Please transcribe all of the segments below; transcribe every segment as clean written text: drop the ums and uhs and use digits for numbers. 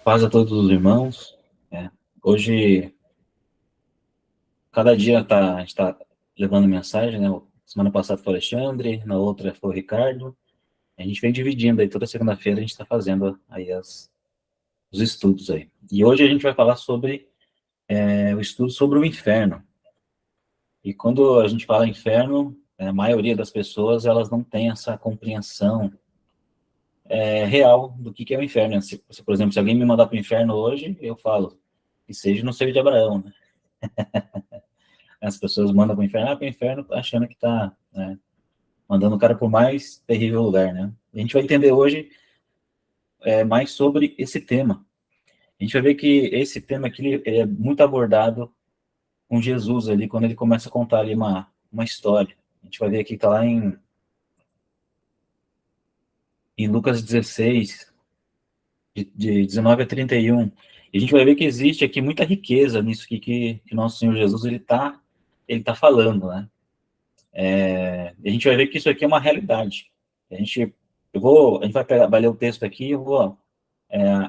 Paz a todos os irmãos. Hoje, cada dia a gente está levando mensagem, né? Semana passada foi o Alexandre, na outra foi o Ricardo. A gente vem dividindo aí, toda segunda-feira a gente está fazendo aí os estudos aí. E hoje a gente vai falar sobre o estudo sobre o inferno. E quando a gente fala inferno, a maioria das pessoas, elas não tem essa compreensão real do que é o inferno, né? Por exemplo, se alguém me mandar para o inferno hoje, eu falo que seja no seio de Abraão, né? As pessoas mandam para o inferno, achando que está, né, mandando o cara para o mais terrível lugar, né? A gente vai entender hoje mais sobre esse tema. A gente vai ver que esse tema aqui ele é muito abordado com Jesus ali, quando ele começa a contar ali uma história. A gente vai ver aqui que está lá em Lucas 16, de 19 a 31. E a gente vai ver que existe aqui muita riqueza nisso que nosso Senhor Jesus ele tá falando, né? A gente vai ver que isso aqui é uma realidade. A gente vai ler o texto aqui e eu vou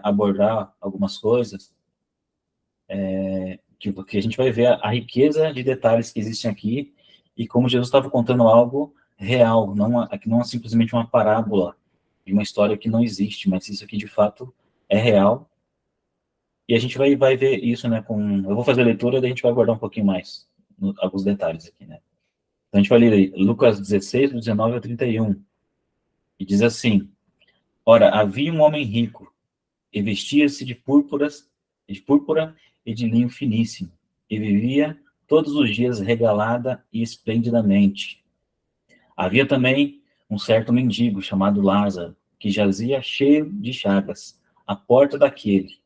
abordar algumas coisas que a gente vai ver a riqueza de detalhes que existem aqui e como Jesus estava contando algo real, não é simplesmente uma parábola de uma história que não existe, mas isso aqui de fato é real. E a gente vai ver isso, né? Eu vou fazer a leitura, daí a gente vai abordar um pouquinho mais alguns detalhes aqui, né? Então a gente vai ler Lucas 16, do 19 ao 31. E diz assim: Ora, havia um homem rico, e vestia-se de púrpura e de linho finíssimo, e vivia todos os dias regalada e esplendidamente. Havia também um certo mendigo chamado Lázaro, que jazia cheio de chagas, à porta daquele,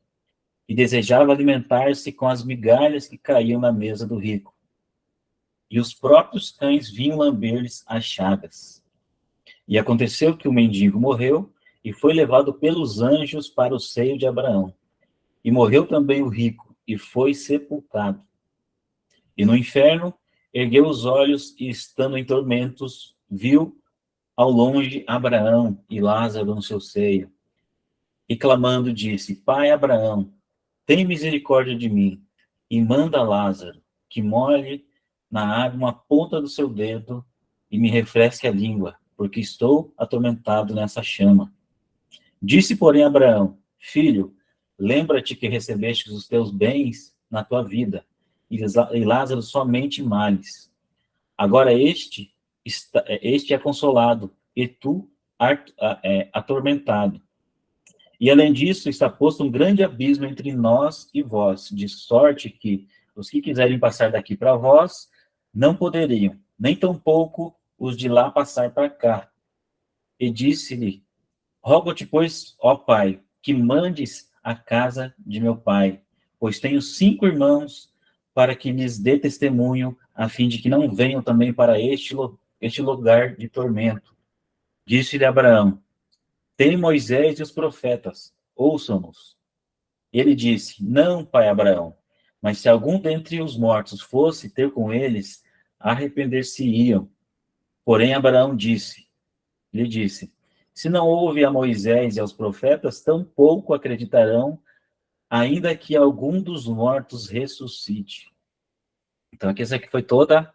e desejava alimentar-se com as migalhas que caíam na mesa do rico. E os próprios cães vinham lamber-lhes as chagas. E aconteceu que o mendigo morreu e foi levado pelos anjos para o seio de Abraão. E morreu também o rico, e foi sepultado. E no inferno, ergueu os olhos e, estando em tormentos, viu ao longe Abraão e Lázaro no seu seio. E clamando, disse: Pai Abraão, tem misericórdia de mim, e manda Lázaro, que molhe na água uma ponta do seu dedo e me refresque a língua, porque estou atormentado nessa chama. Disse, porém, Abraão: Filho, lembra-te que recebeste os teus bens na tua vida, e Lázaro somente males. Agora este é consolado, e tu atormentado. E além disso, está posto um grande abismo entre nós e vós, de sorte que os que quiserem passar daqui para vós não poderiam, nem tampouco os de lá passar para cá. E disse-lhe: Rogo-te, pois, ó Pai, que mandes a casa de meu pai, pois tenho 5 irmãos, para que lhes dê testemunho, a fim de que não venham também para este lugar de tormento. Disse-lhe Abraão: Tem Moisés e os profetas, ouçam-nos. Ele disse: Não, pai Abraão, mas se algum dentre os mortos fosse ter com eles, arrepender-se-iam. Porém Abraão lhe disse: Se não houve a Moisés e aos profetas, tampouco acreditarão, ainda que algum dos mortos ressuscite. Então, aqui, essa aqui foi toda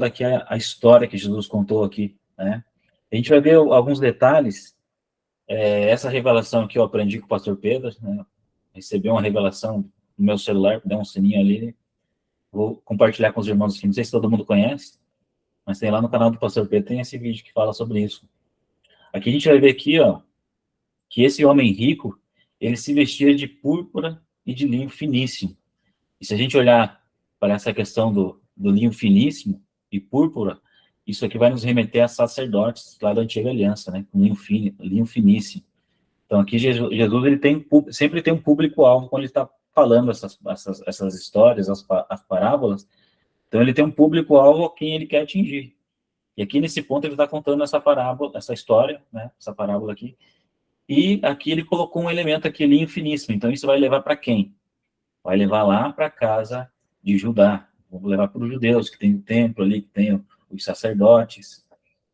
aqui a história que Jesus contou aqui, né? A gente vai ver alguns detalhes. Essa revelação aqui eu aprendi com o pastor Pedro, né? Recebi uma revelação no meu celular, deu um sininho ali. Vou compartilhar com os irmãos aqui. Não sei se todo mundo conhece, mas tem lá no canal do pastor Pedro, tem esse vídeo que fala sobre isso. Aqui a gente vai ver aqui, ó, que esse homem rico, ele se vestia de púrpura e de linho finíssimo. E se a gente olhar para essa questão do linho finíssimo e púrpura, isso aqui vai nos remeter a sacerdotes lá da Antiga Aliança, né? Linho finíssimo. Então aqui Jesus ele sempre tem um público-alvo quando ele está falando essas histórias, as parábolas. Então ele tem um público-alvo a quem ele quer atingir. E aqui nesse ponto ele está contando essa parábola, essa história, né? Essa parábola aqui. E aqui ele colocou um elemento aqui, linho finíssimo. Então isso vai levar para quem? Vai levar lá para a casa de Judá. Vamos levar para os judeus, que tem o templo ali, que tem os sacerdotes.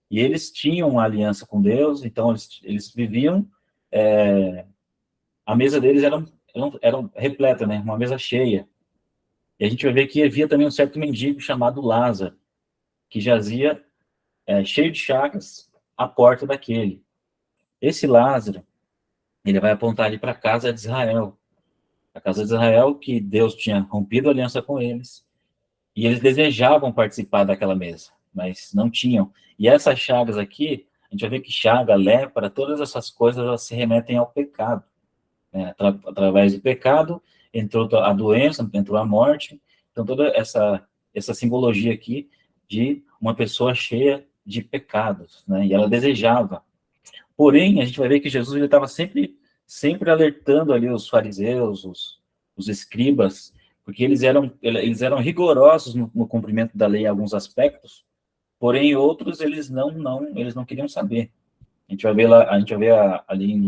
E eles tinham uma aliança com Deus, então eles viviam a mesa deles era repleta, né? Uma mesa cheia. E a gente vai ver que havia também um certo mendigo chamado Lázaro, que jazia cheio de chagas à porta daquele. Esse Lázaro, ele vai apontar ali para a casa de Israel. A casa de Israel, que Deus tinha rompido a aliança com eles, e eles desejavam participar daquela mesa, mas não tinham. E essas chagas aqui, a gente vai ver que chaga, lepra, todas essas coisas, elas se remetem ao pecado. Né? Através do pecado, entrou a doença, entrou a morte. Então, toda essa simbologia aqui de uma pessoa cheia de pecados, né? E ela desejava. Porém, a gente vai ver que Jesus estava sempre alertando ali os fariseus, os escribas, porque eles eram rigorosos no cumprimento da lei em alguns aspectos, porém em outros eles não queriam saber. A gente vai ver ali em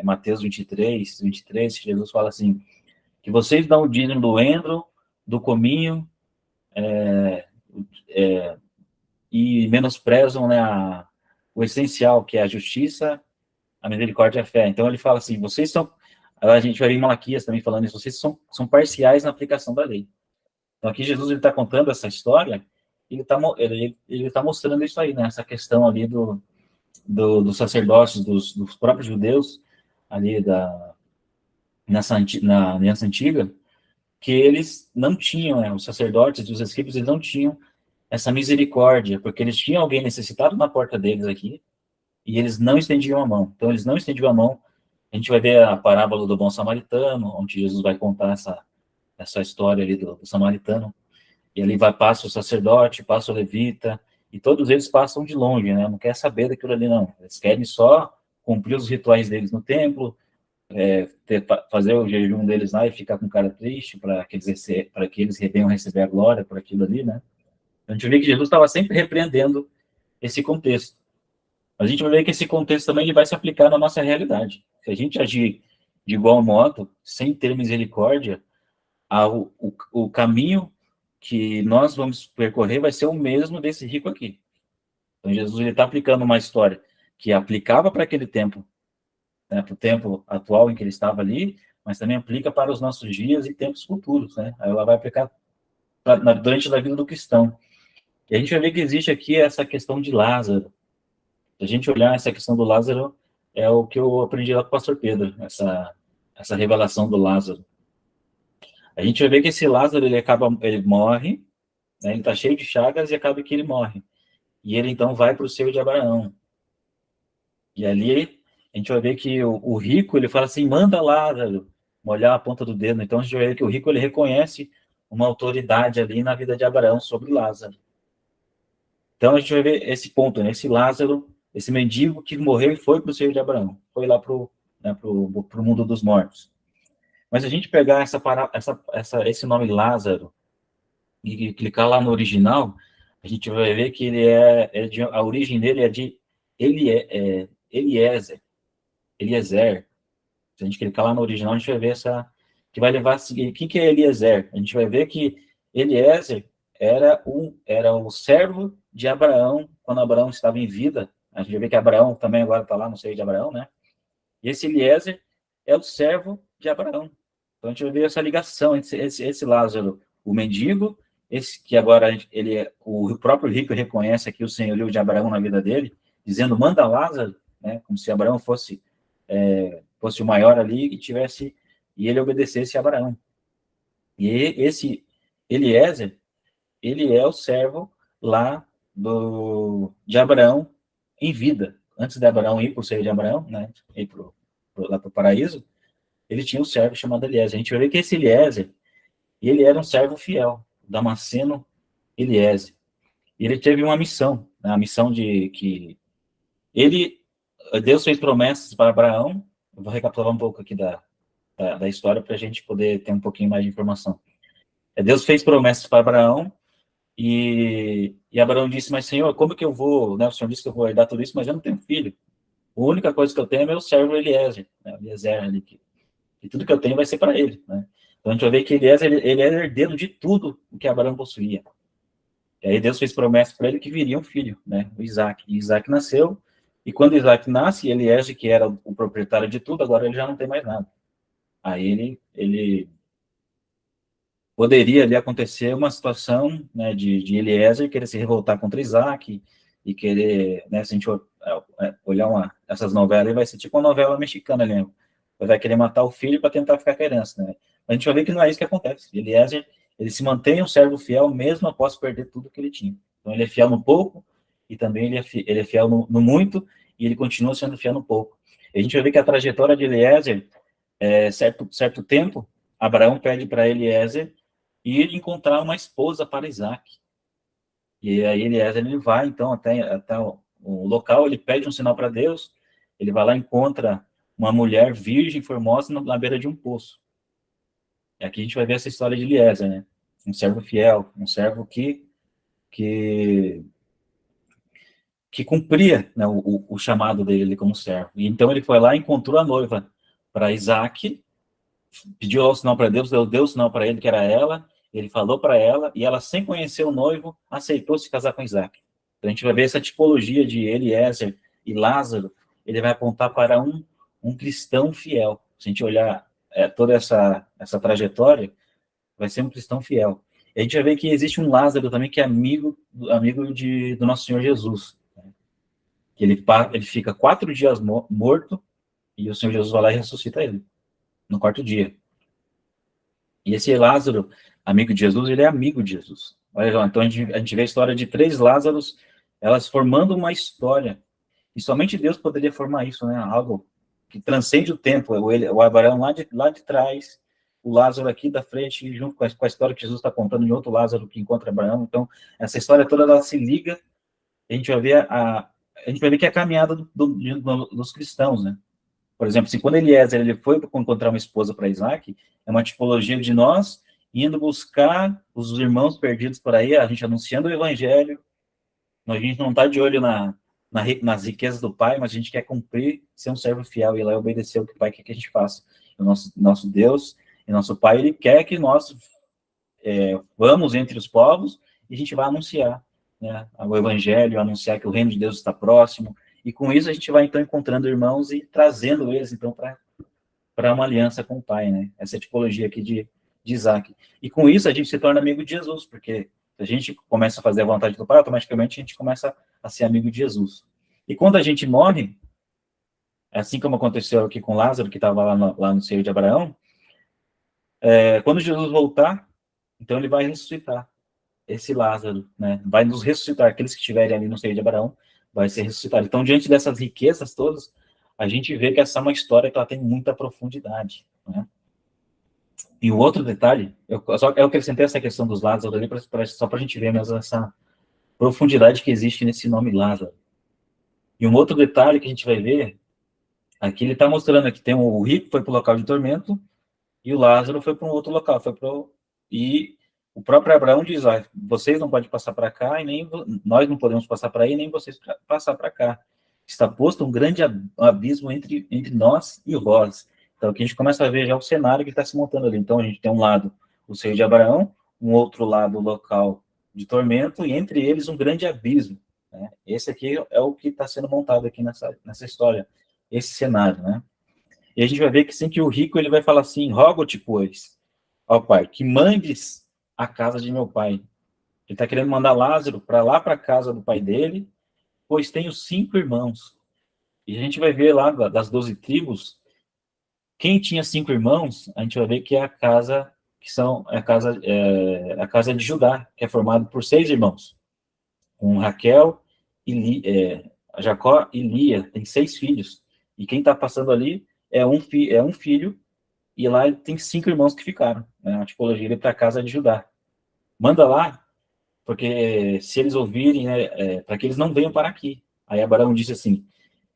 Mateus 23, que Jesus fala assim, que vocês dão o dízimo do endro, do cominho, e menosprezam, né, o essencial, que é a justiça, a misericórdia e a fé. Então ele fala assim, a gente vai ver em Malaquias também falando isso, vocês são parciais na aplicação da lei. Então aqui Jesus está contando essa história, ele tá mostrando isso aí, né, essa questão ali dos sacerdócios, dos próprios judeus, ali na aliança antiga, que eles não tinham, né, os sacerdotes e os escribas, eles não tinham essa misericórdia, porque eles tinham alguém necessitado na porta deles aqui, e eles não estendiam a mão. Então, eles não estendiam a mão. A gente vai ver a parábola do bom samaritano, onde Jesus vai contar essa história ali do samaritano, e ali passa o sacerdote, passa o levita, e todos eles passam de longe, né? Não quer saber daquilo ali, não. Eles querem só cumprir os rituais deles no templo, fazer o jejum deles lá e ficar com cara triste para que eles venham receber a glória por aquilo ali, né? A gente vê que Jesus estava sempre repreendendo esse contexto. A gente vai ver que esse contexto também ele vai se aplicar na nossa realidade. Se a gente agir de igual modo, sem ter misericórdia, o caminho que nós vamos percorrer vai ser o mesmo desse rico aqui. Então, Jesus está aplicando uma história que aplicava para aquele tempo, né, para o tempo atual em que ele estava ali, mas também aplica para os nossos dias e tempos futuros. Né? Aí ela vai aplicar durante a vida do cristão. E a gente vai ver que existe aqui essa questão de Lázaro. Se a gente olhar essa questão do Lázaro, é o que eu aprendi lá com o pastor Pedro, essa revelação do Lázaro. A gente vai ver que esse Lázaro, ele morre, né, ele está cheio de chagas e acaba que ele morre. E ele então vai para o seio de Abraão. E ali a gente vai ver que o rico, ele fala assim, manda Lázaro molhar a ponta do dedo. Então a gente vai ver que o rico, ele reconhece uma autoridade ali na vida de Abraão sobre Lázaro. Então a gente vai ver esse ponto, né? Esse Lázaro, esse mendigo que morreu e foi para o seio de Abraão, foi lá para o mundo dos mortos. Mas a gente pegar esse nome Lázaro e clicar lá no original, a gente vai ver que a origem dele é de Eliezer. Se a gente clicar lá no original, a gente vai ver que vai levar a seguir. O que é Eliezer? A gente vai ver que Eliezer era o servo de Abraão, quando Abraão estava em vida. A gente vai ver que Abraão também agora está lá no seio de Abraão, né? E esse Eliezer é o servo de Abraão. Então a gente vai ver essa ligação entre esse Lázaro, o mendigo, esse que agora o próprio rico reconhece aqui o senhorio de Abraão na vida dele, dizendo, manda Lázaro, né? Como se Abraão fosse o maior ali e ele obedecesse a Abraão. E esse Eliezer, ele é o servo lá de Abraão em vida. Antes de Abraão ir para o seio de Abraão, né, ir lá para o paraíso, ele tinha um servo chamado Eliezer. A gente vai ver que esse Eliezer, ele era um servo fiel, Damasceno Eliezer. E ele teve uma missão, né, a missão de que Deus fez promessas para Abraão. Eu vou recapitular um pouco aqui da história para a gente poder ter um pouquinho mais de informação. Deus fez promessas para Abraão e Abraão disse, mas Senhor, como que eu vou, né, o Senhor disse que eu vou herdar tudo isso, mas eu não tenho filho. A única coisa que eu tenho é meu servo Eliezer, né, Eliezer ali, e tudo que eu tenho vai ser para ele. Né? Então a gente vai ver que Eliezer, ele é herdeiro de tudo o que Abraão possuía. E aí Deus fez promessa para ele que viria um filho, né, o Isaac. E Isaac nasceu, E quando Isaac nasce, Eliezer, que era o proprietário de tudo, agora ele já não tem mais nada. Aí ele poderia ali acontecer uma situação, né, de Eliezer querer se revoltar contra Isaac e querer, né, se a gente olhar essas novelas, vai ser tipo uma novela mexicana ali, vai querer matar o filho para tentar ficar com a herança, né? A gente vai ver que não é isso que acontece. Eliezer, ele se mantém um servo fiel mesmo após perder tudo que ele tinha. Então ele é fiel no pouco e também ele é fiel no muito e ele continua sendo fiel no pouco. E a gente vai ver que a trajetória de Eliezer, certo tempo, Abraão pede para Eliezer ir encontrar uma esposa para Isaac. E aí Eliezer, ele vai, então, até o local, ele pede um sinal para Deus, ele vai lá e encontra uma mulher virgem, formosa, na beira de um poço. E aqui a gente vai ver essa história de Eliezer, né? Um servo fiel, um servo que, que cumpria, né, o chamado dele como servo. E então ele foi lá e encontrou a noiva para Isaac, pediu lá o sinal para Deus, deu o sinal para ele que era ela, ele falou para ela, e ela, sem conhecer o noivo, aceitou se casar com Isaac. Então a gente vai ver essa tipologia de Eliezer e Lázaro, ele vai apontar para um cristão fiel. Se a gente olhar toda essa trajetória, vai ser um cristão fiel. E a gente vai ver que existe um Lázaro também que é amigo do nosso Senhor Jesus. Que ele fica 4 dias morto, e o Senhor Jesus vai lá e ressuscita ele, no quarto dia. E esse Lázaro, amigo de Jesus, ele é amigo de Jesus. Olha lá, então a gente vê a história de 3 Lázaros, elas formando uma história. E somente Deus poderia formar isso, né? Algo que transcende o tempo. O Abraão lá de trás, o Lázaro aqui da frente, junto com a história que Jesus está contando de outro Lázaro que encontra Abraão. Então, essa história toda ela se liga. A gente vai ver a gente vai ver que é a caminhada dos cristãos, né? Por exemplo, se quando Eliezer ele foi encontrar uma esposa para Isaac, é uma tipologia de nós indo buscar os irmãos perdidos por aí, a gente anunciando o evangelho, a gente não está de olho nas riquezas do Pai, mas a gente quer cumprir, ser um servo fiel e lá obedecer o que o Pai quer que a gente faça. O nosso Deus e nosso Pai, ele quer que nós vamos entre os povos e a gente vai anunciar, né, o evangelho, anunciar que o reino de Deus está próximo, e com isso a gente vai, então, encontrando irmãos e trazendo eles, então, para uma aliança com o Pai, né? Essa é a tipologia aqui de Isaac. E com isso a gente se torna amigo de Jesus, porque se a gente começa a fazer a vontade do Pai, automaticamente a gente começa a ser amigo de Jesus. E quando a gente morre, assim como aconteceu aqui com Lázaro, que estava lá no seio de Abraão, quando Jesus voltar, então ele vai ressuscitar esse Lázaro, né? Vai nos ressuscitar, aqueles que estiverem ali no seio de Abraão, vai ser ressuscitado. Então, diante dessas riquezas todas, a gente vê que essa é uma história que ela tem muita profundidade, né? E o outro detalhe, eu acrescentei essa questão dos Lázaros ali só para a gente ver mesmo essa profundidade que existe nesse nome Lázaro. E um outro detalhe que a gente vai ver, aqui ele está mostrando que tem o rico foi para o local de tormento e o Lázaro foi para um outro local, e o próprio Abraão diz, vocês não podem passar para cá, e nem nós não podemos passar para aí, nem vocês passar para cá. Está posto um grande abismo entre nós e vós. Então, aqui a gente começa a ver já o cenário que está se montando ali. Então, a gente tem um lado o seio de Abraão, um outro lado o local de tormento, e entre eles um grande abismo, né? Esse aqui é o que está sendo montado aqui nessa história, esse cenário, né? E a gente vai ver que sim, que o rico ele vai falar assim, rogo-te, pois, ó pai, que mandes a casa de meu pai. Ele está querendo mandar Lázaro para lá para a casa do pai dele, pois tenho 5 irmãos. E a gente vai ver lá das 12 tribos, quem tinha 5 irmãos, a gente vai ver que é a casa a casa de Judá, que é formado por 6 irmãos, com Raquel Jacó e Lia, tem 6 filhos. E quem está passando ali é um filho, e lá ele tem 5 irmãos que ficaram, né? Uma tipologia para a casa de Judá. Manda lá, porque se eles ouvirem, né, para que eles não venham para aqui. Aí Abraão disse assim,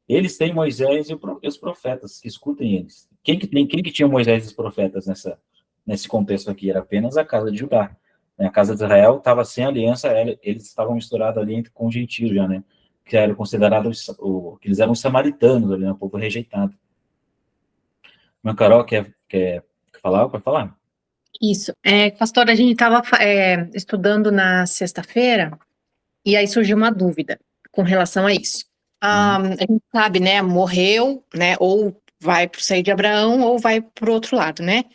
eles têm Moisés e os profetas, que escutem eles. Quem que tinha Moisés e os profetas nesse contexto aqui? Era apenas a casa de Judá. A casa de Israel estava sem aliança, eles estavam misturados ali com os gentios já, né? Que eram considerados, que eles eram samaritanos ali, né? Um povo rejeitado. Meu Carol, quer falar? Pode falar? Isso. Pastor, a gente estava estudando na sexta-feira e aí surgiu uma dúvida com relação a isso. A gente sabe, né? Morreu, né? Ou vai para o seio de Abraão, ou vai para o outro lado, né?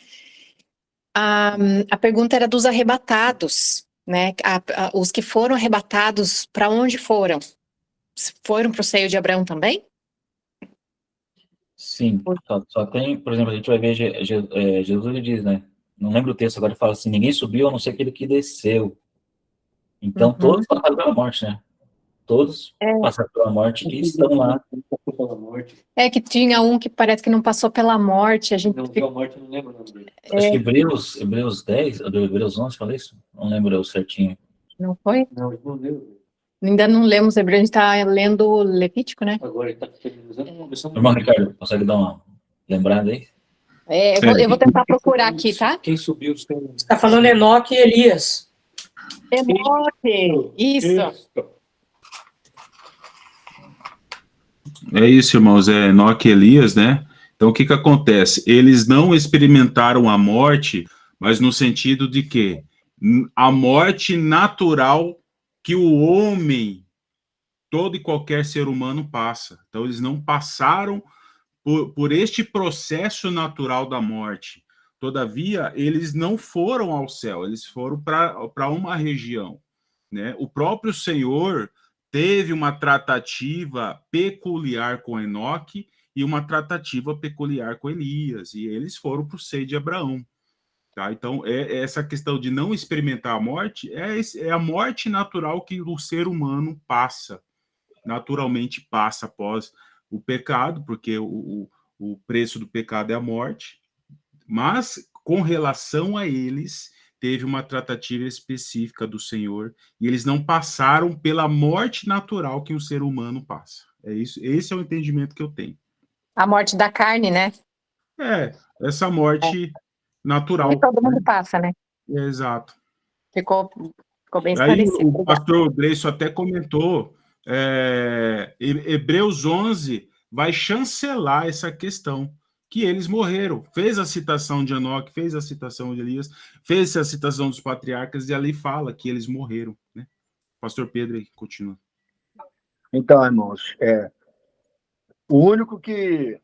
A pergunta era dos arrebatados, né? Os que foram arrebatados, para onde foram? Foram para o seio de Abraão também? Sim, só tem, por exemplo, a gente vai ver Jesus, ele diz, né? Não lembro o texto agora, ele fala assim: ninguém subiu a não ser aquele que desceu. Então, Uhum. todos passaram pela morte, né? Todos passaram pela morte e estão lá. É que tinha um que parece que não passou pela morte. A gente Não viu a morte, eu não lembro o nome dele. Acho que Hebreus 10, ou Hebreus 11, falei isso? Não lembro eu certinho. não foi? Não, ele não lembro. Ainda não lemos Hebreu, a gente está lendo Levítico, né? Agora ele está finalizando. Irmão Ricardo, consegue dar uma lembrada aí? Eu vou tentar procurar aqui, tá? Quem subiu? Você está falando Enoque e Elias. Enoque, isso. É isso, irmãos, é Enoque e Elias, né? Então, o que acontece? Eles não experimentaram a morte, mas no sentido de que a morte natural que o homem, todo e qualquer ser humano passa. Então, eles não passaram por este processo natural da morte. Todavia, eles não foram ao céu, eles foram para uma região, né? O próprio Senhor teve uma tratativa peculiar com Enoque e uma tratativa peculiar com Elias, e eles foram para o seio de Abraão. Tá? Então, essa questão de não experimentar a morte é a morte natural que o ser humano passa, naturalmente passa após o pecado, porque o preço do pecado é a morte, mas com relação a eles, teve uma tratativa específica do Senhor, e eles não passaram pela morte natural que o ser humano passa. É isso, esse é o entendimento que eu tenho. A morte da carne, né? Essa morte natural. Que todo mundo passa, né? Exato. Ficou bem Aí esclarecido. o pastor Gleison até comentou, Hebreus 11 vai chancelar essa questão, que eles morreram. Fez a citação de Enoque, fez a citação de Elias, fez a citação dos patriarcas, e ali fala que eles morreram, né? Pastor Pedro aí, continua. Então, irmãos, o único que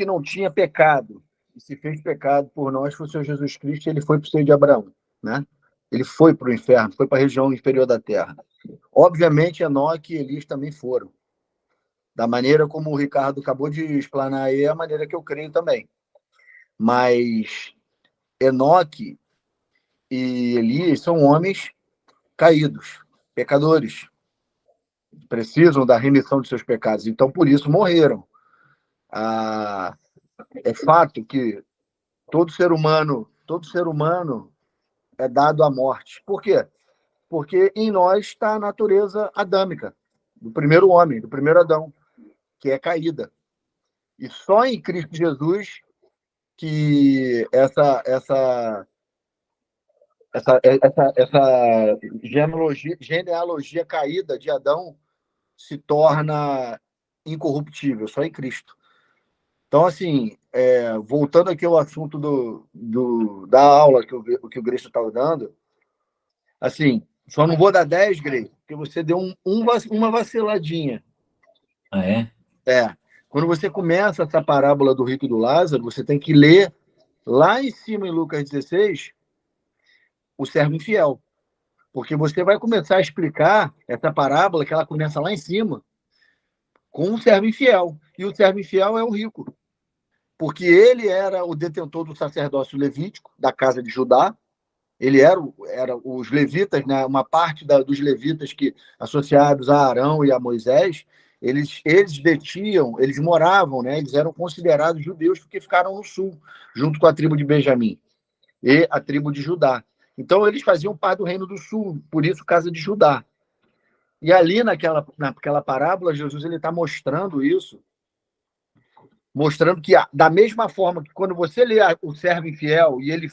não tinha pecado e se fez pecado por nós foi o Senhor Jesus Cristo, e ele foi para o seio de Abraão, né? Ele foi para o inferno, foi para a região inferior da terra. Obviamente, Enoque e Elias também foram. Da maneira como o Ricardo acabou de explanar aí, é a maneira que eu creio também. Mas Enoque e Elias são homens caídos, pecadores, precisam da remissão de seus pecados, então por isso morreram. É fato que todo ser humano é dado à morte. Por quê? Porque em nós está a natureza adâmica, do primeiro homem, do primeiro Adão, que é caída. E só em Cristo Jesus que essa genealogia caída de Adão se torna incorruptível, só em Cristo. Então, assim, voltando aqui ao assunto da aula que o Greisto estava dando, assim, só não vou dar 10, Greisto, porque você deu uma vaciladinha. Ah, é? Quando você começa essa parábola do rico e do Lázaro, você tem que ler lá em cima, em Lucas 16, o servo infiel. Porque você vai começar a explicar essa parábola, que ela começa lá em cima, com o servo infiel. E o servo infiel é o rico. Porque ele era o detentor do sacerdócio levítico, da casa de Judá. Ele era os levitas, né, uma parte dos levitas que associados a Arão e a Moisés, eles detinham, eles moravam, né, eles eram considerados judeus porque ficaram no sul, junto com a tribo de Benjamim e a tribo de Judá. Então, eles faziam parte do reino do sul, por isso, casa de Judá. E ali, naquela parábola, Jesus está mostrando isso, mostrando que, da mesma forma que quando você lê o servo infiel e ele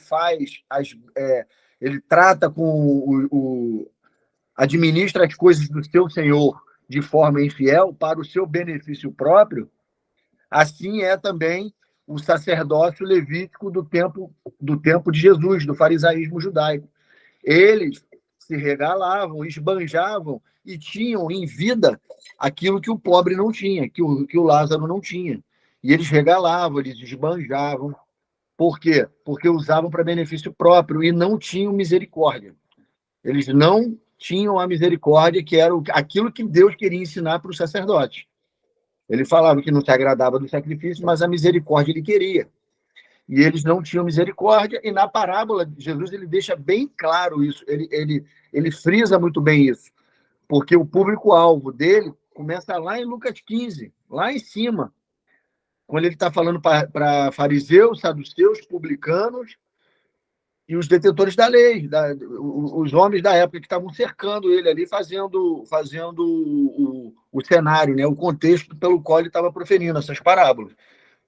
ele trata administra as coisas do seu senhor de forma infiel para o seu benefício próprio, assim é também o sacerdócio levítico do tempo de Jesus, do farisaísmo judaico. Eles se regalavam, esbanjavam e tinham em vida aquilo que o pobre não tinha, que o Lázaro não tinha. E eles regalavam, eles esbanjavam. Por quê? Porque usavam para benefício próprio e não tinham misericórdia. Eles não tinham a misericórdia, que era aquilo que Deus queria ensinar para os sacerdotes. Ele falava que não se agradava do sacrifício, mas a misericórdia ele queria. E eles não tinham misericórdia, e na parábola, Jesus ele deixa bem claro isso, ele frisa muito bem isso, porque o público-alvo dele começa lá em Lucas 15, lá em cima, quando ele está falando para fariseus, saduceus, publicanos e os detentores da lei, os homens da época que estavam cercando ele ali, fazendo o cenário, né, o contexto pelo qual ele estava proferindo essas parábolas.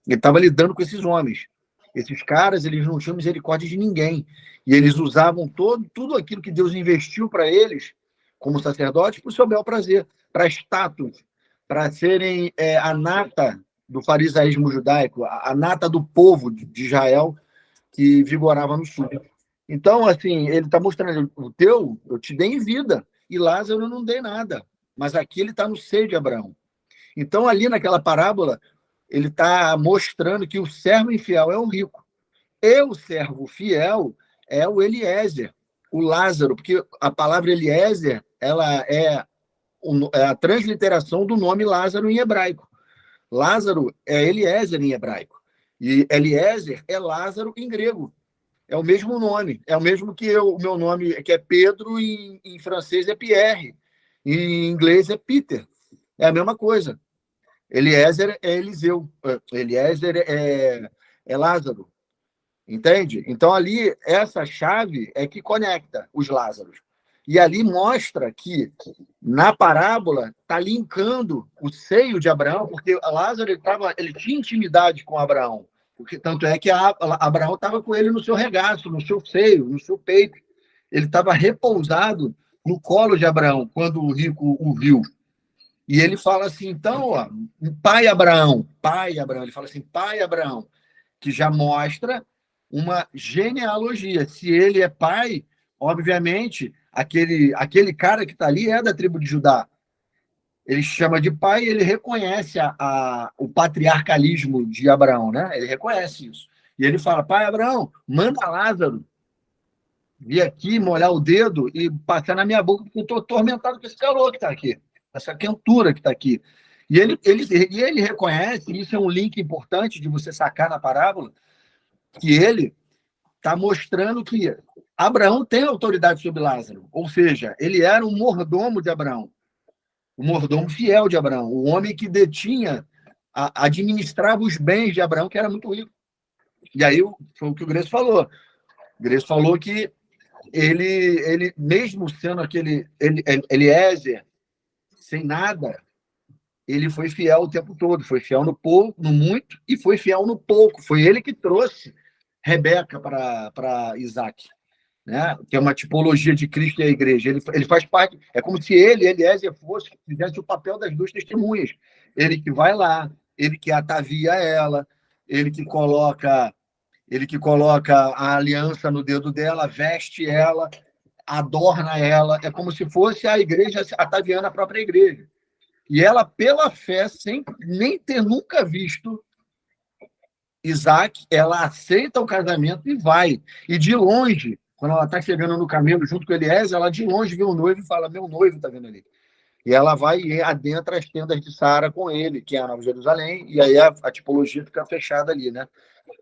Ele estava lidando com esses homens. Esses caras, eles não tinham misericórdia de ninguém. E eles usavam tudo aquilo que Deus investiu para eles, como sacerdotes, para o seu bel prazer, para status, para serem a nata do farisaísmo judaico, a nata do povo de Israel que vigorava no sul. Então, assim, ele está mostrando, eu te dei em vida, e Lázaro eu não dei nada. Mas aqui ele está no seio de Abraão. Então, ali naquela parábola, ele está mostrando que o servo infiel é o rico. E o servo fiel é o Eliezer, o Lázaro, porque a palavra Eliezer ela é a transliteração do nome Lázaro em hebraico. Lázaro é Eliezer em hebraico. E Eliezer é Lázaro em grego. É o mesmo nome. É o mesmo que o meu nome, que é Pedro, em francês é Pierre. Em inglês é Peter. É a mesma coisa. Eliezer é Eliseu, Eliezer é Lázaro, entende? Então ali, essa chave é que conecta os Lázaros. E ali mostra que, na parábola, está linkando o seio de Abraão, porque Lázaro ele tinha intimidade com Abraão, porque, tanto é que Abraão estava com ele no seu regaço, no seu seio, no seu peito. Ele estava repousado no colo de Abraão, quando o rico o viu. E ele fala assim, então, ó, pai Abraão, ele fala assim, pai Abraão, que já mostra uma genealogia. Se ele é pai, obviamente, aquele cara que está ali é da tribo de Judá. Ele chama de pai e ele reconhece o patriarcalismo de Abraão, né? Ele reconhece isso. E ele fala, pai Abraão, manda Lázaro vir aqui, molhar o dedo e passar na minha boca, porque eu estou atormentado com esse calor que está aqui. Essa quentura que está aqui. E ele reconhece, e isso é um link importante de você sacar na parábola, que ele está mostrando que Abraão tem autoridade sobre Lázaro, ou seja, ele era um mordomo de Abraão, um mordomo fiel de Abraão, o homem que administrava os bens de Abraão, que era muito rico. E aí foi o que o Grace falou. O Grace falou que ele mesmo sendo aquele Eliezer, sem nada, ele foi fiel o tempo todo, foi fiel no pouco, no muito, e foi fiel no pouco. Foi ele que trouxe Rebeca para Isaac, né? Que é uma tipologia de Cristo e a igreja. Ele faz parte, é como se Eliezer, fizesse o papel das duas testemunhas. Ele que vai lá, ele que atavia ela, ele que coloca a aliança no dedo dela, veste ela, adorna ela, é como se fosse a igreja ataviando a própria igreja. E ela, pela fé, sem nem ter nunca visto Isaac, ela aceita o casamento e vai. E de longe, quando ela está chegando no caminho junto com Eliezer, ela de longe vê o noivo e fala, meu noivo está vindo ali. E ela vai e adentra as tendas de Sara com ele, que é a Nova Jerusalém, e aí a tipologia fica fechada ali, né?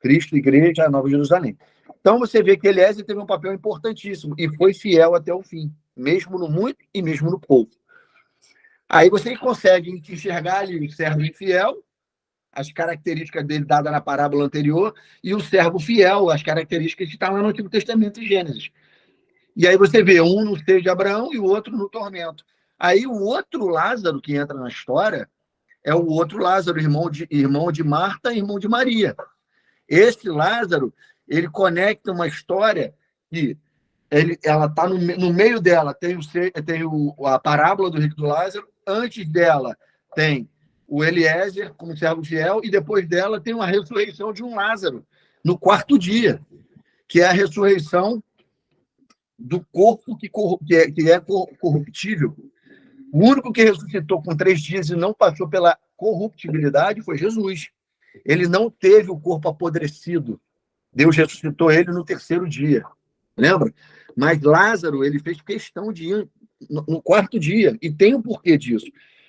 Cristo, igreja, a Nova Jerusalém. Então você vê que Eliezer teve um papel importantíssimo e foi fiel até o fim, mesmo no muito e mesmo no pouco. Aí você consegue enxergar ali o servo infiel, as características dele dadas na parábola anterior, e o servo fiel, as características que estão lá no Antigo Testamento em Gênesis. E aí você vê um no seio de Abraão e o outro no tormento. Aí o outro Lázaro que entra na história é o outro Lázaro, irmão de Marta e irmão de Maria. Esse Lázaro, ele conecta uma história que ela está no meio dela, tem a parábola do rico do Lázaro, antes dela tem o Eliezer como servo fiel, e depois dela tem uma ressurreição de um Lázaro, no quarto dia, que é a ressurreição do corpo que é corruptível. O único que ressuscitou com 3 dias e não passou pela corruptibilidade foi Jesus. Ele não teve o corpo apodrecido. Deus ressuscitou ele no 3º dia. Lembra? Mas Lázaro, ele fez questão de ir no 4º dia. E tem um porquê disso.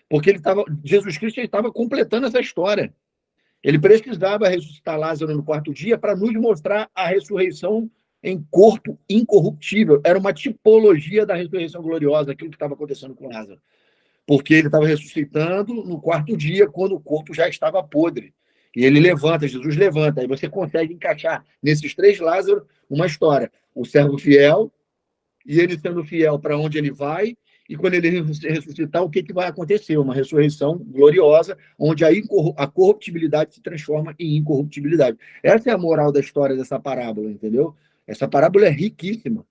Porque Jesus Cristo estava completando essa história. Ele precisava ressuscitar Lázaro no 4º dia para nos mostrar a ressurreição em corpo incorruptível. Era uma tipologia da ressurreição gloriosa, aquilo que estava acontecendo com Lázaro. Porque ele estava ressuscitando no 4º dia, quando o corpo já estava podre. E ele levanta, Jesus levanta. Aí você consegue encaixar nesses 3 Lázaros uma história. O servo fiel, e ele sendo fiel para onde ele vai, e quando ele ressuscitar, o que vai acontecer? Uma ressurreição gloriosa, onde a corruptibilidade se transforma em incorruptibilidade. Essa é a moral da história dessa parábola, entendeu? Essa parábola é riquíssima.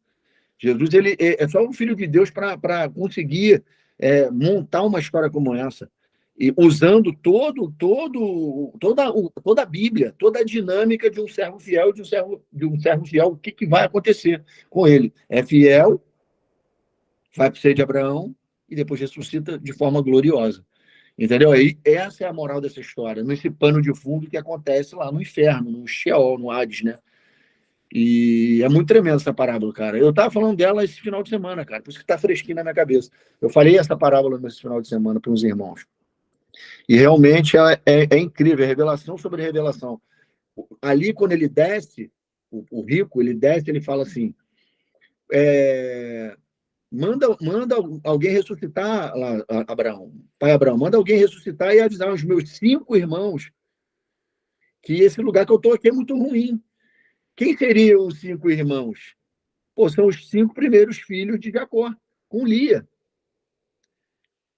Jesus ele é só o Filho de Deus para conseguir montar uma história como essa. E usando toda a Bíblia, toda a dinâmica de um servo fiel, de um servo fiel, o que vai acontecer com ele? É fiel, vai para o seio de Abraão e depois ressuscita de forma gloriosa. Entendeu? Aí, essa é a moral dessa história, nesse pano de fundo que acontece lá no inferno, no Sheol, no Hades, né? E é muito tremendo essa parábola, cara. Eu estava falando dela esse final de semana, cara, por isso que está fresquinho na minha cabeça. Eu falei essa parábola nesse final de semana para uns irmãos. E realmente é incrível, é revelação sobre revelação. Ali, quando ele desce, o rico, ele desce, ele fala assim, manda alguém ressuscitar lá, Abraão, pai Abraão, manda alguém ressuscitar e avisar os meus 5 irmãos que esse lugar que eu estou aqui é muito ruim. Quem seriam os 5 irmãos? Pô, são os 5 primeiros filhos de Jacó, com Lia.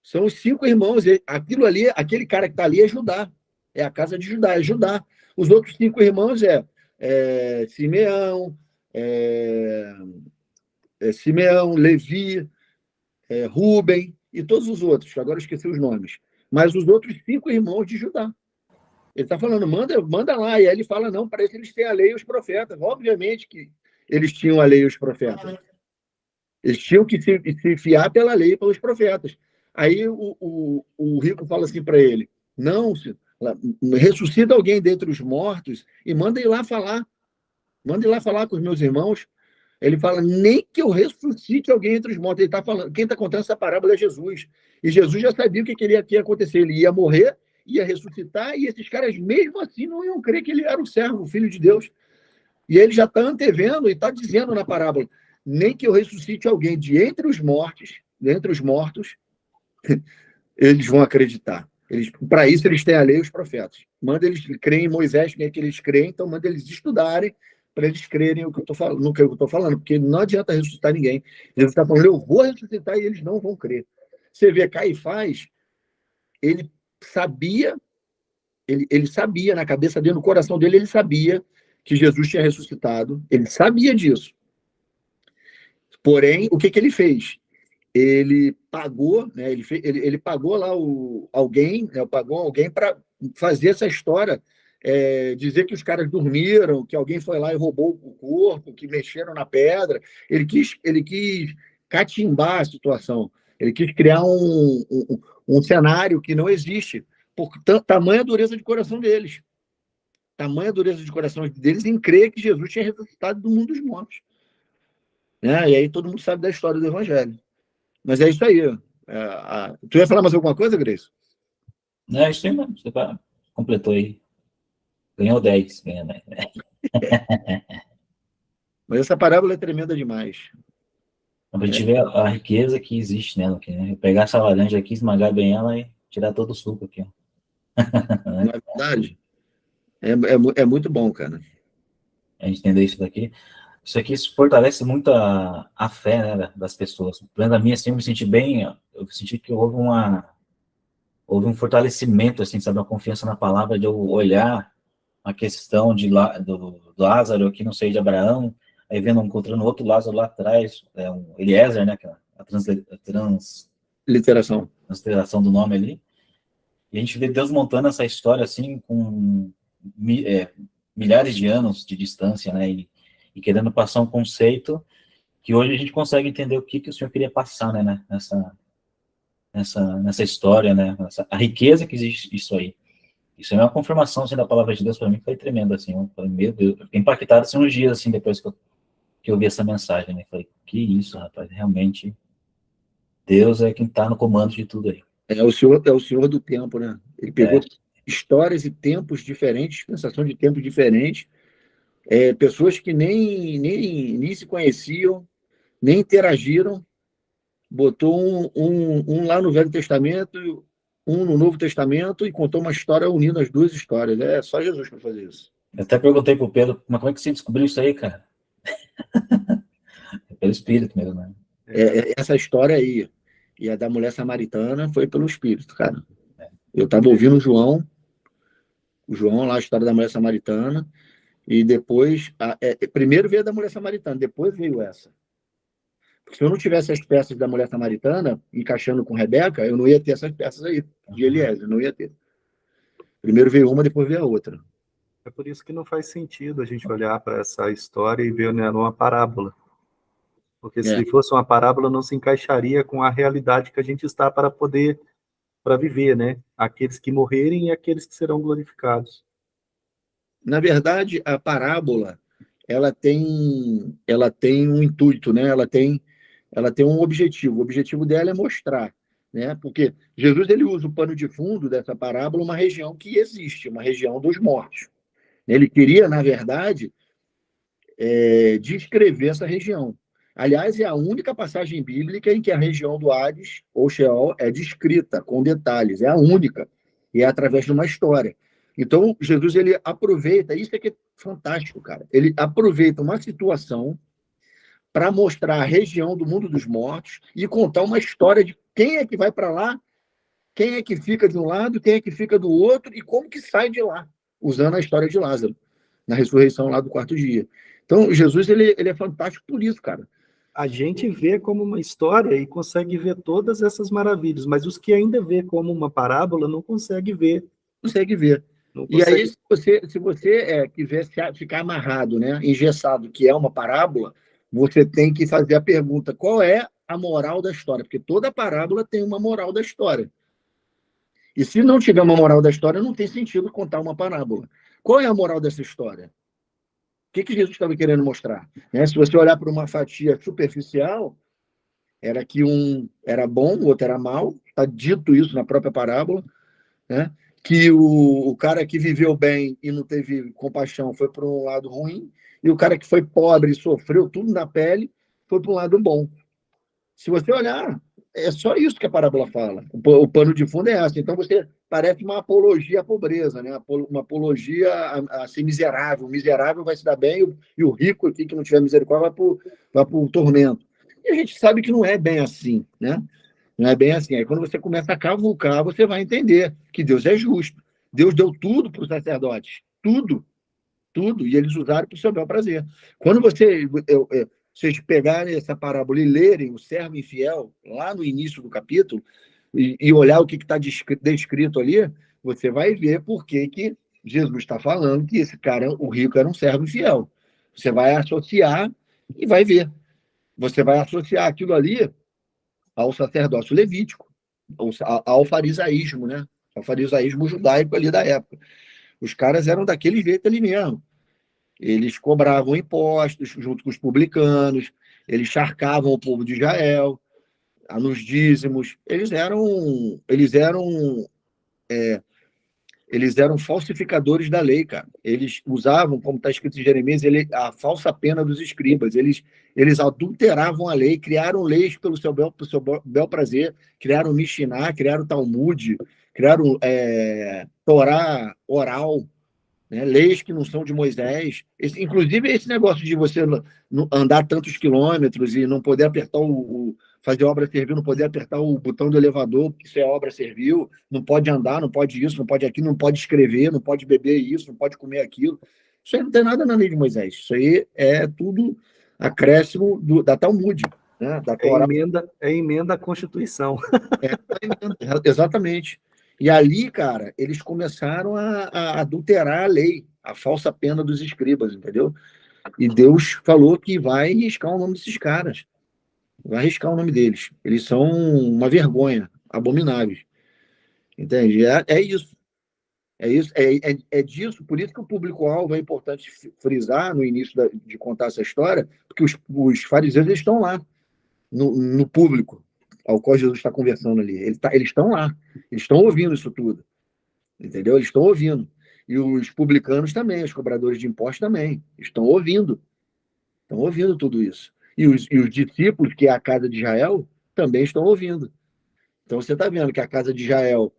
São os 5 irmãos. Aquilo ali, aquele cara que está ali é Judá. É a casa de Judá, é Judá. Os outros 5 irmãos Simeão, Simeão, Levi, Rúben e todos os outros. Agora eu esqueci os nomes. Mas os outros 5 irmãos de Judá. Ele está falando, manda lá. E aí ele fala, não, parece que eles têm a lei e os profetas. Obviamente que eles tinham a lei e os profetas. Eles tinham que se fiar pela lei e pelos profetas. Aí o rico fala assim para ele, não, ressuscita alguém dentre os mortos e manda ir lá falar. Manda ir lá falar com os meus irmãos. Ele fala, nem que eu ressuscite alguém entre os mortos. Ele está falando, quem está contando essa parábola é Jesus. E Jesus já sabia o que ia acontecer. Ele ia morrer, ia ressuscitar, e esses caras, mesmo assim, não iam crer que ele era o servo, o Filho de Deus. E ele já está antevendo e está dizendo na parábola, nem que eu ressuscite alguém de entre os mortos, eles vão acreditar. Para isso, eles têm a lei e os profetas. Manda eles crerem em Moisés, que é que eles creem, então manda eles estudarem para eles crerem no que eu estou falando, porque não adianta ressuscitar ninguém. Jesus está falando, eu vou ressuscitar e eles não vão crer. Você vê, Caifás, ele sabia, ele sabia na cabeça dele, no coração dele, ele sabia que Jesus tinha ressuscitado, ele sabia disso. Porém, o que ele fez? Ele pagou, né? Ele pagou lá alguém para fazer essa história, dizer que os caras dormiram, que alguém foi lá e roubou o corpo, que mexeram na pedra. Ele quis catimbar a situação. Ele quis criar um cenário que não existe, por tamanha dureza de coração deles. Tamanha dureza de coração deles em crer que Jesus tinha ressuscitado do mundo dos mortos. Né? E aí todo mundo sabe da história do Evangelho. Mas é isso aí. Tu ia falar mais alguma coisa, Grace? Não, é isso aí mesmo. Você completou aí. Ganhou 10. Mas essa parábola é tremenda demais. Pra gente ver a riqueza que existe nela. Aqui, né? Pegar essa laranja aqui, esmagar bem ela e tirar todo o suco aqui. Na verdade, é muito bom, cara. A gente entender isso daqui. Isso aqui fortalece muito a fé, né, das pessoas. Pela minha, assim, eu me senti bem, eu senti que houve um fortalecimento, assim, sabe, uma confiança na palavra, de eu olhar a questão do Lázaro aqui no seio de Abraão, aí encontrando outro Lázaro lá atrás, um Eliezer, né, a transliteração do nome ali, e a gente vê Deus montando essa história, assim, com milhares de anos de distância, né, e querendo passar um conceito que hoje a gente consegue entender o que o Senhor queria passar, né, nessa história, né? A riqueza que existe isso aí. Isso é uma confirmação assim, da palavra de Deus para mim, que foi tremendo, assim. Eu falei, meu Deus, eu fiquei impactado assim, uns dias, assim, depois que eu vi essa mensagem, né? Falei, que isso, rapaz, realmente, Deus é quem está no comando de tudo aí. É o senhor do tempo, né? Ele pegou histórias e tempos diferentes, dispensação de tempos diferentes, pessoas que nem se conheciam, nem interagiram, botou um lá no Velho Testamento, um no Novo Testamento e contou uma história unindo as duas histórias. É só Jesus para fazer isso. Eu até perguntei pro Pedro, mas como é que você descobriu isso aí, cara? É pelo Espírito mesmo, né? Essa história aí, e a da mulher samaritana, foi pelo Espírito, cara. Eu estava ouvindo o João lá, a história da mulher samaritana, e depois, primeiro veio a da mulher samaritana, depois veio essa. Porque se eu não tivesse as peças da mulher samaritana encaixando com Rebeca, eu não ia ter essas peças aí, de Eliezer, eu não ia ter. Primeiro veio uma, depois veio a outra. É por isso que não faz sentido a gente olhar para essa história e ver nela uma parábola. Porque se fosse uma parábola, não se encaixaria com a realidade que a gente está para viver, né? Aqueles que morrerem e aqueles que serão glorificados. Na verdade, a parábola, ela tem um intuito, né? Ela tem um objetivo. O objetivo dela é mostrar, né? Porque Jesus ele usa o pano de fundo dessa parábola uma região que existe, uma região dos mortos. Ele queria, na verdade, descrever essa região. Aliás, é a única passagem bíblica em que a região do Hades, ou Sheol, é descrita com detalhes. É a única. E é através de uma história. Então, Jesus, ele aproveita, isso é que é fantástico, cara. Ele aproveita uma situação para mostrar a região do mundo dos mortos e contar uma história de quem é que vai para lá, quem é que fica de um lado, quem é que fica do outro e como que sai de lá, usando a história de Lázaro, na ressurreição lá do quarto dia. Então, Jesus, ele é fantástico por isso, cara. A gente vê como uma história e consegue ver todas essas maravilhas, mas os que ainda vê como uma parábola não conseguem ver. Consegue ver. E aí, se você quiser ficar amarrado, né, engessado, que é uma parábola, você tem que fazer a pergunta, qual é a moral da história? Porque toda parábola tem uma moral da história. E se não tiver uma moral da história, não tem sentido contar uma parábola. Qual é a moral dessa história? O que Jesus estava querendo mostrar? Se você olhar para uma fatia superficial, era que um era bom, o outro era mal, está dito isso na própria parábola, né? Que o cara que viveu bem e não teve compaixão foi para um lado ruim, e o cara que foi pobre e sofreu tudo na pele foi para um lado bom. Se você olhar, é só isso que a parábola fala. O pano de fundo é essa. Então, você parece uma apologia à pobreza, né? Uma apologia a ser miserável. O miserável vai se dar bem e o rico aqui, que não tiver misericórdia, vai para o tormento. E a gente sabe que não é bem assim, né? Não é bem assim. Aí, quando você começa a cavucar, você vai entender que Deus é justo. Deus deu tudo para os sacerdotes. Tudo. Tudo. E eles usaram para o seu bel prazer. Quando vocês pegarem essa parábola e lerem o servo infiel, lá no início do capítulo, e olhar o que está descrito ali, você vai ver por que Jesus está falando que esse cara, o rico, era um servo infiel. Você vai associar e vai ver. Você vai associar aquilo ali ao sacerdócio levítico, ao farisaísmo, né? Ao farisaísmo judaico ali da época. Os caras eram daquele jeito ali mesmo. Eles cobravam impostos junto com os publicanos, eles charcavam o povo de Israel, nos dízimos. Eles eram falsificadores da lei, cara. Eles usavam, como está escrito em Jeremias, a falsa pena dos escribas. Eles adulteravam a lei, criaram leis pelo seu bel prazer, criaram Mishiná, criaram Talmud, criaram Torá oral, né? Leis que não são de Moisés. Inclusive, esse negócio de você andar tantos quilômetros e não poder apertar fazer obra servil, não poder apertar o botão do elevador, porque isso é obra servil, não pode andar, não pode isso, não pode aquilo, não pode escrever, não pode beber isso, não pode comer aquilo. Isso aí não tem nada na lei de Moisés. Isso aí é tudo acréscimo da Talmud, né? Da Torá. É emenda à Constituição. Exatamente. E ali, cara, eles começaram a adulterar a lei, a falsa pena dos escribas, entendeu? E Deus falou que vai riscar o nome desses caras. Vai arriscar o nome deles. Eles são uma vergonha. abomináveis. Entende? É isso. É isso, é disso, por isso que o público-alvo é importante frisar no início de contar essa história, porque os fariseus eles estão lá, no público ao qual Jesus está conversando ali. Eles estão lá, eles estão ouvindo isso tudo, entendeu? Eles estão ouvindo. E os publicanos também, os cobradores de impostos também, estão ouvindo tudo isso. E os discípulos, que é a casa de Israel, também estão ouvindo. Então você está vendo que a casa de Israel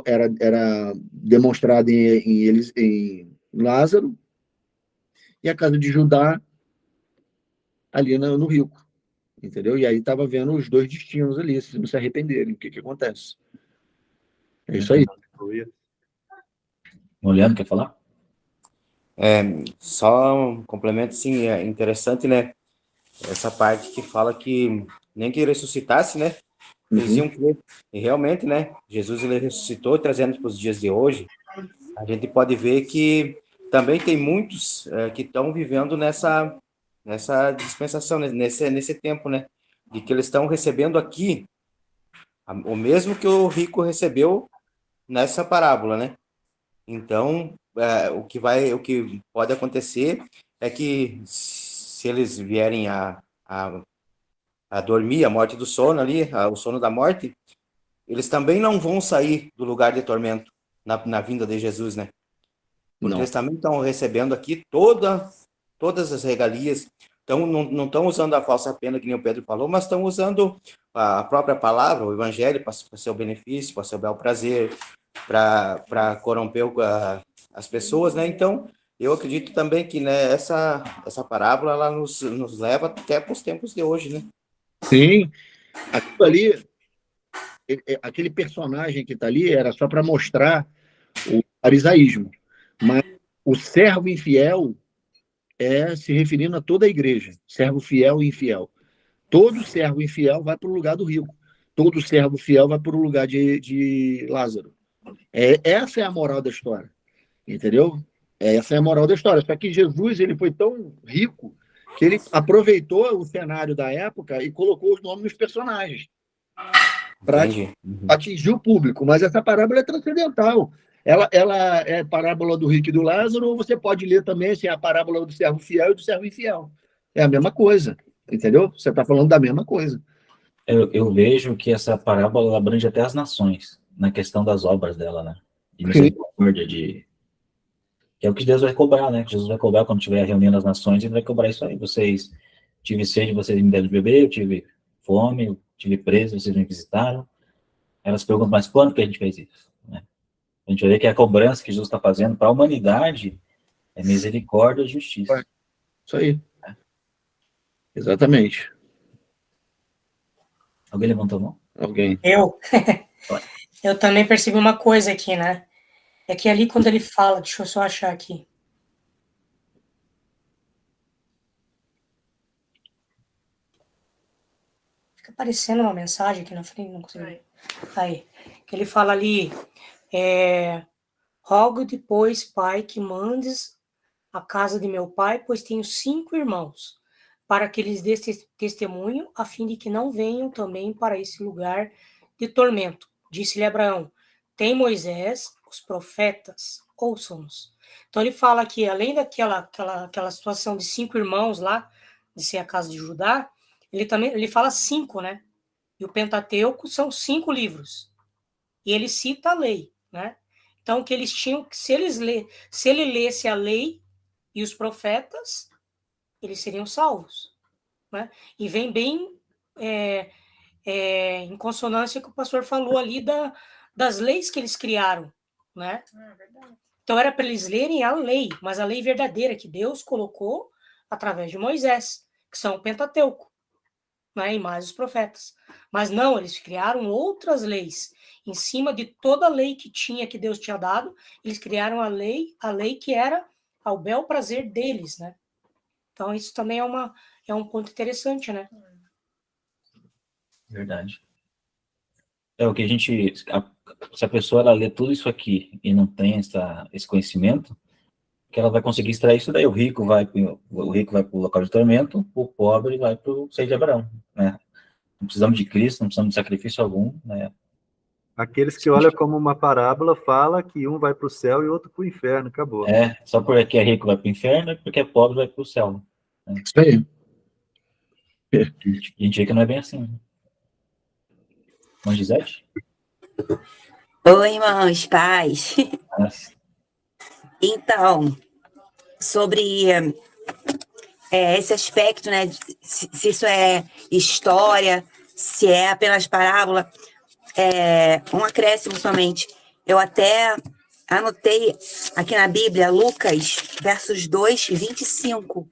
era demonstrada em Lázaro, e a casa de Judá ali no rico, entendeu? E aí estava vendo os dois destinos ali, se não se arrependerem, o que acontece. É isso aí. Olhando, quer falar? Só um complemento, sim, é interessante, né? Essa parte que fala que nem que ressuscitasse, né? Eles iam crer. E realmente, né? Jesus, ele ressuscitou, trazendo para os dias de hoje. A gente pode ver que também tem muitos que estão vivendo nessa dispensação, nesse tempo, né? De que eles estão recebendo aqui o mesmo que o rico recebeu nessa parábola, né? Então, o que pode acontecer é que se eles vierem a dormir, a morte do sono ali, o sono da morte, eles também não vão sair do lugar de tormento na vinda de Jesus, né? Porque eles também estão recebendo aqui todas as regalias. Então, não estão usando a falsa pena, que nem o Pedro falou, mas estão usando a própria palavra, o evangelho, para seu benefício, para seu bel prazer, para corromper as pessoas, né? Então, eu acredito também que, né, essa parábola ela nos leva até para os tempos de hoje, né? Sim. Aquilo ali, aquele personagem que está ali era só para mostrar o farisaísmo. Mas o servo infiel se referindo a toda a igreja. Servo fiel e infiel. Todo servo infiel vai para o lugar do rico. Todo servo fiel vai para o lugar de Lázaro. Essa é a moral da história. Entendeu? Essa é a moral da história. Só que Jesus ele foi tão rico que ele aproveitou o cenário da época e colocou os nomes nos personagens para atingir o público. Mas essa parábola é transcendental. Ela é parábola do rico e do Lázaro, ou você pode ler também assim, a parábola do servo fiel e do servo infiel. É a mesma coisa, entendeu? Você está falando da mesma coisa. Eu vejo que essa parábola abrange até as nações, na questão das obras dela, né? E misericórdia que é o que Deus vai cobrar, né? Que Jesus vai cobrar quando estiver reunindo as nações, ele vai cobrar isso aí. Vocês, tive sede, vocês me deram de beber, eu tive fome, eu tive preso, vocês me visitaram. Elas perguntam, mas quando que a gente fez isso? Né? A gente vai ver que a cobrança que Jesus está fazendo para a humanidade é misericórdia e justiça. Isso aí. Exatamente. Alguém levantou a mão? Alguém. Eu também percebi uma coisa aqui, né? É que ali quando ele fala, deixa eu só achar aqui. Fica aparecendo uma mensagem aqui na frente, não consigo. Aí, que ele fala ali, rogo depois, pai, que mandes a casa de meu pai, pois tenho 5 irmãos, para que eles dê testemunho, a fim de que não venham também para esse lugar de tormento. Disse-lhe Abraão, tem Moisés, os profetas, ouçam-nos. Então ele fala que, além daquela situação de 5 irmãos lá, de ser a casa de Judá, ele fala 5, né? E o Pentateuco são 5 livros. E ele cita a lei, né? Então, que eles tinham, se ele lesse a lei e os profetas, eles seriam salvos, né? E vem bem em consonância com o pastor falou ali das leis que eles criaram, né? Então era para eles lerem a lei, mas a lei verdadeira que Deus colocou através de Moisés, que são o Pentateuco, né? E mais os profetas. Mas não, eles criaram outras leis em cima de toda a lei que Deus tinha dado. Eles criaram a lei que era ao bel prazer deles, né? Então isso também é um ponto interessante, né? Verdade. É o que se a pessoa ela lê tudo isso aqui e não tem esse conhecimento, que ela vai conseguir extrair isso daí. O rico vai para o local de tormento, o pobre vai para o seio de Abraão, né? Não precisamos de Cristo, não precisamos de sacrifício algum, né? Aqueles que olham como uma parábola fala que um vai para o céu e outro para o inferno, acabou. Só porque é rico vai para o inferno, e porque é pobre vai para o céu. Né? Isso aí. A gente vê que não é bem assim. Né? Mãe Gisete? Oi, irmãos, paz. Nossa. Então, sobre esse aspecto, né, se isso é história, se é apenas parábola, um acréscimo somente. Eu até anotei aqui na Bíblia, Lucas, versos 2 e 25,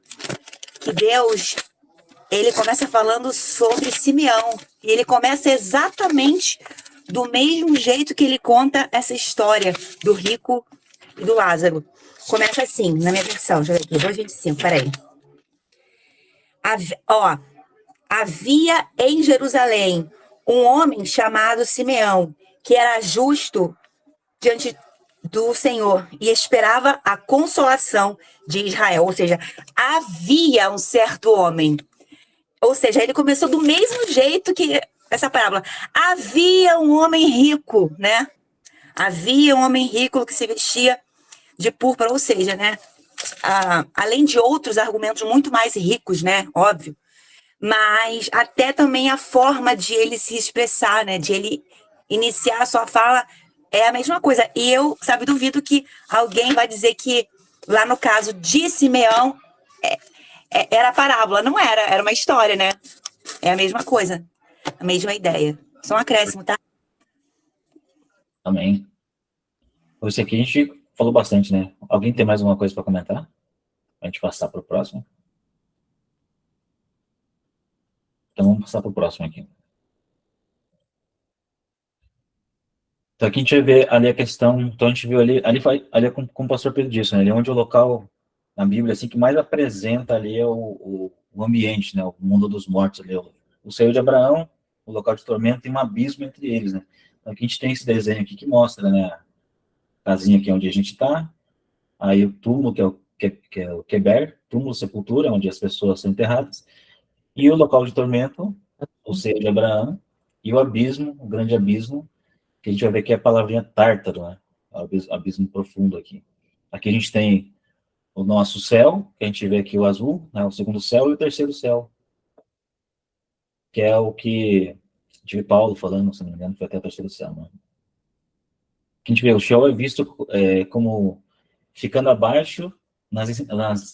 que Deus, ele começa falando sobre Simeão, e ele começa exatamente do mesmo jeito que ele conta essa história do rico e do Lázaro. Começa assim, na minha versão, deixa eu ver aqui, 2:25, peraí. Havia em Jerusalém um homem chamado Simeão, que era justo diante do Senhor e esperava a consolação de Israel. Ou seja, havia um certo homem. Ou seja, ele começou do mesmo jeito que essa parábola. Havia um homem rico, né? Havia um homem rico que se vestia de púrpura, ou seja, né? Além de outros argumentos muito mais ricos, né? Óbvio. Mas até também a forma de ele se expressar, né? De ele iniciar a sua fala é a mesma coisa. E eu, duvido que alguém vai dizer que lá no caso de Simeão era parábola. Não era, era uma história, né? É a mesma coisa, a mesma ideia. Só um acréscimo, tá? Amém. Esse aqui a gente falou bastante, né? Alguém tem mais alguma coisa para comentar? A gente passar para o próximo. Então vamos passar para o próximo aqui. Então aqui a gente vai ver ali a questão, então a gente viu ali é como o pastor Pedro disse, né? Ali é onde o local na Bíblia assim que mais apresenta ali é o ambiente, né? O mundo dos mortos ali, o seio de Abraão, o local de tormento e um abismo entre eles, né? Então aqui a gente tem esse desenho aqui que mostra, né? A casinha aqui onde a gente está, aí o túmulo que é o Keber, túmulo sepultura, onde as pessoas são enterradas, e o local de tormento, o seio de Abraão, e o abismo, o grande abismo, que a gente vai ver que é a palavrinha tártaro, né? Abismo profundo aqui. Aqui a gente tem o nosso céu, que a gente vê aqui o azul, né? O segundo céu e o terceiro céu, que é o que tive Paulo falando, se não me engano, foi até o terceiro céu, né? Que a gente vê, o céu é visto como ficando abaixo nas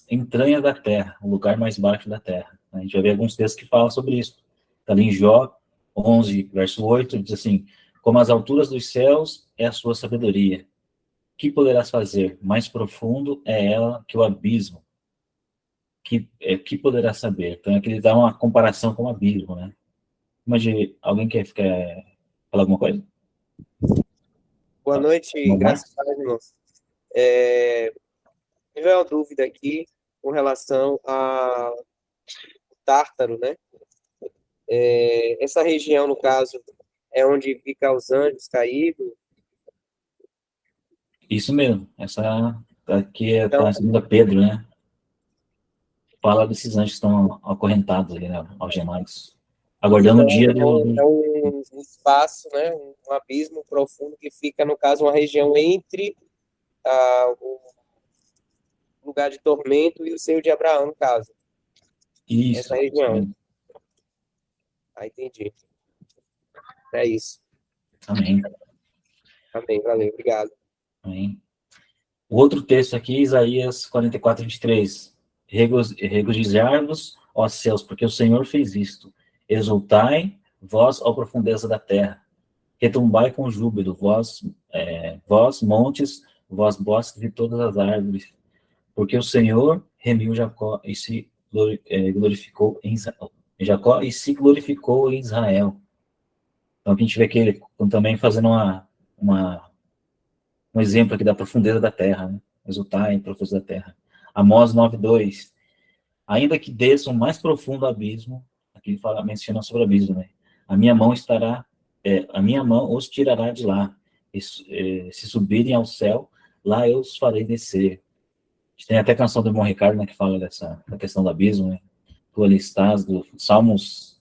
entranhas da terra, o lugar mais baixo da terra. A gente vai ver alguns textos que falam sobre isso. Está ali em Jó 11, verso 8, diz assim: como as alturas dos céus é a sua sabedoria. Que poderás fazer? Mais profundo é ela que o abismo. Que poderás saber? Então, aqui ele dá uma comparação com o abismo, né? Imagine, alguém quer falar alguma coisa? Boa noite, graças a Deus, irmãos. Eu tenho uma dúvida aqui com relação a Tártaro, né? Essa região, no caso, é onde ficam os anjos caídos. Isso mesmo. Essa aqui é a segunda Pedro, né? Fala desses anjos que estão acorrentados ali, né? Algemados. Aguardando o dia do... É um espaço, né? Um abismo profundo que fica, no caso, uma região entre o lugar de tormento e o seio de Abraão, no caso. Isso. Essa região. Entendi. É isso. Amém. Amém, valeu, obrigado. Amém. O outro texto aqui, Isaías 44, 23. Regozijai-vos, ó céus, porque o Senhor fez isto. Exultai, vós, ó profundeza da terra. Retumbai com júbilo, vós montes, vós bosques de todas as árvores. Porque o Senhor remiu Jacó e se glorificou em Jacó e se glorificou em Israel. Então, aqui a gente vê que ele também fazendo um exemplo aqui da profundeza da terra, né? Exultai em profundeza da terra. Amós 9:2. Ainda que desça o mais profundo abismo, aqui ele menciona sobre o abismo, né? A minha mão os tirará de lá. Se subirem ao céu, lá eu os farei descer. A gente tem até a canção do irmão Ricardo, né, que fala da questão do abismo, né? Tu ali estás, do Salmos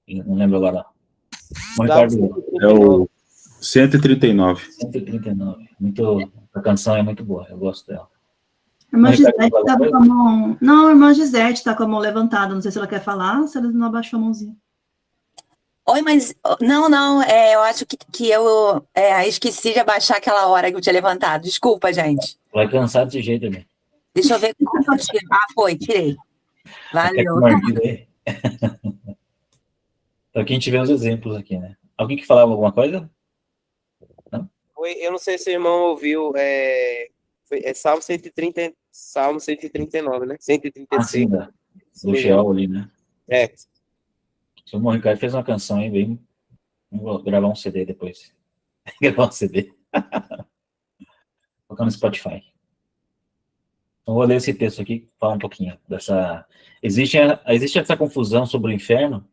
Não lembro agora. Bom, Salmo Ricardo, É o 139. 139. A canção é muito boa, eu gosto dela. A irmã Mas, Ricardo, Gisete alguma estava coisa? com a mão. Não, a irmã Gisete está com a mão levantada. Não sei se ela quer falar, se ela não abaixou a mãozinha. Oi, mas não, eu acho que eu esqueci de abaixar aquela hora que eu tinha levantado. Desculpa, gente. Vai cansar desse jeito ali. Deixa eu ver como eu tiro. Ah, foi, tirei. Valeu. Mordida aí. Então aqui a gente vê os exemplos aqui, né? Alguém que falava alguma coisa? Eu não sei se o irmão ouviu, Salmo 130, Salmo 139, né? 136. Do Sheol ali, né? É. O irmão Ricardo fez uma canção aí, bem... Vou gravar um CD depois. Gravar um CD. Colocar no Spotify. Então, vou ler esse texto aqui, falar um pouquinho dessa... Existe essa confusão sobre o inferno,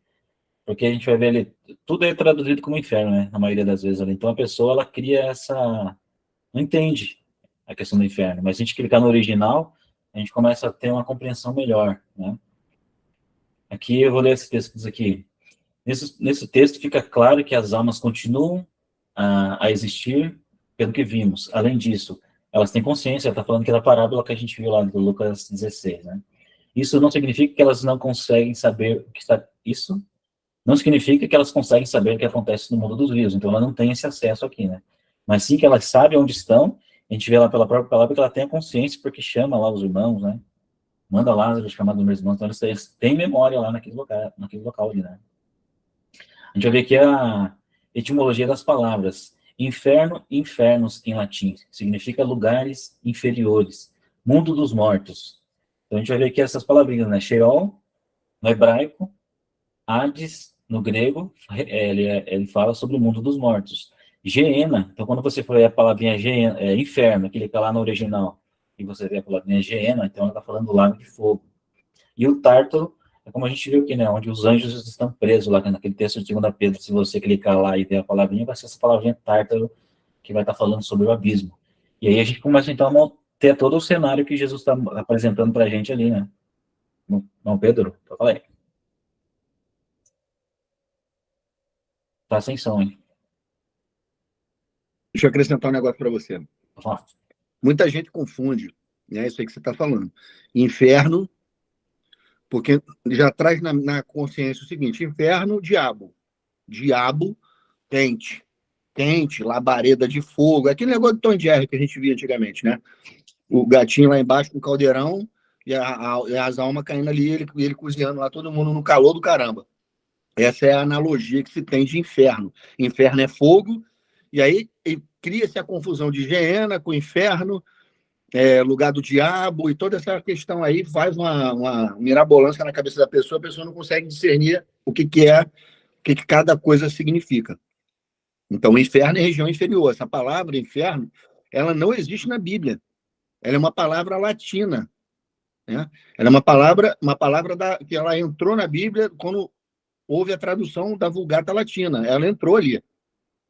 porque a gente vai ver ali, tudo é traduzido como inferno, né? Na maioria das vezes ali. Então, a pessoa, ela cria essa... Não entende a questão do inferno, mas se a gente clicar no original, a gente começa a ter uma compreensão melhor, né? Aqui, eu vou ler esse texto aqui. Nesse texto fica claro que as almas continuam a existir pelo que vimos. Além disso, elas têm consciência, está falando que é da parábola que a gente viu lá do Lucas 16, né? Isso não significa que elas não conseguem saber o que está... Isso não significa que elas conseguem saber o que acontece no mundo dos vivos, então ela não tem esse acesso aqui, né? Mas sim que elas sabem onde estão, a gente vê lá pela própria palavra que ela tem a consciência, porque chama lá os irmãos, né? Manda Lázaro chamar dos meus irmãos, então eles têm memória lá naquele local ali, né? A gente vai ver aqui a etimologia das palavras. Inferno, infernos em latim, significa lugares inferiores, mundo dos mortos. Então a gente vai ver aqui essas palavrinhas, né? Sheol, no hebraico, Hades, no grego, ele fala sobre o mundo dos mortos. Geena, então quando você for ver a palavrinha Geena, inferno, que ele está lá no original, e você vê a palavrinha Geena, então ela está falando do lago de fogo. E o Tártaro, é como a gente viu aqui, né, onde os anjos estão presos lá, naquele texto de 2 Pedro, se você clicar lá e ver a palavrinha, vai ser essa palavrinha Tártaro, que vai estar falando sobre o abismo. E aí a gente começa, então, a ter todo o cenário que Jesus está apresentando para a gente ali, né? Não, Pedro? Eu falei. Tá sem som, hein? Deixa eu acrescentar um negócio para você. Ah. Muita gente confunde, né, isso aí que você está falando. Inferno, porque já traz na consciência o seguinte: inferno, diabo. Diabo, quente, labareda de fogo. Aquele negócio do Tom e Jerry que a gente via antigamente, né? O gatinho lá embaixo com o caldeirão e as almas caindo ali, ele cozinhando lá, todo mundo no calor do caramba. Essa é a analogia que se tem de inferno. Inferno é fogo, e aí cria-se a confusão de Geena com inferno, lugar do diabo, e toda essa questão aí faz uma mirabolância na cabeça da pessoa, a pessoa não consegue discernir o que cada coisa significa. Então, o inferno é região inferior. Essa palavra inferno, ela não existe na Bíblia. Ela é uma palavra latina, né? Ela é uma palavra que ela entrou na Bíblia quando houve a tradução da Vulgata Latina. Ela entrou ali,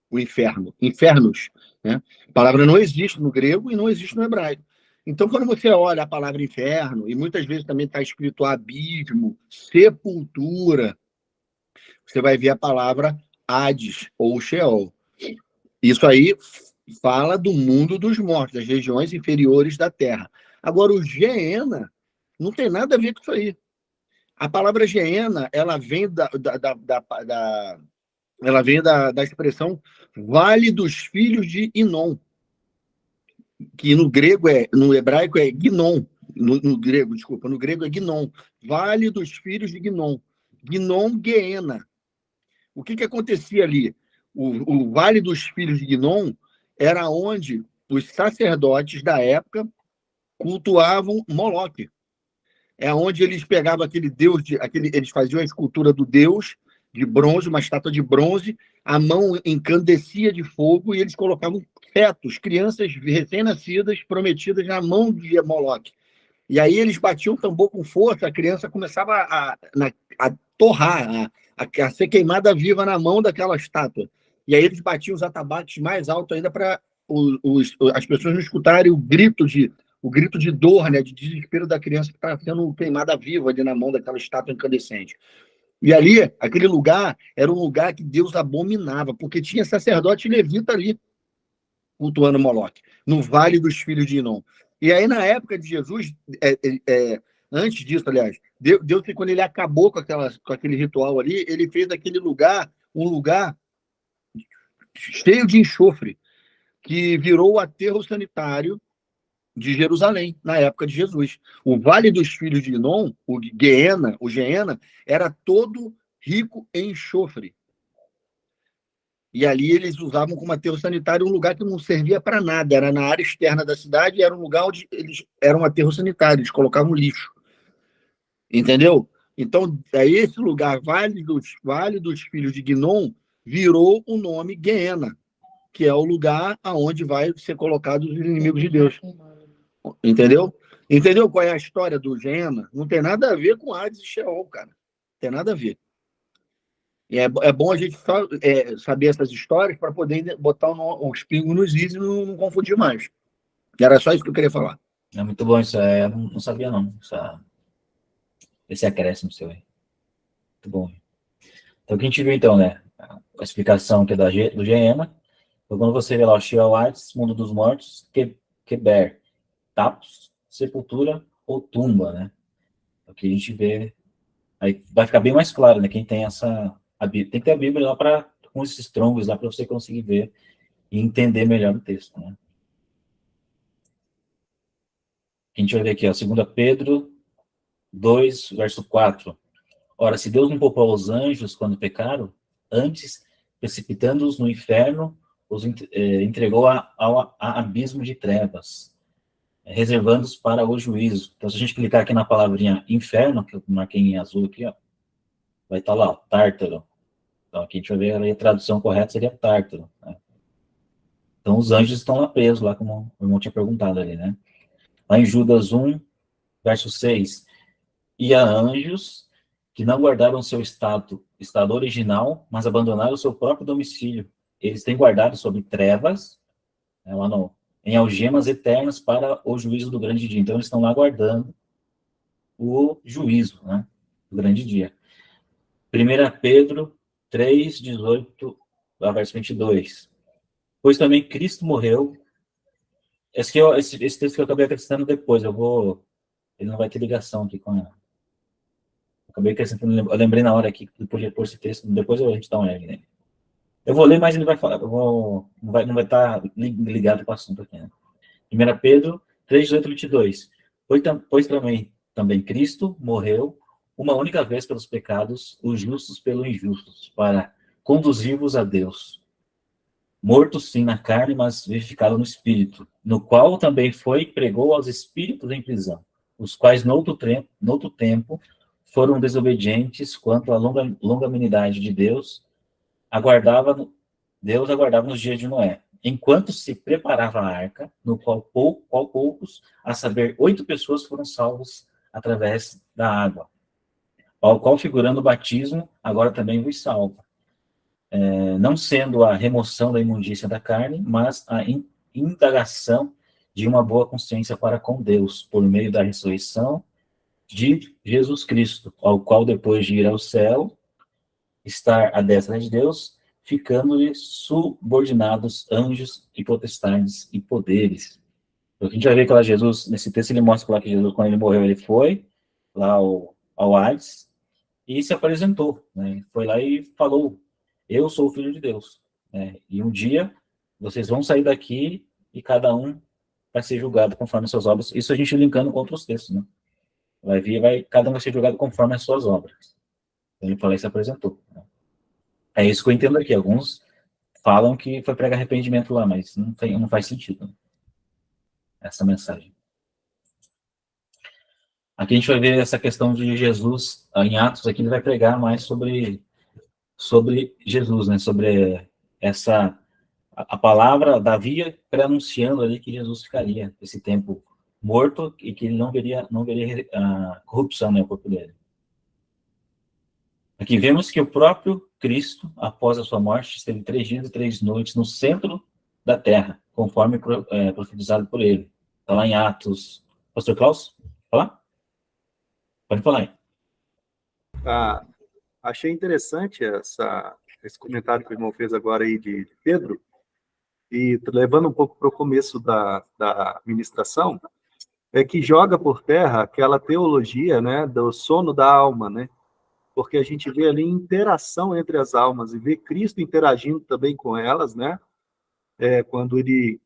o inferno, infernos, né? A palavra não existe no grego e não existe no hebraico. Então, quando você olha a palavra inferno, e muitas vezes também está escrito abismo, sepultura, você vai ver a palavra Hades ou Sheol. Isso aí fala do mundo dos mortos, das regiões inferiores da Terra. Agora, o Geena não tem nada a ver com isso aí. A palavra Geena, ela vem da expressão Vale dos Filhos de Inom, que no hebraico é Ginon, no grego é Ginon, Vale dos Filhos de Ginon, Ginon Geena. O que acontecia ali? O Vale dos Filhos de Ginon era onde os sacerdotes da época cultuavam Moloque. É onde eles pegavam aquele deus, eles faziam a escultura do deus de bronze, uma estátua de bronze, a mão encandecia de fogo e eles colocavam fetos, crianças recém-nascidas, prometidas na mão de Moloque. E aí eles batiam o tambor com força, a criança começava a torrar, a ser queimada viva na mão daquela estátua. E aí eles batiam os atabaques mais alto ainda para as pessoas não escutarem o grito de dor, né, de desespero da criança que está sendo queimada viva ali na mão daquela estátua incandescente. E ali, aquele lugar, era um lugar que Deus abominava, porque tinha sacerdote levita ali, cultuando Moloque, no Vale dos Filhos de Inom. E aí, na época de Jesus, antes disso, aliás, Deus, quando ele acabou com aquele ritual ali, ele fez aquele lugar um lugar cheio de enxofre, que virou o aterro sanitário de Jerusalém, na época de Jesus. O Vale dos Filhos de Inom, o Geena, era todo rico em enxofre. E ali eles usavam como aterro sanitário um lugar que não servia para nada, era na área externa da cidade, era um lugar onde era um aterro sanitário, eles colocavam lixo. Entendeu? Então, aí esse lugar, Vale dos Filhos de Guinom, virou o nome Geena, que é o lugar aonde vai ser colocados os inimigos de Deus. Entendeu? Entendeu qual é a história do Geena? Não tem nada a ver com Hades e Sheol, cara. Não tem nada a ver. E é bom a gente saber essas histórias para poder botar os pingos nos is e não confundir mais. Era só isso que eu queria falar. É muito bom isso, não sabia não. Esse acréscimo seu aí. Muito bom. Então, o que a gente viu então, né? A explicação que é do Geena. Então, quando você vê lá o Sheol, Hades, mundo dos mortos, Keber, Tapos, sepultura ou tumba, né? O que a gente vê, aí vai ficar bem mais claro, né? Quem tem tem que ter a Bíblia lá com esses troncos lá para você conseguir ver e entender melhor o texto, né? A gente vai ver aqui, ó, 2 Pedro 2, verso 4. Ora, se Deus não poupou os anjos quando pecaram, antes, precipitando-os no inferno, os entregou ao abismo de trevas, reservando-os para o juízo. Então, se a gente clicar aqui na palavrinha inferno, que eu marquei em azul aqui, ó, vai estar lá, ó, Tártaro. Então, aqui a gente vai ver a tradução correta seria Tártaro, né? Então, os anjos estão lá presos, lá como o irmão tinha perguntado ali, né? Lá em Judas 1, verso 6. E há anjos que não guardaram seu estado original, mas abandonaram o seu próprio domicílio. Eles têm guardado sobre trevas, né, lá em algemas eternas para o juízo do grande dia. Então, eles estão lá guardando o juízo, né, do grande dia. 1 Pedro 3, 18, verso 22. Pois também Cristo morreu. Esse texto que eu acabei acrescentando depois, ele não vai ter ligação aqui com a... Acabei acrescentando, eu lembrei na hora aqui que podia pôr esse texto, depois a gente dá uma olhada nele. Eu vou ler, mas ele vai falar, não vai estar ligado com o assunto aqui, né? 1 Pedro 3, 18, 22. Pois também Cristo morreu uma única vez pelos pecados, os justos pelos injustos, para conduzir-vos a Deus. Morto sim na carne, mas vivificado no espírito, no qual também pregou aos espíritos em prisão, os quais no outro tempo foram desobedientes quanto à longanimidade de Deus, aguardava nos dias de Noé, enquanto se preparava a arca, no qual poucos, a saber, 8 pessoas foram salvos através da água, ao qual, figurando o batismo, agora também vos salva, não sendo a remoção da imundícia da carne, mas a indagação de uma boa consciência para com Deus, por meio da ressurreição de Jesus Cristo, ao qual, depois de ir ao céu, estar à destra de Deus, ficando-lhe subordinados anjos e potestades e poderes. Então, a gente vai ver que lá Jesus, nesse texto, ele mostra lá que Jesus, quando ele morreu, ele foi lá ao Hades e se apresentou, né? Foi lá e falou: eu sou o Filho de Deus, né? E um dia vocês vão sair daqui e cada um vai ser julgado conforme as suas obras. Isso a gente linkando com outros textos, né? Cada um vai ser julgado conforme as suas obras. Então, ele falou e se apresentou, né? É isso que eu entendo aqui. Alguns falam que foi pregar arrependimento lá, mas não faz sentido, né, essa mensagem. Aqui a gente vai ver essa questão de Jesus, em Atos, aqui ele vai pregar mais sobre Jesus, né? Sobre a palavra, Davi pré-anunciando ali que Jesus ficaria esse tempo morto e que ele não veria a corrupção no corpo dele. Aqui vemos que o próprio Cristo, após a sua morte, esteve 3 dias e 3 noites no centro da terra, conforme profetizado por ele. Está lá em Atos. Pastor Klaus, falar? Pode falar aí. achei interessante esse comentário que o irmão fez agora aí de Pedro, e levando um pouco para o começo da ministração, é que joga por terra aquela teologia, né, do sono da alma, né? Porque a gente vê ali interação entre as almas e vê Cristo interagindo também com elas, né? Quando ele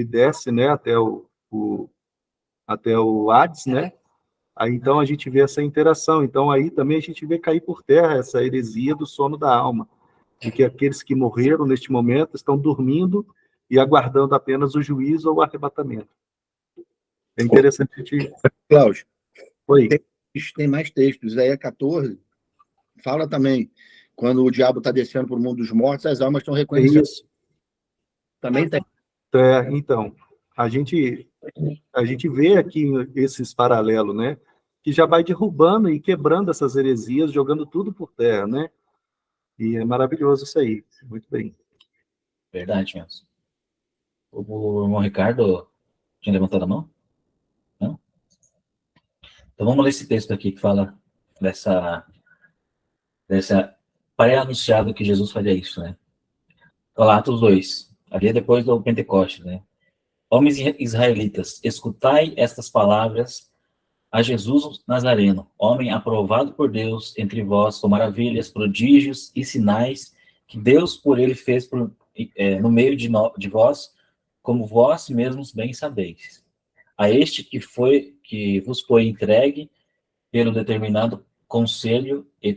desce, né, até o Hades, né? Aí então a gente vê essa interação. Então aí também a gente vê cair por terra essa heresia do sono da alma, de que aqueles que morreram neste momento estão dormindo e aguardando apenas o juízo ou o arrebatamento. É interessante a gente... Cláudio, Oi. tem mais textos. Isaías 14 fala também, quando o diabo está descendo para o mundo dos mortos, as almas estão reconhecendo. Isso. Também tem. Então, a gente vê aqui esses paralelos, né? Que já vai derrubando e quebrando essas heresias, jogando tudo por terra, né? E é maravilhoso isso aí. Muito bem. Verdade mesmo. O irmão Ricardo tinha levantado a mão? Não? Então vamos ler esse texto aqui que fala dessa pré-anunciado que Jesus faria isso, né? Olá, Atos 2. Ali é depois do Pentecostes, né? Homens israelitas, escutai estas palavras a Jesus Nazareno, homem aprovado por Deus entre vós com maravilhas, prodígios e sinais que Deus por ele fez no meio de vós, como vós mesmos bem sabeis. A este que vos foi entregue pelo determinado conselho e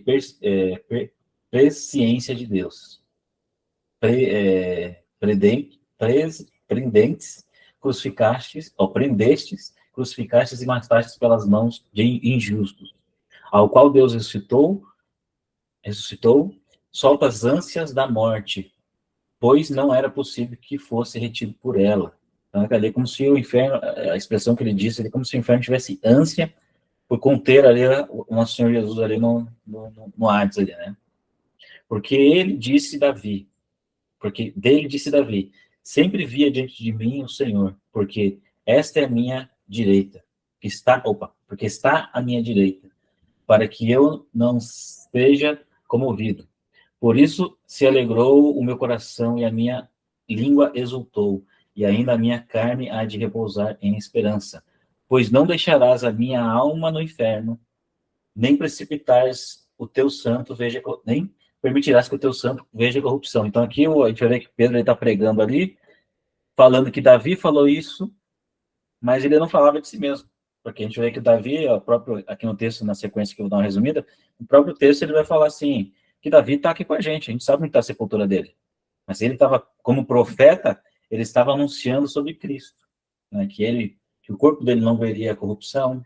presciência de Deus. Prendestes, crucificastes e matastes pelas mãos de injustos, ao qual Deus ressuscitou, solta as ânsias da morte, pois não era possível que fosse retido por ela. Então, é como se o inferno, a expressão que ele disse, é como se o inferno tivesse ânsia por conter ali o nosso Senhor Jesus ali no Hades, ali, né? Porque dele disse Davi, sempre via diante de mim o Senhor, porque esta é a minha direita, porque está à minha direita, para que eu não seja comovido. Por isso se alegrou o meu coração e a minha língua exultou, e ainda a minha carne há de repousar em esperança. Pois não deixarás a minha alma no inferno, nem permitirás que o teu santo veja corrupção. Então aqui a gente vai ver que Pedro está pregando ali, falando que Davi falou isso, mas ele não falava de si mesmo. Porque a gente vê que o Davi, aqui no texto, na sequência que eu vou dar uma resumida, no próprio texto ele vai falar assim, que Davi está aqui com a gente sabe onde está a sepultura dele. Mas ele estava, como profeta, ele estava anunciando sobre Cristo, né, que o corpo dele não veria corrupção,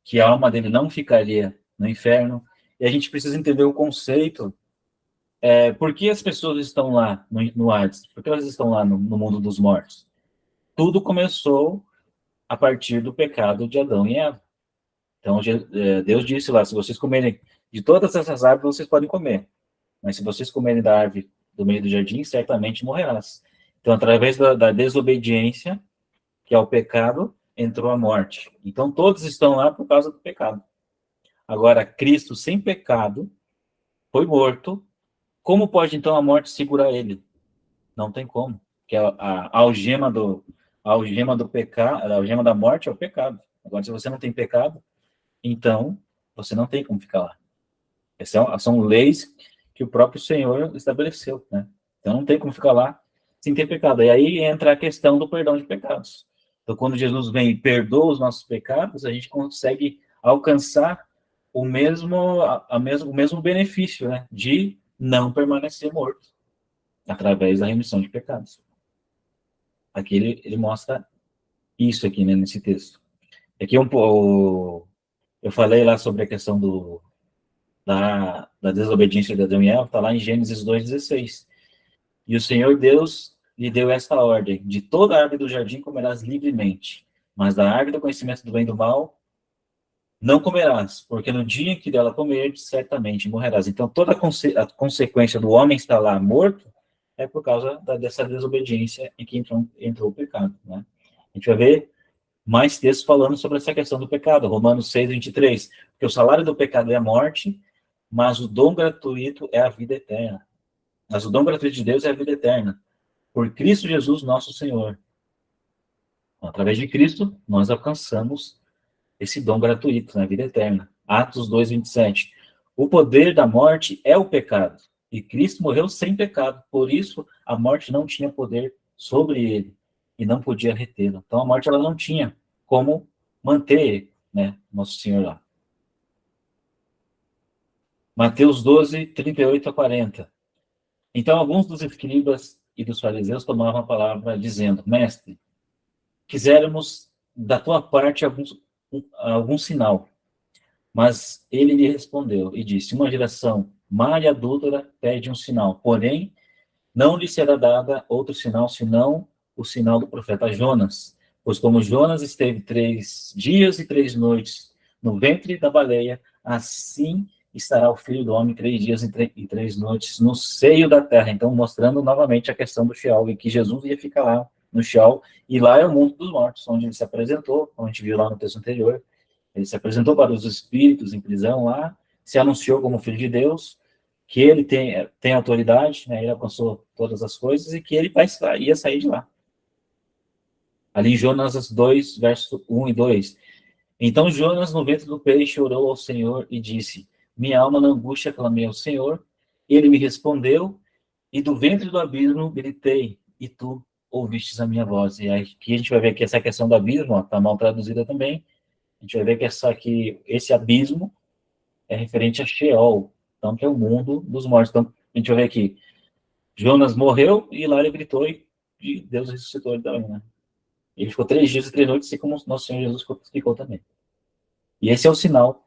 que a alma dele não ficaria no inferno. E a gente precisa entender o conceito. Por que as pessoas estão lá no Hades? Por que elas estão lá no mundo dos mortos? Tudo começou a partir do pecado de Adão e Eva. Então, Deus disse lá, se vocês comerem de todas essas árvores, vocês podem comer. Mas se vocês comerem da árvore do meio do jardim, certamente morrerás. Então, através da desobediência, que é o pecado, entrou a morte. Então, todos estão lá por causa do pecado. Agora, Cristo, sem pecado, foi morto. Como pode, então, a morte segurar ele? Não tem como. Porque a algema do pecado, a algema da morte é o pecado. Agora, se você não tem pecado, então você não tem como ficar lá. Essas são leis que o próprio Senhor estabeleceu, né? Então não tem como ficar lá sem ter pecado. E aí entra a questão do perdão de pecados. Então, quando Jesus vem e perdoa os nossos pecados, a gente consegue alcançar o mesmo benefício, né? De não permanecer morto, através da remissão de pecados. Aqui ele mostra isso aqui, né, nesse texto. Aqui eu falei lá sobre a questão da desobediência de Adão e Eva, está lá em Gênesis 2,16. E o Senhor Deus lhe deu esta ordem: de toda a árvore do jardim comerás livremente, mas da árvore do conhecimento do bem e do mal não comerás, porque no dia em que dela comerdes, certamente morrerás. Então, toda a consequência do homem estar lá morto é por causa dessa desobediência em que entrou o pecado, né? A gente vai ver mais textos falando sobre essa questão do pecado. Romanos 6:23. Porque o salário do pecado é a morte, mas o dom gratuito é a vida eterna. Mas o dom gratuito de Deus é a vida eterna, por Cristo Jesus, nosso Senhor. Através de Cristo, nós alcançamos esse dom gratuito, na vida eterna. Atos 2:27. O poder da morte é o pecado, e Cristo morreu sem pecado, por isso a morte não tinha poder sobre ele, e não podia retê-lo. Então a morte ela não tinha como manter, né, Nosso Senhor lá. Mateus 12:38-40. Então alguns dos escribas e dos fariseus tomavam a palavra, dizendo: Mestre, quiséramos da tua parte algum sinal. Mas ele lhe respondeu e disse: uma geração má e adúltera pede um sinal, porém não lhe será dada outro sinal senão o sinal do profeta Jonas. Pois como Jonas esteve 3 dias e 3 noites no ventre da baleia, assim estará o Filho do Homem 3 dias e 3 noites no seio da terra. Então, mostrando novamente a questão do Sheol, e que Jesus ia ficar lá no Sheol, e lá é o mundo dos mortos, onde ele se apresentou, como a gente viu lá no texto anterior. Ele se apresentou para os espíritos em prisão lá, se anunciou como Filho de Deus, que ele tem autoridade, né, ele alcançou todas as coisas, e que ele ia sair de lá. Ali em Jonas 2, verso 1 e 2. Então Jonas, no ventre do peixe, orou ao Senhor e disse: minha alma na angústia clamei ao Senhor, ele me respondeu, e do ventre do abismo gritei, e tu ouvistes a minha voz. E aqui a gente vai ver que essa questão do abismo está mal traduzida também. A gente vai ver que esse abismo é referente a Sheol, então que é o mundo dos mortos. Então a gente vai ver aqui, Jonas morreu e lá ele gritou e Deus ressuscitou ele também, né? Ele ficou 3 dias e 3 noites, assim como Nosso Senhor Jesus ficou também. E esse é o sinal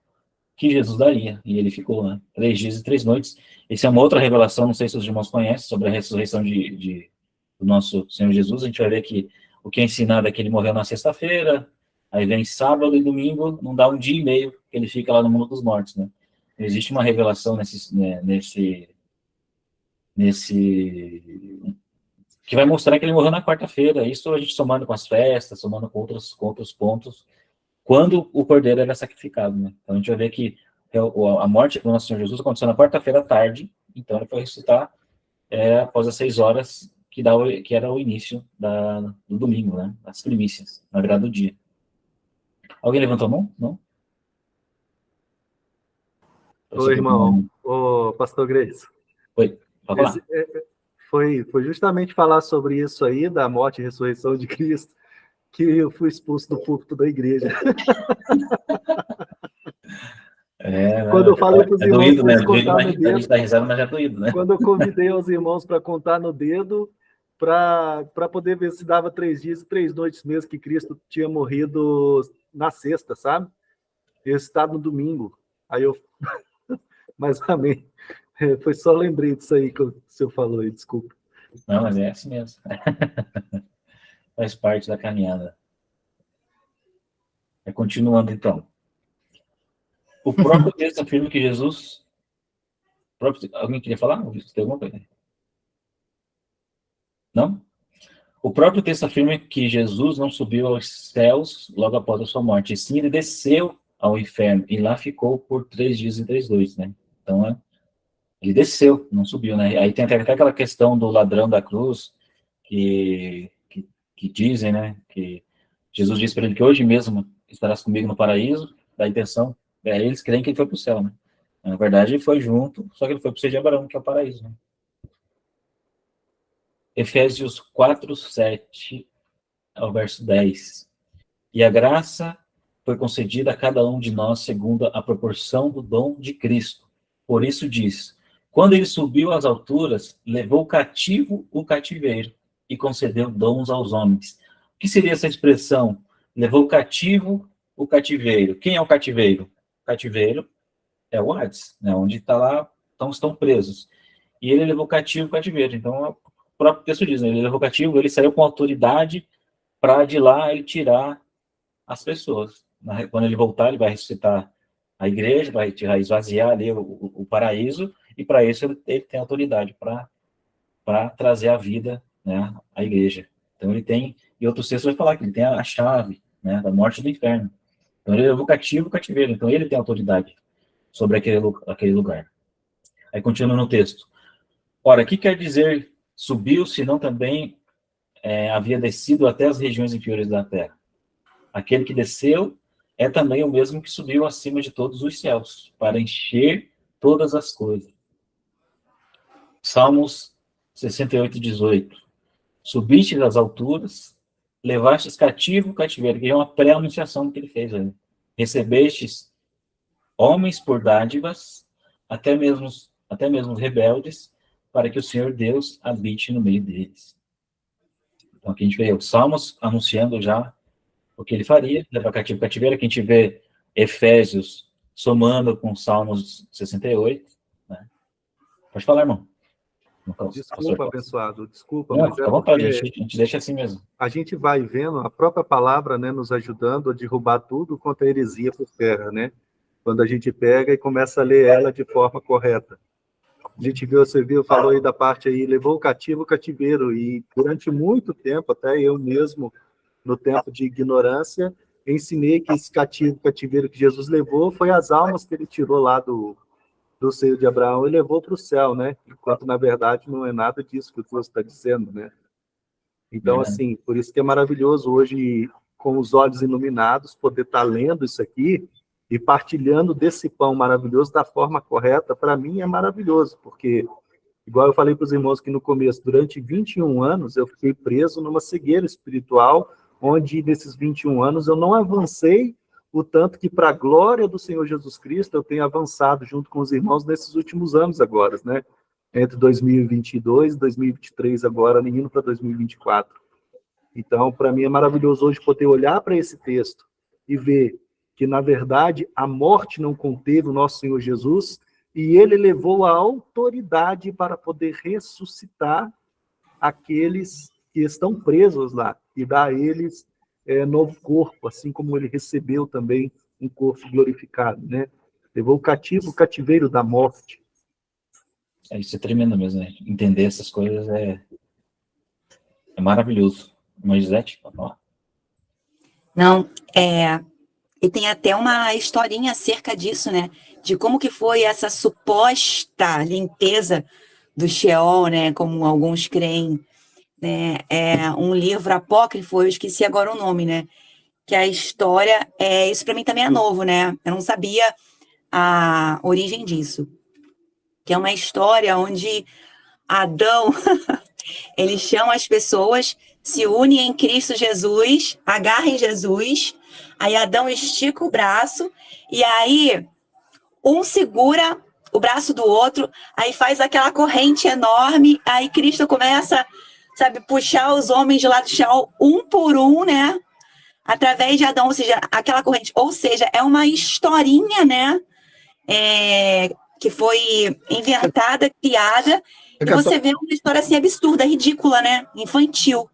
que Jesus daria, e ele ficou, né? 3 dias e 3 noites. Essa é uma outra revelação, não sei se os irmãos conhecem, sobre a ressurreição do nosso Senhor Jesus. A gente vai ver que o que é ensinado é que ele morreu na sexta-feira, aí vem sábado e domingo, não dá um dia e meio que ele fica lá no mundo dos mortos, né? Existe uma revelação nesse que vai mostrar que ele morreu na quarta-feira. Isso a gente somando com as festas, somando com outros pontos, quando o cordeiro era sacrificado, né? Então a gente vai ver que a morte do nosso Senhor Jesus aconteceu na quarta-feira à tarde, então ele foi ressuscitar após as 6 horas, que era o início do domingo, né? As primícias, na virada do dia. Alguém levantou a mão? Não? Oi, irmão. Ô, pastor Grace. Oi, pode falar. Foi justamente falar sobre isso aí, da morte e ressurreição de Cristo, que eu fui expulso do púlpito da igreja. Quando eu falei para os irmãos doído, né? contar no dedo, a gente está rezando, mas é doído, né? quando eu convidei os irmãos para contar no dedo, para poder ver se dava 3 dias e 3 noites mesmo que Cristo tinha morrido na sexta, sabe? Esse estava no domingo. Aí eu... Mas amém. Foi só lembrei disso aí que o senhor falou aí, desculpa. Não, mas é assim mesmo. Faz parte da caminhada. Continuando, então. O próprio texto afirma que Jesus... Alguém queria falar? Tem alguma coisa? Não? O próprio texto afirma que Jesus não subiu aos céus logo após a sua morte, e sim, ele desceu ao inferno, e lá ficou por 3 dias e 3 noites, né? Então, ele desceu, não subiu, né? Aí tem até aquela questão do ladrão da cruz, que dizem, né? Que Jesus disse para ele que hoje mesmo estarás comigo no paraíso, da intenção, eles creem que ele foi para o céu, né? Na verdade, ele foi junto, só que ele foi para o seio de Abraão, que é o paraíso, né? Efésios 4, 7 ao verso 10. E a graça foi concedida a cada um de nós segundo a proporção do dom de Cristo. Por isso diz: quando ele subiu às alturas, levou cativo o cativeiro e concedeu dons aos homens. O que seria essa expressão? Levou cativo o cativeiro. Quem é o cativeiro? O cativeiro é o Hades, né? Onde está lá, estão presos. E ele levou cativo o cativeiro. Então, o próprio texto diz, né? Ele levou cativo, ele saiu com autoridade para de lá ele tirar as pessoas. Quando ele voltar, ele vai ressuscitar a igreja, vai esvaziar ali o paraíso, e para isso ele tem autoridade para trazer a vida, né, à igreja. Então ele tem, e outro texto vai falar que ele tem a chave, né, da morte do inferno. Então ele levou cativo o cativeiro, então ele tem autoridade sobre aquele lugar. Aí continua no texto. Ora, que quer dizer subiu, se não também havia descido até as regiões inferiores da terra? Aquele que desceu é também o mesmo que subiu acima de todos os céus, para encher todas as coisas. Salmos 68, 18. Subiste das alturas, levastes cativo o cativeiro, que é uma pré-anunciação que ele fez aí. Recebestes homens por dádivas, até mesmo rebeldes, para que o Senhor Deus habite no meio deles. Então aqui a gente vê os Salmos anunciando já o que ele faria, levar cativo o cativeiro. Aqui a gente vê Efésios somando com Salmos 68. Né? Pode falar, irmão. Desculpa, abençoado, desculpa, Não, mas fica à vontade, a gente deixa assim mesmo. A gente vai vendo a própria palavra, né, nos ajudando a derrubar tudo quanto é heresia por terra, né? Quando a gente pega e começa a ler ela de forma correta. A gente viu, você viu, falou aí da parte aí, levou o cativo o cativeiro, e durante muito tempo, até eu mesmo, no tempo de ignorância, ensinei que esse cativeiro que Jesus levou foi as almas que ele tirou lá do seio de Abraão e levou para o céu, né? Enquanto, na verdade, não é nada disso que o texto está dizendo, né? Então, assim, por isso que é maravilhoso hoje, com os olhos iluminados, poder estar lendo isso aqui e partilhando desse pão maravilhoso da forma correta. Para mim é maravilhoso, porque, igual eu falei para os irmãos que no começo, durante 21 anos, eu fiquei preso numa cegueira espiritual, onde nesses 21 anos eu não avancei o tanto que, para a glória do Senhor Jesus Cristo, eu tenho avançado junto com os irmãos nesses últimos anos agora, né? Entre 2022 e 2023, agora, indo para 2024. Então, para mim é maravilhoso hoje poder olhar para esse texto e ver que, na verdade, a morte não conteve o nosso Senhor Jesus, e ele levou a autoridade para poder ressuscitar aqueles que estão presos lá, e dar a eles novo corpo, assim como ele recebeu também um corpo glorificado, né? Levou o cativeiro da morte. Isso é tremendo mesmo, né? Entender essas coisas é maravilhoso. Moisés, pode falar? Não, e tem até uma historinha acerca disso, né? De como que foi essa suposta limpeza do Sheol, né? Como alguns creem, né? É um livro apócrifo, eu esqueci agora o nome, né? Que a história, isso para mim também é novo, né? Eu não sabia a origem disso. Que é uma história onde Adão, ele chama as pessoas, se une em Cristo Jesus, agarra em Jesus, aí Adão estica o braço, e aí um segura o braço do outro, aí faz aquela corrente enorme, aí Cristo começa, sabe, puxar os homens de lá do chão, um por um, né? Através de Adão, ou seja, aquela corrente. Ou seja, é uma historinha, né? Que foi inventada, criada, e você vê uma história assim absurda, ridícula, né? Infantil.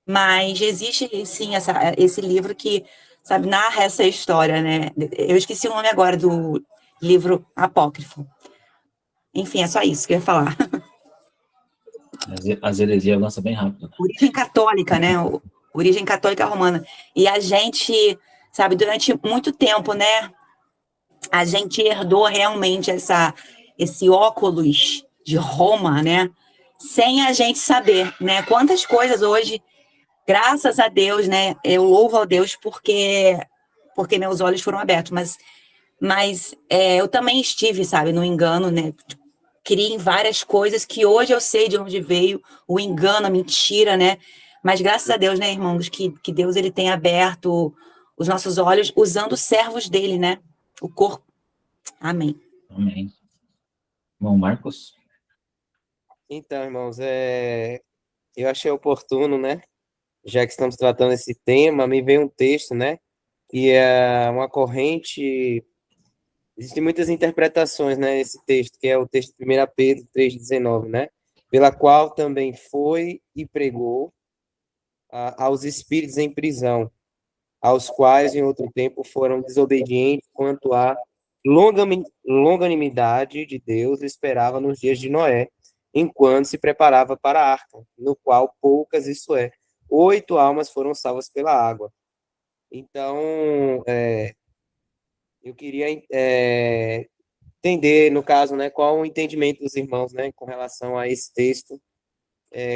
Mas existe, sim, esse livro que, sabe, narra essa história, né? Eu esqueci o nome agora do livro apócrifo. Enfim, é só isso que eu ia falar. As heresias avançam bem rápido. Origem católica, né? Origem católica romana. E a gente, sabe, durante muito tempo, né? A gente herdou realmente esse óculos de Roma, né? Sem a gente saber, né? Quantas coisas hoje, graças a Deus, né? Eu louvo a Deus porque meus olhos foram abertos, mas eu também estive, sabe, no engano, né? Criei em várias coisas que hoje eu sei de onde veio o engano, a mentira, né? Mas graças a Deus, né, irmãos, que Deus ele tem aberto os nossos olhos usando os servos dele, né? O corpo. Amém. Amém. Irmão Marcos? Então, irmãos, eu achei oportuno, né? Já que estamos tratando esse tema, me veio um texto, né? Que é uma corrente. Existem muitas interpretações, né? Esse texto, que é o texto de 1 Pedro 3,19, né? Pela qual também foi e pregou aos espíritos em prisão, aos quais em outro tempo foram desobedientes quanto à longanimidade de Deus esperava nos dias de Noé, enquanto se preparava para a arca, no qual poucas, isso é, 8 almas foram salvas pela água. Então, eu queria entender, no caso, né, qual o entendimento dos irmãos, né, com relação a esse texto,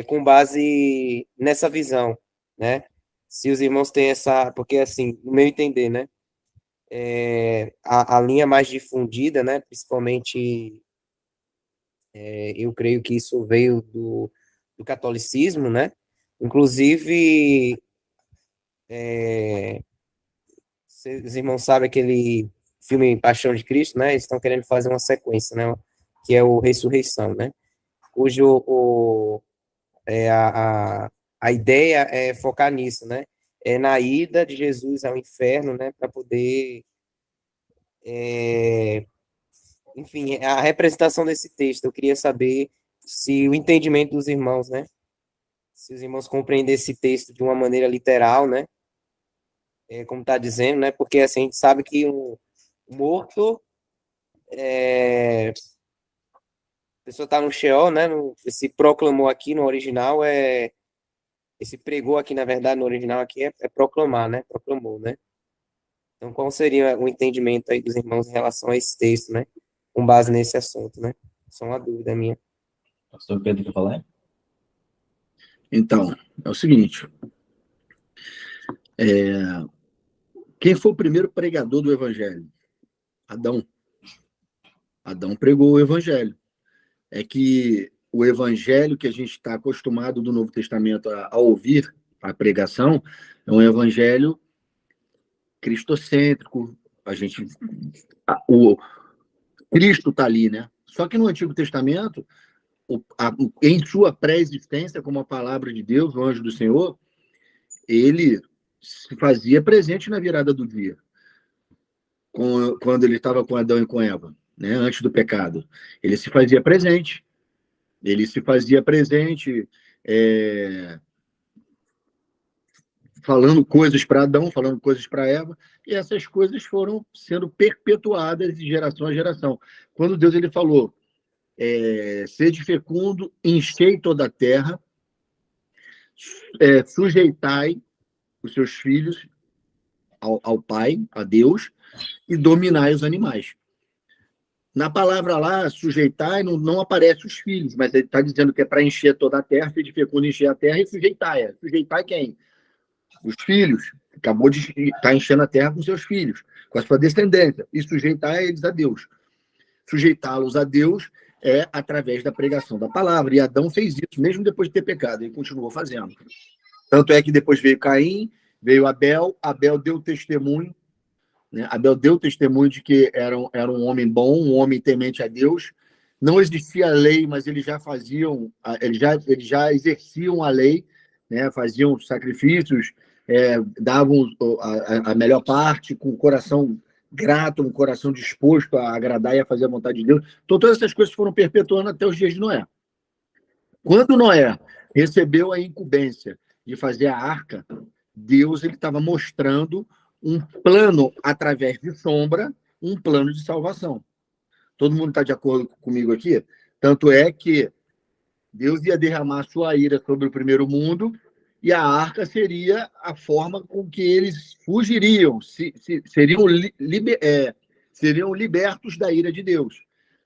com base nessa visão, né? Se os irmãos têm essa, porque assim, no meu entender, né, a linha mais difundida, né, principalmente, eu creio que isso veio do catolicismo, né? Inclusive, os irmãos sabem aquele filme Paixão de Cristo, né? Eles estão querendo fazer uma sequência, né? Que é o Ressurreição, né? Cujo a ideia é focar nisso, né? É na ida de Jesus ao inferno, né? Para poder, enfim, a representação desse texto. Eu queria saber se o entendimento dos irmãos, né? Se os irmãos compreendem esse texto de uma maneira literal, né? Como está dizendo, né? Porque assim, a gente sabe que o morto, a pessoa está no Sheol, né? Esse proclamou aqui no original esse pregou aqui, na verdade, no original aqui é proclamar, né? Proclamou, né? Então, qual seria o entendimento aí dos irmãos em relação a esse texto, né? Com base nesse assunto, né? Só uma dúvida minha. Pastor Pedro, quer falar? Então, é o seguinte. Quem foi o primeiro pregador do evangelho? Adão. Adão pregou o evangelho. É que o evangelho que a gente está acostumado do Novo Testamento a ouvir, a pregação, é um evangelho cristocêntrico. O Cristo está ali, né? Só que no Antigo Testamento, em sua pré-existência, como a palavra de Deus, o anjo do Senhor, ele se fazia presente na virada do dia, quando ele estava com Adão e com Eva, né? Antes do pecado. Ele se fazia presente. Ele se fazia presente, falando coisas para Adão, falando coisas para Eva, e essas coisas foram sendo perpetuadas de geração a geração. Quando Deus ele falou, sede fecundo, enchei toda a terra, sujeitai os seus filhos ao Pai, a Deus, e dominai os animais. Na palavra lá, sujeitar, não aparece os filhos, mas ele está dizendo que é para encher toda a terra, ser de fecundo encher a terra, e sujeitar. Sujeitar quem? Os filhos. Acabou de estar enchendo a terra com seus filhos, com a sua descendência. E sujeitar eles a Deus. Sujeitá-los a Deus é através da pregação da palavra. E Adão fez isso, mesmo depois de ter pecado. Ele continuou fazendo. Tanto é que depois veio Caim, veio Abel. Abel deu testemunho. Abel deu testemunho de que era um homem bom, um homem temente a Deus. Não existia lei, mas eles já faziam, eles já exerciam a lei, né? Faziam sacrifícios, davam a melhor parte, com o coração grato, um coração disposto a agradar e a fazer a vontade de Deus. Então, todas essas coisas foram perpetuando até os dias de Noé. Quando Noé recebeu a incumbência de fazer a arca, Deus estava mostrando um plano através de sombra, um plano de salvação. Todo mundo está de acordo comigo aqui? Tanto é que Deus ia derramar sua ira sobre o primeiro mundo e a arca seria a forma com que eles fugiriam, seriam libertos da ira de Deus.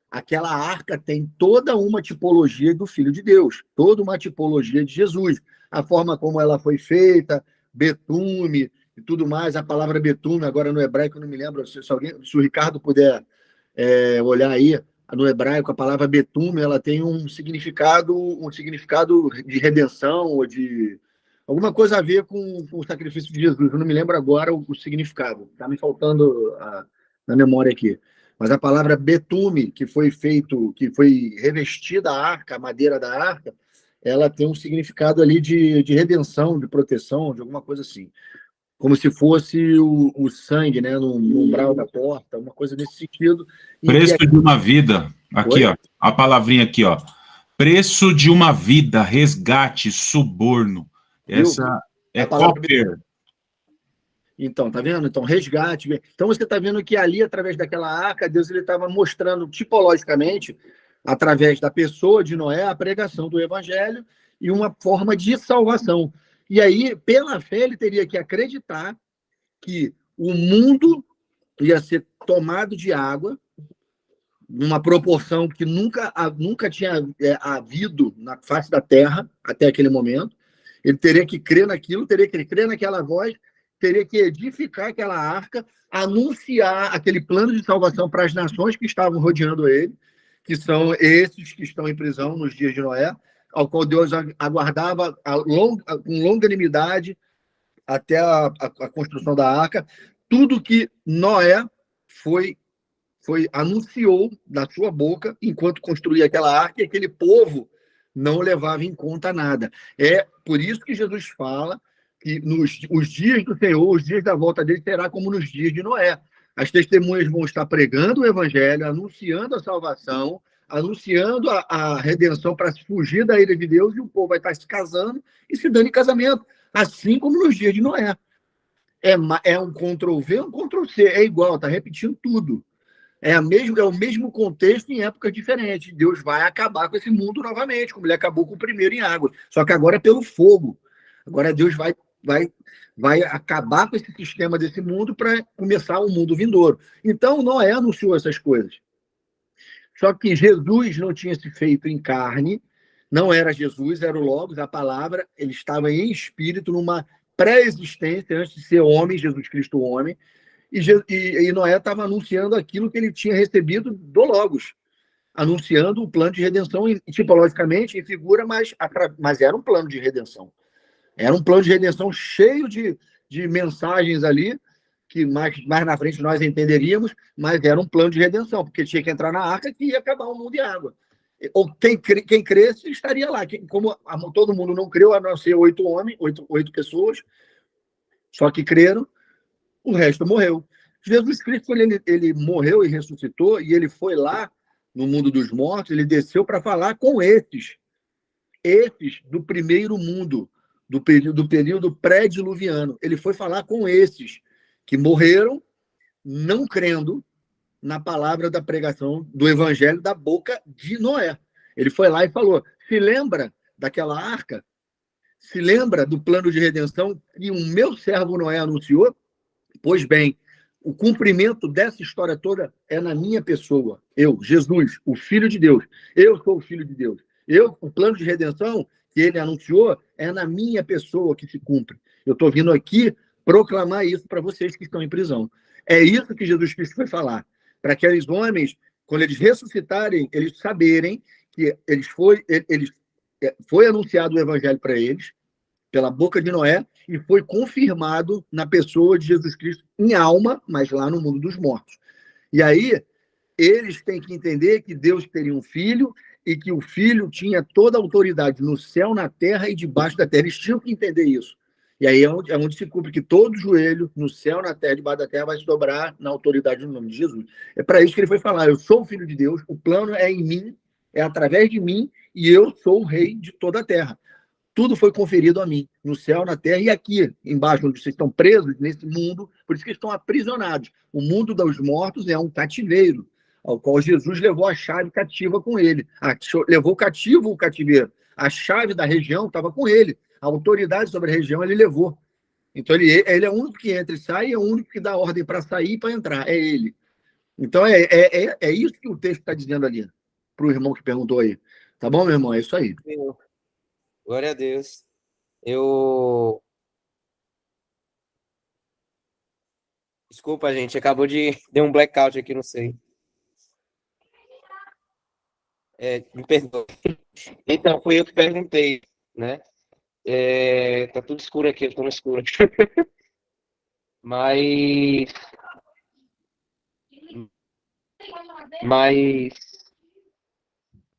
Aquela arca tem toda uma tipologia do Filho de Deus, toda uma tipologia de Jesus. A forma como ela foi feita, betume, e tudo mais, a palavra betume, agora no hebraico, eu não me lembro, se o Ricardo puder olhar aí, no hebraico, a palavra betume, ela tem um significado de redenção, ou de alguma coisa a ver com o sacrifício de Jesus, eu não me lembro agora o significado, está me faltando na memória aqui. Mas a palavra betume, que foi revestida a arca, a madeira da arca, ela tem um significado ali de redenção, de proteção, de alguma coisa assim. Como se fosse o sangue, né, no umbral da porta, uma coisa nesse sentido. Preço de uma vida. Aqui, Oi? ó, a palavrinha aqui, ó. Preço de uma vida, resgate, suborno. Essa é copper. Então, tá vendo? Então, resgate. Então, você está vendo que ali, através daquela arca, Deus estava mostrando tipologicamente, através da pessoa de Noé, a pregação do evangelho e uma forma de salvação. E aí, pela fé, ele teria que acreditar que o mundo ia ser tomado de água, numa proporção que nunca tinha havido na face da terra até aquele momento. Ele teria que crer naquilo, teria que crer naquela voz, teria que edificar aquela arca, anunciar aquele plano de salvação para as nações que estavam rodeando ele, que são esses que estão em prisão nos dias de Noé, ao qual Deus aguardava com longanimidade até a construção da arca. Tudo que Noé anunciou da sua boca enquanto construía aquela arca, e aquele povo não levava em conta nada. É por isso que Jesus fala que os dias do Senhor, os dias da volta dele, será como nos dias de Noé. As testemunhas vão estar pregando o evangelho, anunciando a salvação, anunciando a redenção para se fugir da ira de Deus, e o povo vai estar se casando e se dando em casamento, assim como nos dias de Noé. É um Ctrl-V, um Ctrl-C, é igual, está repetindo tudo. É o mesmo contexto em épocas diferentes. Deus vai acabar com esse mundo novamente, como ele acabou com o primeiro em água. Só que agora é pelo fogo. Agora Deus vai acabar com esse sistema desse mundo para começar o mundo vindouro. Então, Noé anunciou essas coisas. Só que Jesus não tinha se feito em carne, não era Jesus, era o Logos, a palavra, ele estava em espírito, numa pré-existência, antes de ser homem, Jesus Cristo homem, e Noé estava anunciando aquilo que ele tinha recebido do Logos, anunciando o plano de redenção, tipologicamente, em figura, mas era um plano de redenção. Era um plano de redenção cheio de mensagens ali, que mais na frente nós entenderíamos, mas era um plano de redenção, porque tinha que entrar na arca que ia acabar o mundo de água. Ou quem cresce estaria lá. Como todo mundo não creu, a não ser 8 pessoas, só que creram, o resto morreu. Jesus Cristo, quando ele morreu e ressuscitou, e ele foi lá no mundo dos mortos, ele desceu para falar com esses do primeiro mundo, do período pré-diluviano. Ele foi falar com esses que morreram não crendo na palavra da pregação do evangelho da boca de Noé. Ele foi lá e falou: se lembra daquela arca? Se lembra do plano de redenção que o meu servo Noé anunciou? Pois bem, o cumprimento dessa história toda é na minha pessoa. Eu, Jesus, o Filho de Deus. Eu sou o Filho de Deus. O plano de redenção que ele anunciou é na minha pessoa que se cumpre. Eu estou vindo aqui proclamar isso para vocês que estão em prisão. É isso que Jesus Cristo foi falar. Para aqueles homens, quando eles ressuscitarem, eles saberem que foi anunciado o evangelho para eles, pela boca de Noé, e foi confirmado na pessoa de Jesus Cristo, em alma, mas lá no mundo dos mortos. E aí, eles têm que entender que Deus teria um filho, e que o filho tinha toda a autoridade no céu, na terra e debaixo da terra. Eles tinham que entender isso. E aí é onde se cumpre que todo joelho, no céu, na terra, debaixo da terra, vai se dobrar na autoridade do nome de Jesus. É para isso que ele foi falar: eu sou o Filho de Deus, o plano é em mim, é através de mim, e eu sou o rei de toda a terra. Tudo foi conferido a mim, no céu, na terra e aqui, embaixo, onde vocês estão presos, nesse mundo, por isso que estão aprisionados. O mundo dos mortos é um cativeiro, ao qual Jesus levou a chave cativa com ele. Levou cativo o cativeiro. A chave da região estava com ele. A autoridade sobre a região ele levou. Então, ele é o único que entra e sai, é o único que dá ordem para sair e para entrar. É ele. Então, é isso que o texto está dizendo ali, para o irmão que perguntou aí. Tá bom, meu irmão? É isso aí. Glória a Deus. Desculpa, gente, acabou de... Deu um blackout aqui, não sei. Me perdoe. Então, fui eu que perguntei, né? Tá tudo escuro aqui, eu tô no escuro. Mas...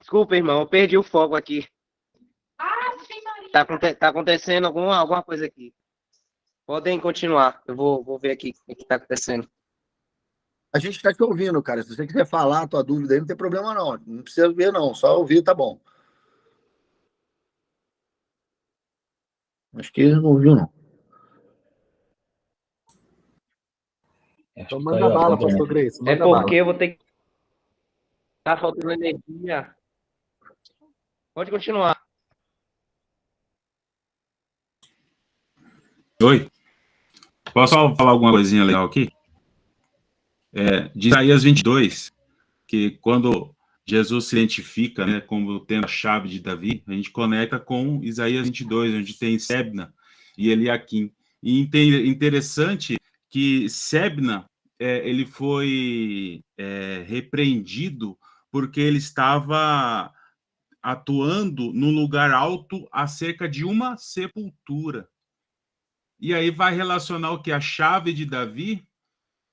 Desculpa, irmão, eu perdi o foco aqui. Tá acontecendo alguma coisa aqui. Podem continuar. Eu vou ver aqui o que tá acontecendo. A gente está te ouvindo, cara. Se você quiser falar a tua dúvida aí, não tem problema não. Não precisa ver, não. Só ouvir, tá bom. Acho que ele não ouviu, não. Então manda bala, pastor Grace. É porque eu vou ter que... Tá faltando energia. Pode continuar. Oi. Posso falar alguma coisinha legal aqui? De Isaías 22, que quando Jesus se identifica, né, como tendo a chave de Davi, a gente conecta com Isaías 22, onde tem Sebna e Eliaquim. E interessante que Sebna, ele foi repreendido porque ele estava atuando no lugar alto acerca de uma sepultura. E aí vai relacionar o que? A chave de Davi,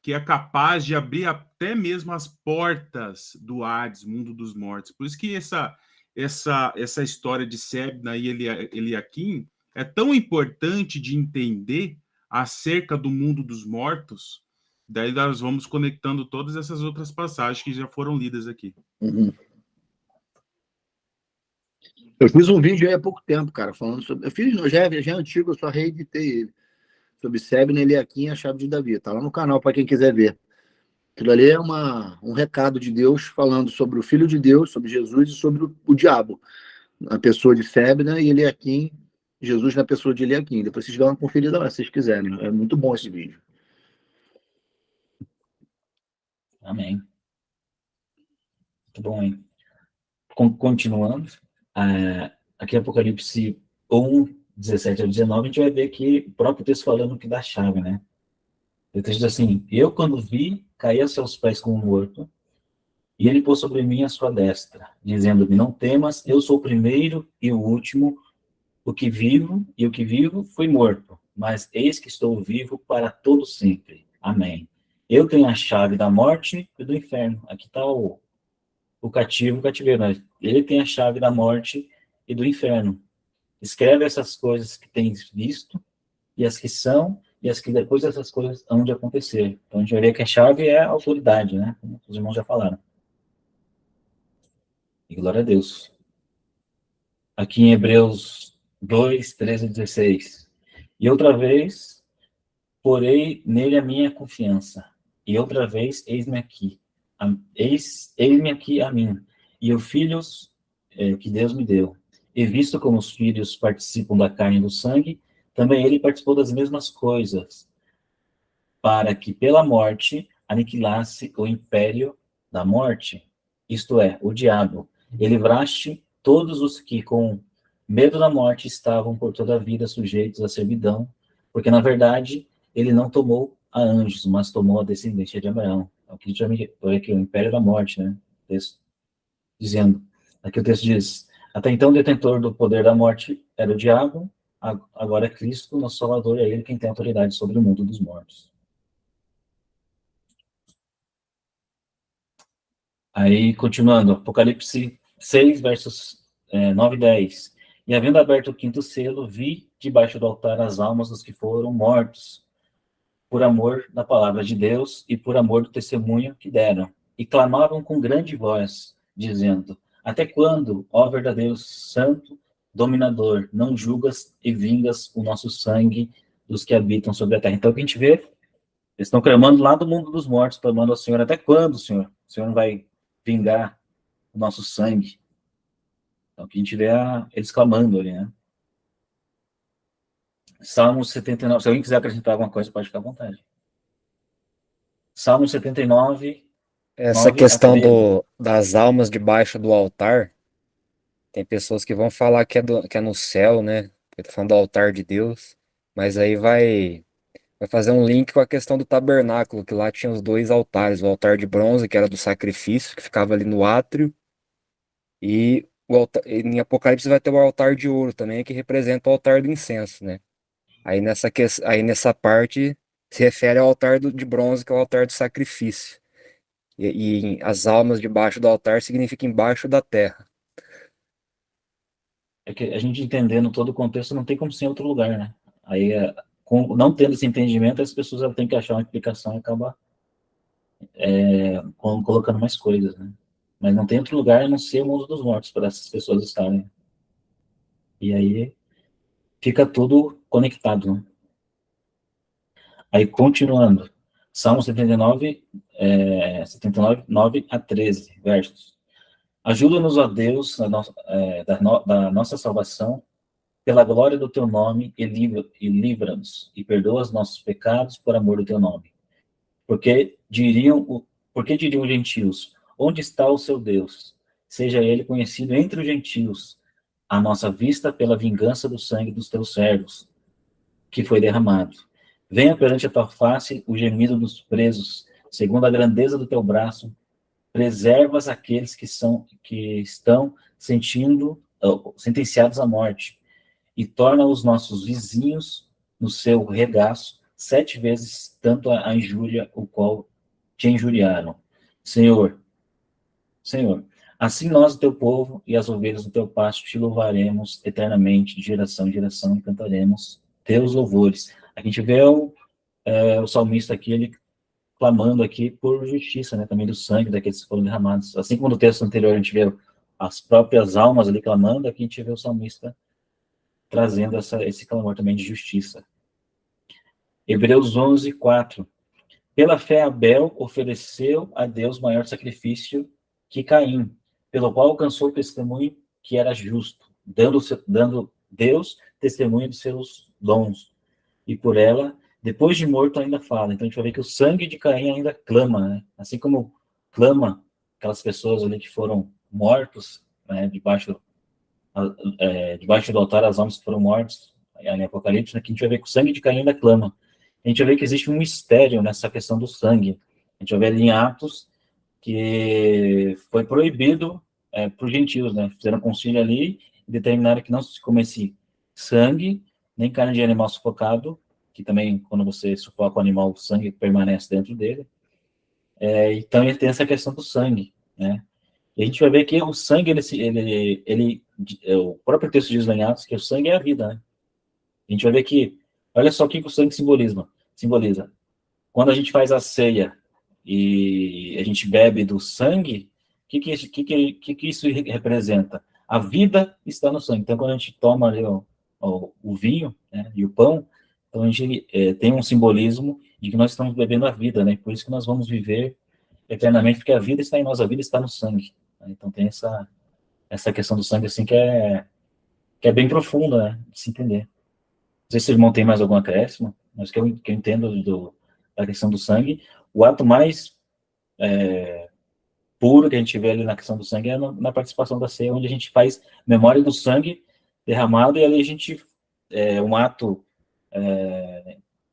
que é capaz de abrir até mesmo as portas do Hades, mundo dos mortos. Por isso que essa história de Sebna e Eliaquim é tão importante de entender acerca do mundo dos mortos. Daí nós vamos conectando todas essas outras passagens que já foram lidas aqui. Uhum. Eu fiz um vídeo aí há pouco tempo, cara, falando sobre... já é antigo, eu só reeditei ele. Sobre Sebna, Eliaquim e a chave de Davi. Tá lá no canal para quem quiser ver. Aquilo ali é um recado de Deus falando sobre o Filho de Deus, sobre Jesus e sobre o diabo. Na pessoa de Sebna e Eliaquim, Jesus na pessoa de Eliaquim. Depois vocês dão uma conferida lá, se vocês quiserem. É muito bom esse vídeo. Amém. Muito bom, hein? Continuando, aqui Apocalipse 1, 17 a 19, a gente vai ver que o próprio texto falando que dá chave, né? O texto diz assim: eu, quando vi, caí a seus pés como morto, e ele pôs sobre mim a sua destra, dizendo-me: não temas, eu sou o primeiro e o último, o que vivo foi morto, mas eis que estou vivo para todo sempre. Amém. Eu tenho a chave da morte e do inferno. Aqui está o cativo, o cativeiro, né? Ele tem a chave da morte e do inferno. Escreve essas coisas que tens visto, e as que são, e as que depois dessas coisas hão de acontecer. Então a gente vai ver que a chave é a autoridade, né? Como os irmãos já falaram. E glória a Deus. Aqui em Hebreus 2, 13 e 16. E outra vez, porei nele a minha confiança. E outra vez, eis-me aqui. Eis-me aqui a mim. E os filhos que Deus me deu. E visto como os filhos participam da carne e do sangue, também ele participou das mesmas coisas, para que pela morte aniquilasse o império da morte, isto é, o diabo, e livraste todos os que com medo da morte estavam por toda a vida sujeitos à servidão, porque na verdade ele não tomou a anjos, mas tomou a descendência de Abraão. Aqui o império da morte, né? Dizendo, aqui o texto diz: até então o detentor do poder da morte era o diabo, agora é Cristo, nosso Salvador, é ele quem tem autoridade sobre o mundo dos mortos. Aí, continuando, Apocalipse 6, versos 9 e 10. E havendo aberto o quinto selo, vi debaixo do altar as almas dos que foram mortos, por amor da palavra de Deus e por amor do testemunho que deram. E clamavam com grande voz, dizendo: até quando, ó verdadeiro santo, dominador, não julgas e vingas o nosso sangue dos que habitam sobre a terra? Então, o que a gente vê, eles estão clamando lá do mundo dos mortos, clamando ao Senhor: até quando, Senhor? O Senhor não vai vingar o nosso sangue? Então, o que a gente vê é eles clamando ali, né? Salmo 79, se alguém quiser acrescentar alguma coisa, pode ficar à vontade. Salmo 79, Essa questão das almas debaixo do altar, tem pessoas que vão falar que é no céu, né? Eu tô falando do altar de Deus, mas aí vai fazer um link com a questão do tabernáculo, que lá tinha os dois altares, o altar de bronze, que era do sacrifício, que ficava ali no átrio, e em Apocalipse vai ter o altar de ouro também, que representa o altar do incenso, né? Aí nessa parte se refere ao altar de bronze, que é o altar do sacrifício. E as almas debaixo do altar significa embaixo da terra. É que a gente entendendo todo o contexto não tem como ser em outro lugar, né? Aí, não tendo esse entendimento, as pessoas têm que achar uma explicação e acabar colocando mais coisas, né? Mas não tem outro lugar a não ser o mundo dos mortos para essas pessoas estarem. E aí fica tudo conectado, né? Aí, continuando, Salmo 79, 9 a 13 versos. Ajuda-nos, ó Deus, da nossa salvação, pela glória do teu nome, e livra-nos, e perdoa os nossos pecados por amor do teu nome. Porque diriam os gentios: onde está o seu Deus? Seja ele conhecido entre os gentios, à nossa vista pela vingança do sangue dos teus servos, que foi derramado. Venha perante a tua face o gemido dos presos, segundo a grandeza do teu braço, preservas aqueles que estão sentenciados à morte, e torna os nossos vizinhos no seu regaço 7 vezes tanto a injúria o qual te injuriaram. Senhor, assim nós, o teu povo, e as ovelhas do teu pasto, te louvaremos eternamente, de geração em geração, e cantaremos teus louvores. A gente vê o salmista aqui, ele clamando aqui por justiça, né, também do sangue daqueles que foram derramados. Assim como no texto anterior a gente vê as próprias almas ali clamando, aqui a gente vê o salmista trazendo esse clamor também de justiça. Hebreus 11, 4. Pela fé, Abel ofereceu a Deus maior sacrifício que Caim, pelo qual alcançou o testemunho que era justo, dando Deus testemunho de seus dons. E por ela, depois de morto, ainda fala. Então a gente vai ver que o sangue de Caim ainda clama, né? Assim como clama aquelas pessoas ali que foram mortos, né, debaixo do altar, as almas que foram mortas, em Apocalipse, né, que a gente vai ver que o sangue de Caim ainda clama. A gente vai ver que existe um mistério nessa questão do sangue. A gente vai ver ali em Atos que foi proibido para os gentios, né? Fizeram um concílio ali e determinaram que não se comesse sangue, nem carne de animal sufocado, que também, quando você sufoca o animal, o sangue permanece dentro dele. Então, ele tem essa questão do sangue, né? E a gente vai ver que o sangue, o próprio texto diz em Atos que o sangue é a vida, né? A gente vai ver que, olha só o que o sangue simboliza. Quando a gente faz a ceia e a gente bebe do sangue, o que isso representa? A vida está no sangue. Então, quando a gente toma ali o vinho, né, e o pão, então a gente tem um simbolismo de que nós estamos bebendo a vida, né? Por isso que nós vamos viver eternamente, porque a vida está em nós, a vida está no sangue. Né? Então tem essa questão do sangue, assim, que é bem profunda, né, de se entender. Não sei se o irmão tem mais algum acréscimo, mas que eu entendo da questão do sangue. O ato mais puro que a gente vê ali na questão do sangue é na participação da ceia, onde a gente faz memória do sangue derramado, e ali a gente, um ato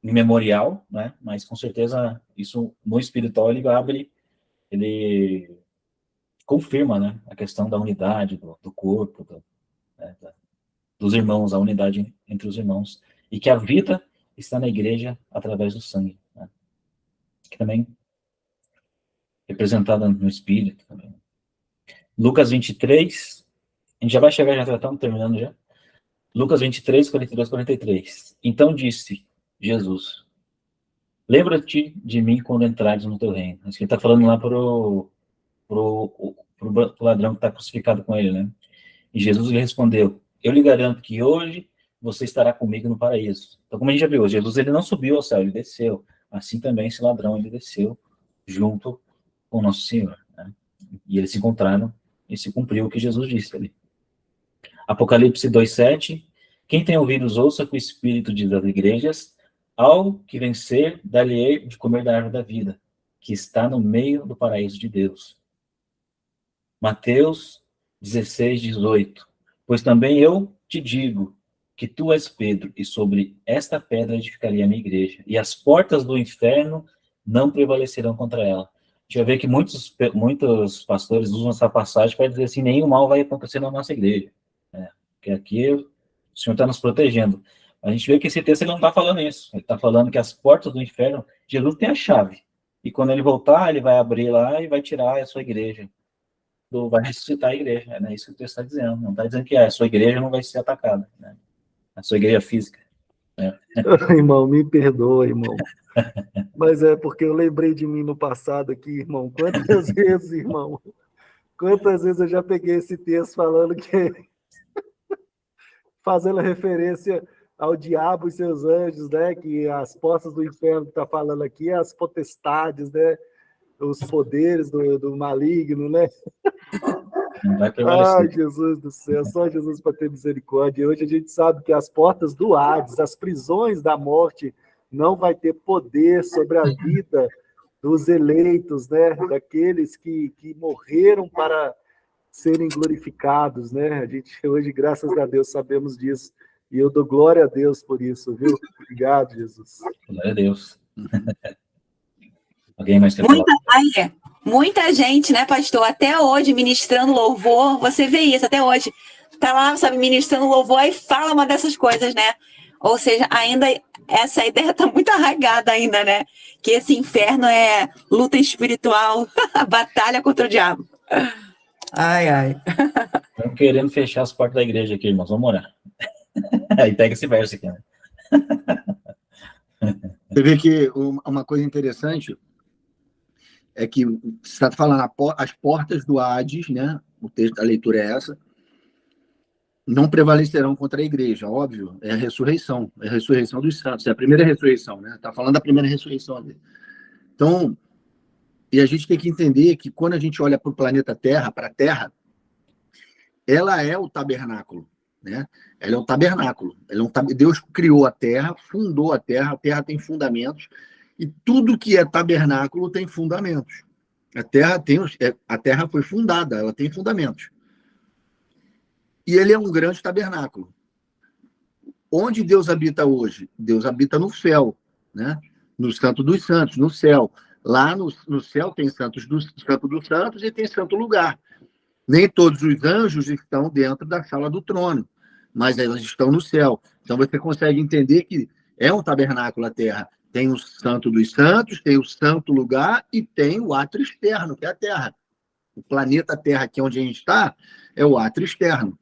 imemorial, né, mas com certeza isso no espiritual ele confirma, né, a questão da unidade do corpo, dos irmãos, a unidade entre os irmãos, e que a vida está na igreja através do sangue, né, que também representada no Espírito também. Lucas 23, a gente já vai chegar, já estamos terminando já. Lucas 23, 42, 43. Então disse Jesus, lembra-te de mim quando entrares no teu reino. Isso que ele está falando lá pro ladrão que está crucificado com ele, né? E Jesus lhe respondeu, eu lhe garanto que hoje você estará comigo no paraíso. Então, como a gente já viu, Jesus ele não subiu ao céu, ele desceu. Assim também esse ladrão, ele desceu junto com o nosso Senhor, né? E eles se encontraram e se cumpriu o que Jesus disse ali. Apocalipse 2:7, quem tem ouvidos ouça o que o Espírito diz às igrejas, ao que vencer, dar-lhe-ei de comer da árvore da vida, que está no meio do paraíso de Deus. Mateus 16:18, pois também eu te digo que tu és Pedro, e sobre esta pedra edificarei a minha igreja, e as portas do inferno não prevalecerão contra ela. A gente vai ver que muitos pastores usam essa passagem para dizer assim, nenhum mal vai acontecer na nossa igreja, né? Porque aqui o Senhor está nos protegendo. A gente vê que esse texto ele não está falando isso. Ele está falando que as portas do inferno, Jesus tem a chave. E quando ele voltar, ele vai abrir lá e vai tirar a sua igreja. Vai ressuscitar a igreja. É, né? Isso que o texto está dizendo. Não está dizendo que a sua igreja não vai ser atacada, né? A sua igreja física. Né? Irmão, me perdoa, irmão. Mas é porque eu lembrei de mim no passado aqui, irmão. Quantas vezes, irmão? Quantas vezes eu já peguei esse texto falando que... fazendo referência ao diabo e seus anjos, né? Que as portas do inferno que está falando aqui, as potestades, né? Os poderes do maligno, né? Ai, Jesus do céu, só Jesus para ter misericórdia. E hoje a gente sabe que as portas do Hades, as prisões da morte, não vai ter poder sobre a vida dos eleitos, né? Daqueles que morreram para serem glorificados, né? A gente hoje, graças a Deus, sabemos disso. E eu dou glória a Deus por isso, viu? Obrigado, Jesus. Glória a Deus. Alguém mais quer falar? Muita gente, né, pastor? Até hoje, ministrando louvor, você vê isso até hoje. Tá lá, sabe, ministrando louvor e fala uma dessas coisas, né? Ou seja, ainda essa ideia tá muito arraigada ainda, né? Que esse inferno é luta espiritual, batalha contra o diabo. Ai, ai. Estão querendo fechar as portas da igreja aqui, irmãos. Vamos orar. Aí pega esse verso aqui, né? Você vê que uma coisa interessante é que você está falando as portas do Hades, né? O texto da leitura é essa. Não prevalecerão contra a igreja, óbvio. É a ressurreição dos santos. É a primeira ressurreição, né? Está falando da primeira ressurreição ali. Então, e a gente tem que entender que quando a gente olha para o planeta Terra, para a Terra, ela é o tabernáculo, né? Ela é um tabernáculo. Deus criou a Terra, fundou a Terra tem fundamentos, e tudo que é tabernáculo tem fundamentos. A Terra foi fundada, ela tem fundamentos. E ele é um grande tabernáculo. Onde Deus habita hoje? Deus habita no céu, né? No Santo dos Santos, no céu. Lá no céu tem Santo dos Santos e tem santo lugar. Nem todos os anjos estão dentro da sala do trono, mas elas estão no céu. Então você consegue entender que é um tabernáculo a terra. Tem o Santo dos Santos, tem o santo lugar e tem o átrio externo, que é a Terra. O planeta Terra, aqui onde a gente está, é o átrio externo.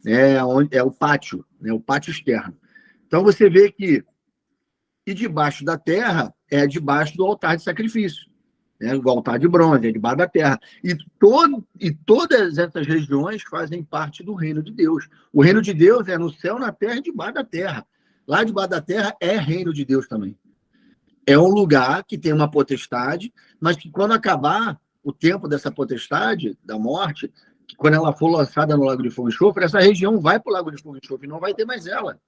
É o pátio, né? O pátio externo. Então você vê que e debaixo da terra é debaixo do altar de sacrifício, né? O altar de bronze é debaixo da terra. E todas essas regiões fazem parte do reino de Deus. O reino de Deus é no céu, na terra e debaixo da terra. Lá debaixo da terra é reino de Deus também. É um lugar que tem uma potestade, mas que quando acabar o tempo dessa potestade, da morte, que quando ela for lançada no Lago de Fogo e Enxofre, essa região vai para o Lago de Fogo e Enxofre, não vai ter mais ela.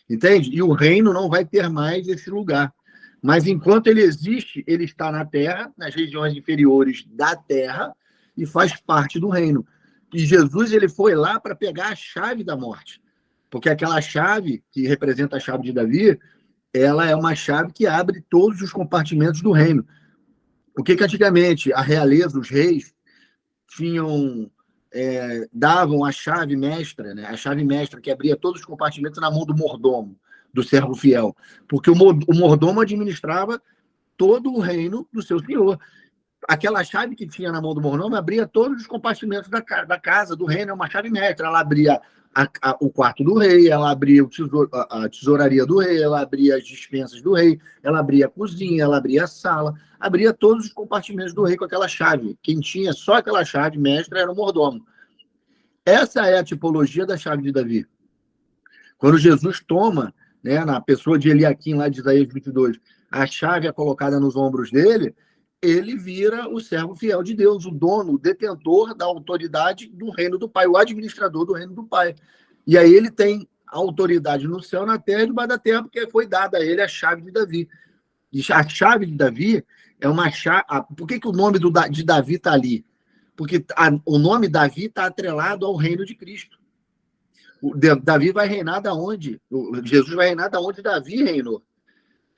Entende? E o reino não vai ter mais esse lugar. Mas enquanto ele existe, ele está na terra, nas regiões inferiores da terra, e faz parte do reino. E Jesus ele foi lá para pegar a chave da morte. Porque aquela chave, que representa a chave de Davi, ela é uma chave que abre todos os compartimentos do reino. O que antigamente a realeza, os reis, davam a chave mestra, né? A chave mestra que abria todos os compartimentos na mão do mordomo, do servo fiel, porque o mordomo administrava todo o reino do seu senhor. Aquela chave que tinha na mão do mordomo abria todos os compartimentos da casa, do reino, é uma chave mestra. Ela abria o quarto do rei, ela abria a tesouraria do rei, ela abria as despensas do rei, ela abria a cozinha, ela abria a sala, abria todos os compartimentos do rei com aquela chave. Quem tinha só aquela chave mestra era o mordomo. Essa é a tipologia da chave de Davi. Quando Jesus toma, né, na pessoa de Eliaquim, lá de Isaías 22, a chave é colocada nos ombros dele, ele vira o servo fiel de Deus, o dono, o detentor da autoridade do reino do Pai, o administrador do reino do Pai. E aí ele tem autoridade no céu, na terra e debaixo da terra, porque foi dada a ele a chave de Davi. E a chave de Davi é uma chave... Por que o nome de Davi está ali? Porque o nome Davi está atrelado ao reino de Cristo. Davi vai reinar da onde? Jesus vai reinar da onde Davi reinou.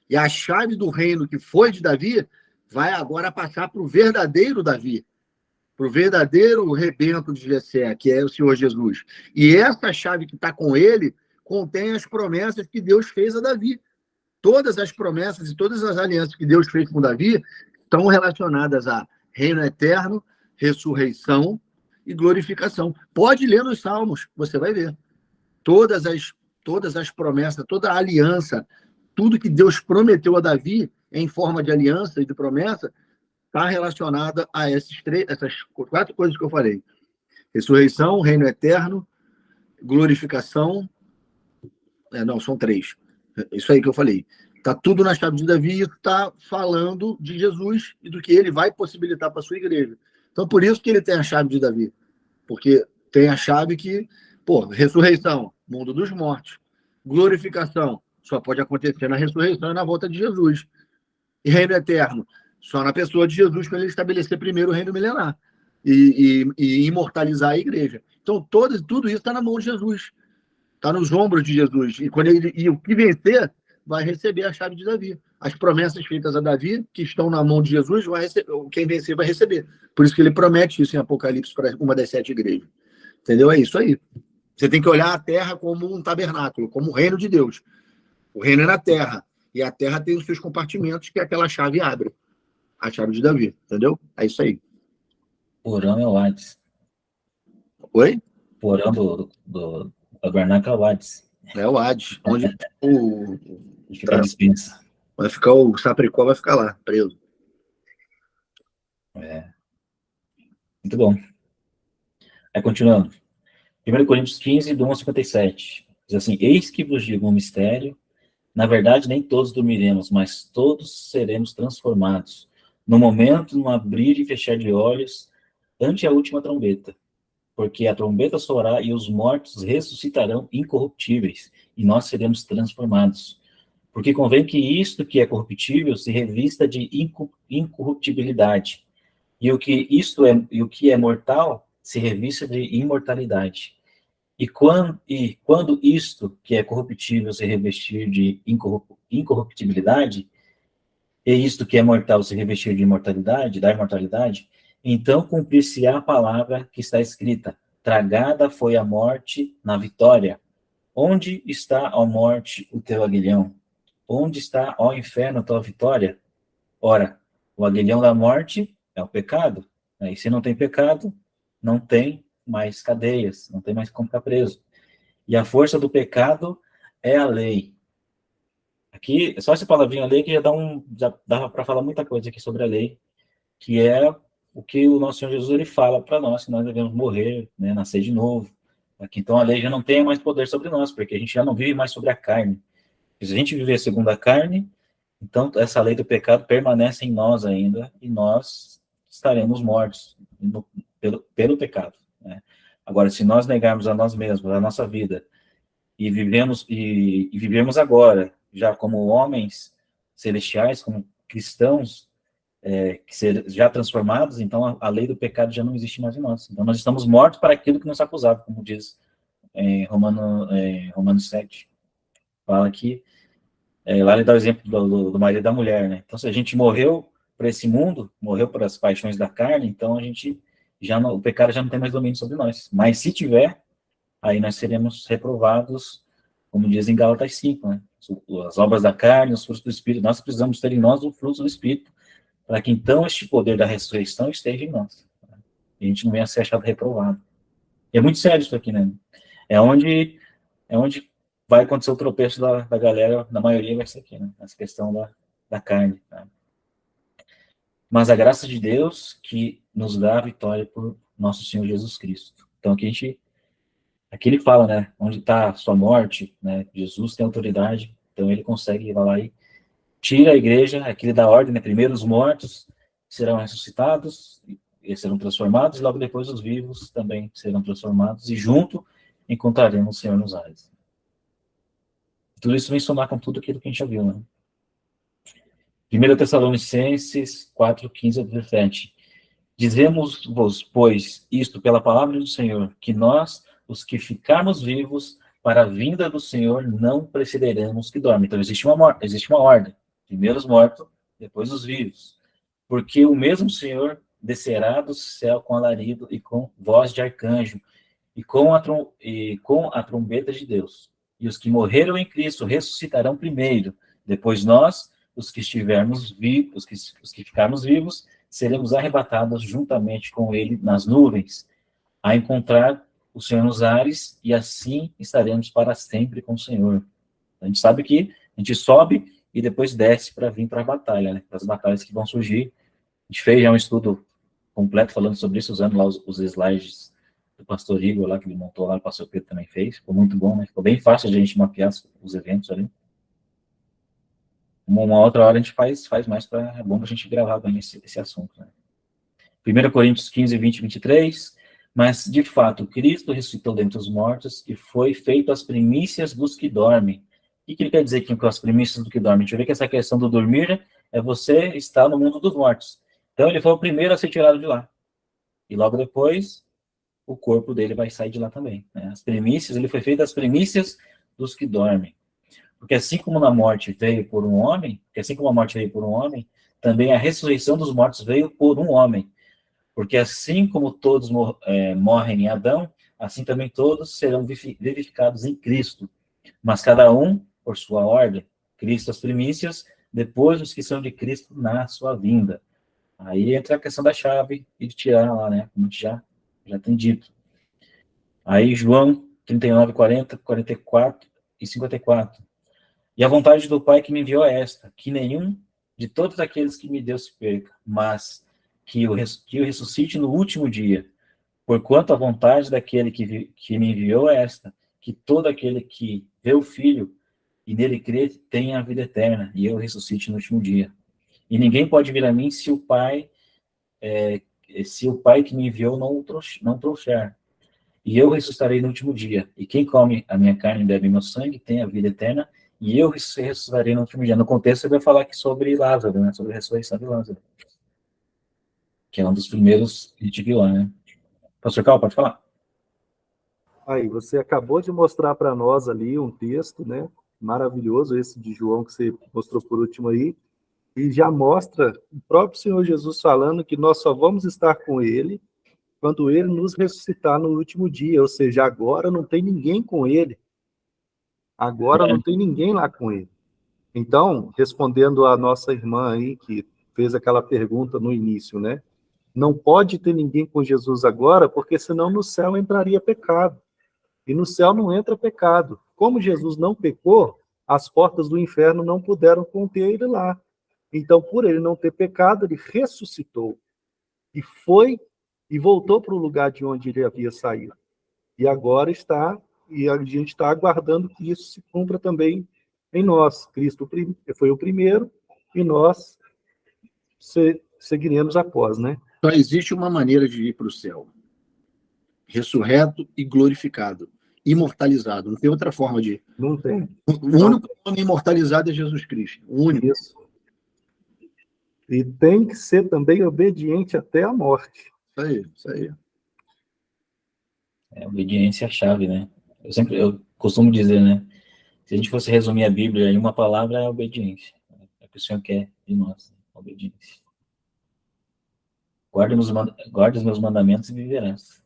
E a chave do reino que foi de Davi vai agora passar para o verdadeiro Davi, para o verdadeiro rebento de Jessé, que é o Senhor Jesus. E essa chave que está com ele contém as promessas que Deus fez a Davi. Todas as promessas e todas as alianças que Deus fez com Davi estão relacionadas a reino eterno, ressurreição e glorificação. Pode ler nos Salmos, você vai ver. Todas as promessas, toda a aliança, tudo que Deus prometeu a Davi em forma de aliança e de promessa, está relacionada a essas 4 coisas que eu falei. Ressurreição, reino eterno, glorificação... são 3. Isso aí que eu falei. Está tudo na chave de Davi e está falando de Jesus e do que ele vai possibilitar para a sua igreja. Então, por isso que ele tem a chave de Davi. Porque tem a chave que... ressurreição, mundo dos mortos. Glorificação, só pode acontecer na ressurreição e na volta de Jesus. E reino eterno, Só na pessoa de Jesus para ele estabelecer primeiro o reino milenar e imortalizar a igreja. Então, tudo isso está na mão de Jesus. Está nos ombros de Jesus. E o que vencer vai receber a chave de Davi. As promessas feitas a Davi, que estão na mão de Jesus, quem vencer vai receber. Por isso que ele promete isso em Apocalipse para uma das 7 igrejas. Entendeu? É isso aí. Você tem que olhar a terra como um tabernáculo, como o reino de Deus. O reino é na terra. E a terra tem os seus compartimentos que aquela chave abre. A chave de Davi. Entendeu? É isso aí. Porão é o Hades. Oi? Porão do tabernáculo é o Hades. É o Hades. Onde vai ficar o Sapricó, vai ficar lá, preso. Muito bom. Aí, continuando. 1 Coríntios 15, do 1 ao 57. Diz assim: eis que vos digo um mistério. Na verdade, nem todos dormiremos, mas todos seremos transformados. No momento, no abrir e fechar de olhos, ante a última trombeta. Porque a trombeta soará e os mortos ressuscitarão incorruptíveis, e nós seremos transformados. Porque convém que isto que é corruptível se revista de incorruptibilidade, e o que é mortal se revista de imortalidade. E quando isto que é corruptível se revestir de incorruptibilidade, e isto que é mortal se revestir de da imortalidade, então cumprir-se-á a palavra que está escrita: tragada foi a morte na vitória. Onde está, ó morte, o teu aguilhão? Onde está, ó inferno, a tua vitória? Ora, o aguilhão da morte é o pecado. E se não tem pecado, não tem mais cadeias, não tem mais como ficar preso. E a força do pecado é a lei. Aqui, só essa palavrinha lei que já dava para falar muita coisa aqui sobre a lei, que é o que o nosso Senhor Jesus ele fala para nós, que nós devemos morrer, né, nascer de novo. Aqui, então a lei já não tem mais poder sobre nós, porque a gente já não vive mais sobre a carne. Se a gente viver segundo a carne, então essa lei do pecado permanece em nós ainda, e nós estaremos mortos pelo pecado. Né? Agora, se nós negarmos a nós mesmos, a nossa vida, e vivemos agora, já como homens celestiais, como cristãos, já transformados, então a lei do pecado já não existe mais em nós. Então nós estamos mortos para aquilo que nos acusava, como diz em Romanos 7. Fala que, lá ele dá o exemplo do marido e da mulher, né? Então se a gente morreu para esse mundo, morreu para as paixões da carne, então o pecado já não tem mais domínio sobre nós. Mas se tiver, aí nós seremos reprovados, como diz em Gálatas 5, né? As obras da carne, os frutos do Espírito, nós precisamos ter em nós o fruto do Espírito, para que então este poder da ressurreição esteja em nós. Né? E a gente não venha a ser achado reprovado. E é muito sério isso aqui, né? É onde vai acontecer o tropeço da galera, da maioria vai ser aqui, né? Essa questão da carne. Tá? Mas a graça de Deus que nos dá a vitória por nosso Senhor Jesus Cristo. Então aqui ele fala, né? Onde está a sua morte, né? Jesus tem autoridade, então ele consegue ir lá e tira a igreja, aqui ele dá ordem, né? Primeiro os mortos serão ressuscitados, e serão transformados, e logo depois os vivos também serão transformados, e junto encontraremos o Senhor nos ares. Tudo isso vem somar com tudo aquilo que a gente já viu, né? 1 Tessalonicenses 4, 15 a 17. Dizemos-vos, pois, isto pela palavra do Senhor, que nós, os que ficarmos vivos, para a vinda do Senhor, não precederemos que dormem. Então, existe uma ordem. Primeiro os mortos, depois os vivos. Porque o mesmo Senhor descerá do céu com alarido e com voz de arcanjo, e com a trombeta de Deus. E os que morreram em Cristo ressuscitarão primeiro. Depois nós, os que estivermos vivos, os que ficarmos vivos, seremos arrebatados juntamente com ele nas nuvens, a encontrar o Senhor nos ares, e assim estaremos para sempre com o Senhor. A gente sabe que a gente sobe e depois desce para vir para a batalha, né? Para as batalhas que vão surgir. A gente fez já um estudo completo falando sobre isso, usando lá os slides do pastor Igor lá, que ele montou lá, o pastor Pedro também fez. Ficou muito bom, né? Ficou bem fácil de a gente mapear os eventos ali. Uma outra hora a gente faz mais, é bom para a gente gravar bem esse assunto, né? 1 Coríntios 15, 20, 23. Mas, de fato, Cristo ressuscitou dentre os mortos e foi feito as primícias dos que dormem. O que ele quer dizer aqui com as primícias do que dormem? A gente vê que essa questão do dormir é você estar no mundo dos mortos. Então ele foi o primeiro a ser tirado de lá. E logo depois, o corpo dele vai sair de lá também, né? As primícias, ele foi feito as primícias dos que dormem. Porque assim como na morte veio por um homem, também a ressurreição dos mortos veio por um homem. Porque assim como todos morrem em Adão, assim também todos serão vivificados em Cristo. Mas cada um por sua ordem. Cristo as primícias, depois os que são de Cristo na sua vinda. Aí entra a questão da chave e de tirar lá, né? Como a gente já tem dito. Aí João 39, 40, 44 e 54. E a vontade do Pai que me enviou é esta, que nenhum de todos aqueles que me deu se perca, mas que o ressuscite no último dia. Porquanto a vontade daquele que me enviou é esta, que todo aquele que vê o Filho e nele crê tenha a vida eterna, e eu ressuscite no último dia. E ninguém pode vir a mim se o Pai que me enviou não trouxer. E eu ressuscitarei no último dia. E quem come a minha carne e bebe meu sangue tem a vida eterna, e eu ressuscitarei no último dia. No contexto, ele vai falar aqui sobre Lázaro, né? Sobre a ressurreição de Lázaro. Que é um dos primeiros que a gente viu lá, né? Pastor Cal, pode falar. Aí, você acabou de mostrar para nós ali um texto, né? Maravilhoso, esse de João que você mostrou por último aí, e já mostra o próprio Senhor Jesus falando que nós só vamos estar com ele quando ele nos ressuscitar no último dia, ou seja, agora não tem ninguém com ele. Agora não tem ninguém lá com ele. Então, respondendo a nossa irmã aí, que fez aquela pergunta no início, né? Não pode ter ninguém com Jesus agora, porque senão no céu entraria pecado. E no céu não entra pecado. Como Jesus não pecou, as portas do inferno não puderam conter ele lá. Então, por ele não ter pecado, ele ressuscitou. E foi e voltou para o lugar de onde ele havia saído. E agora e a gente está aguardando que isso se cumpra também em nós. Cristo foi o primeiro e nós seguiremos após, né? Só existe uma maneira de ir para o céu. Ressurreto e glorificado. Imortalizado. Não tem outra forma de ir. Não tem. O único homem imortalizado é Jesus Cristo. O único. Isso. E tem que ser também obediente até a morte. Isso aí. Obediência é a chave, né? Eu costumo dizer, né? Se a gente fosse resumir a Bíblia em uma palavra, é obediência. É o que o Senhor quer de nós, obediência. Guarde os meus mandamentos e viverás.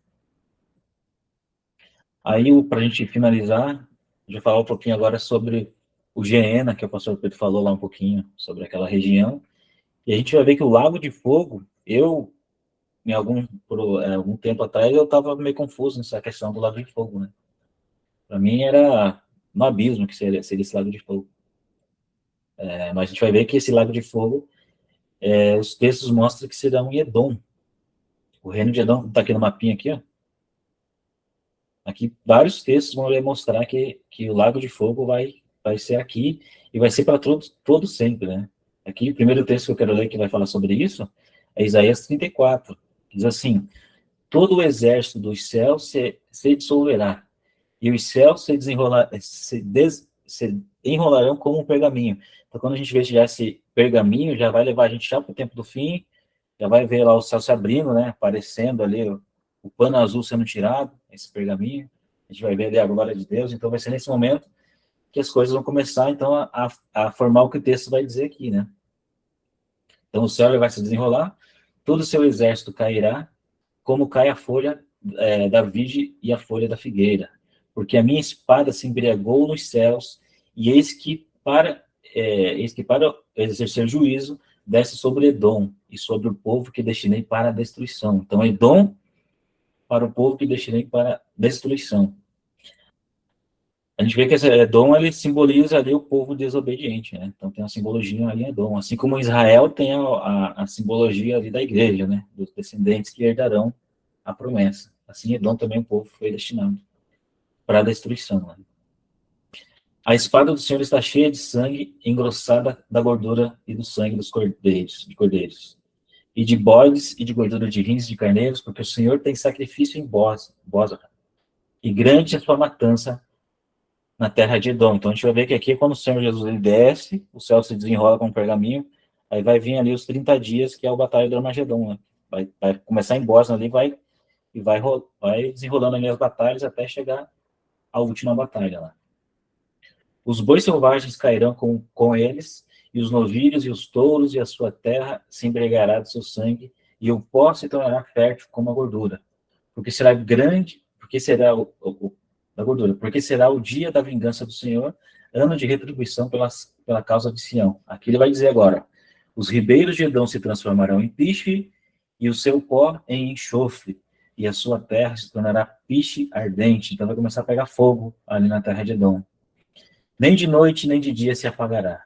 Aí, para a gente finalizar, eu vou falar um pouquinho agora sobre o Geena, que o pastor Pedro falou lá um pouquinho, sobre aquela região. E a gente vai ver que o Lago de Fogo, algum tempo atrás, eu estava meio confuso nessa questão do Lago de Fogo, né? Para mim era no abismo que seria esse Lago de Fogo. Mas a gente vai ver que esse Lago de Fogo, os textos mostram que será em Edom. O reino de Edom, está aqui no mapinha aqui, ó. Aqui, vários textos vão mostrar que o Lago de Fogo vai ser aqui e vai ser para todo sempre, né? Aqui, o primeiro texto que eu quero ler que vai falar sobre isso é Isaías 34. Diz assim: todo o exército dos céus se dissolverá, e os céus se enrolarão como um pergaminho. Então, quando a gente vê já esse pergaminho, já vai levar a gente já para o tempo do fim, já vai ver lá o céu se abrindo, né? Aparecendo ali, o pano azul sendo tirado, esse pergaminho. A gente vai ver ali a glória de Deus. Então, vai ser nesse momento que as coisas vão começar, então, a formar o que o texto vai dizer aqui, né? Então, o céu vai se desenrolar, todo o seu exército cairá, como cai a folha da vide e a folha da figueira. Porque a minha espada se embriagou nos céus, e eis que para exercer juízo, desce sobre Edom, e sobre o povo que destinei para a destruição. Então, Edom para o povo que destinei para a destruição. A gente vê que esse Edom, ele simboliza ali o povo desobediente, né? Então tem uma simbologia ali em Edom, assim como Israel tem a simbologia ali da igreja, né? Dos descendentes que herdarão a promessa. Assim, Edom também o povo foi destinado para a destruição, né? A espada do Senhor está cheia de sangue, engrossada da gordura e do sangue dos cordeiros, e de bodes e de gordura de rins de carneiros, porque o Senhor tem sacrifício em Bósra, e grande é a sua matança na terra de Edom. Então a gente vai ver que aqui, quando o Senhor Jesus ele desce, o céu se desenrola com um pergaminho, Aí vai vir ali os 30 dias, que é a Batalha do Armagedon, né? Vai começar em Bósnia ali, vai desenrolando ali as batalhas até chegar à última batalha lá. Os bois selvagens cairão com eles, e os novilhos e os touros, e a sua terra se embriagará de seu sangue, e o pó se tornará fértil como a gordura. Porque será o dia da vingança do Senhor, ano de retribuição pela causa de Sião. Aqui ele vai dizer agora: os ribeiros de Edom se transformarão em piche, e o seu pó em enxofre, e a sua terra se tornará piche ardente. Então vai começar a pegar fogo ali na terra de Edom. Nem de noite, nem de dia se apagará.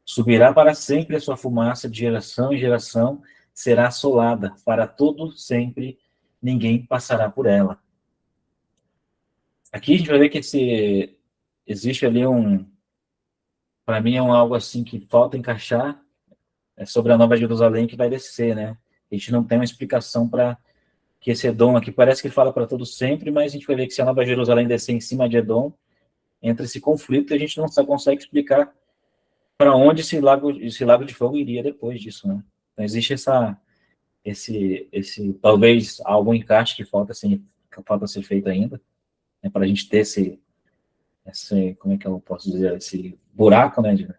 Subirá para sempre a sua fumaça, de geração em geração, será assolada, para todo sempre, ninguém passará por ela. Aqui a gente vai ver que existe ali para mim é algo assim que falta encaixar, sobre a Nova Jerusalém que vai descer, né? A gente não tem uma explicação para que esse Edom aqui, parece que fala para todo sempre, mas a gente vai ver que se a Nova Jerusalém descer em cima de Edom, entra esse conflito e a gente não consegue explicar para onde esse lago de fogo iria depois disso, né? Então existe esse talvez algum encaixe que falta ser feito ainda, né, para a gente ter esse, como é que eu posso dizer, esse buraco, né? A gente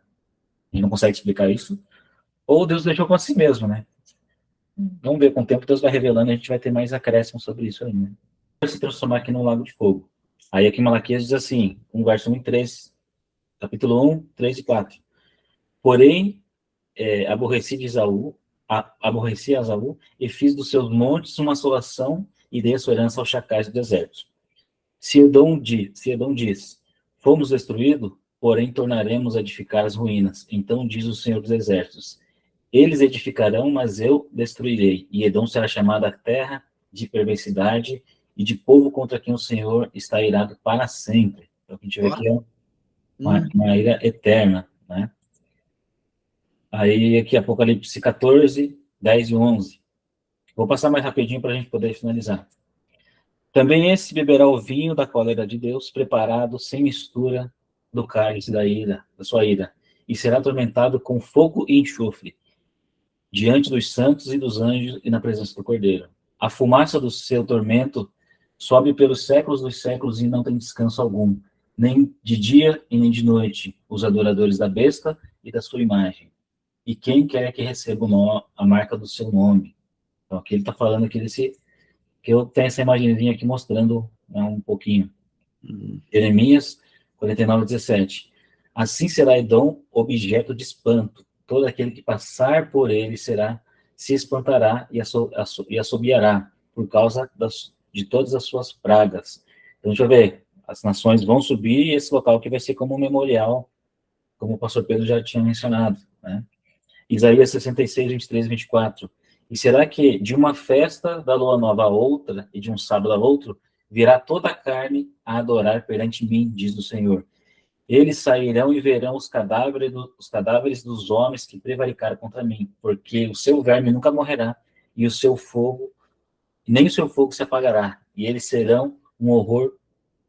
não consegue explicar isso. Ou Deus deixou com si mesmo, né? Vamos ver, com o tempo Deus vai revelando e a gente vai ter mais acréscimo sobre isso ainda. Vai se transformar aqui num lago de fogo. Aí aqui em Malaquias diz assim, no verso 1 e 3, capítulo 1, 3 e 4. Porém, aborreci a Esaú e fiz dos seus montes uma assolação e dei a sua herança aos chacais do deserto. Se Edom diz, fomos destruídos, porém tornaremos a edificar as ruínas. Então diz o Senhor dos Exércitos, eles edificarão, mas eu destruirei, e Edom será chamada terra de perversidade e de povo contra quem o Senhor está irado para sempre. Então a gente vê que é uma ira eterna, né? Aí aqui Apocalipse 14, 10 e 11. Vou passar mais rapidinho para a gente poder finalizar. Também esse beberá o vinho da cólera de Deus, preparado sem mistura do cálice da sua ira, e será atormentado com fogo e enxofre, diante dos santos e dos anjos e na presença do Cordeiro. A fumaça do seu tormento sobe pelos séculos dos séculos e não tem descanso algum, nem de dia e nem de noite, os adoradores da besta e da sua imagem. E quem quer que receba a marca do seu nome. Então aqui ele está falando aqui que eu tenho essa imagenzinha aqui mostrando, né, um pouquinho. Jeremias 49, 17. Assim será Edom objeto de espanto. Todo aquele que passar por ele se espantará e assobiará por causa de todas as suas pragas. Então, deixa eu ver. As nações vão subir e esse local aqui vai ser como um memorial, como o pastor Pedro já tinha mencionado, né? Isaías 66, 23 e 24. E será que de uma festa da lua nova a outra, e de um sábado a outro, virá toda a carne a adorar perante mim, diz o Senhor. Eles sairão e verão os cadáveres dos homens que prevaricaram contra mim, porque o seu verme nunca morrerá, e nem o seu fogo se apagará, e eles serão um horror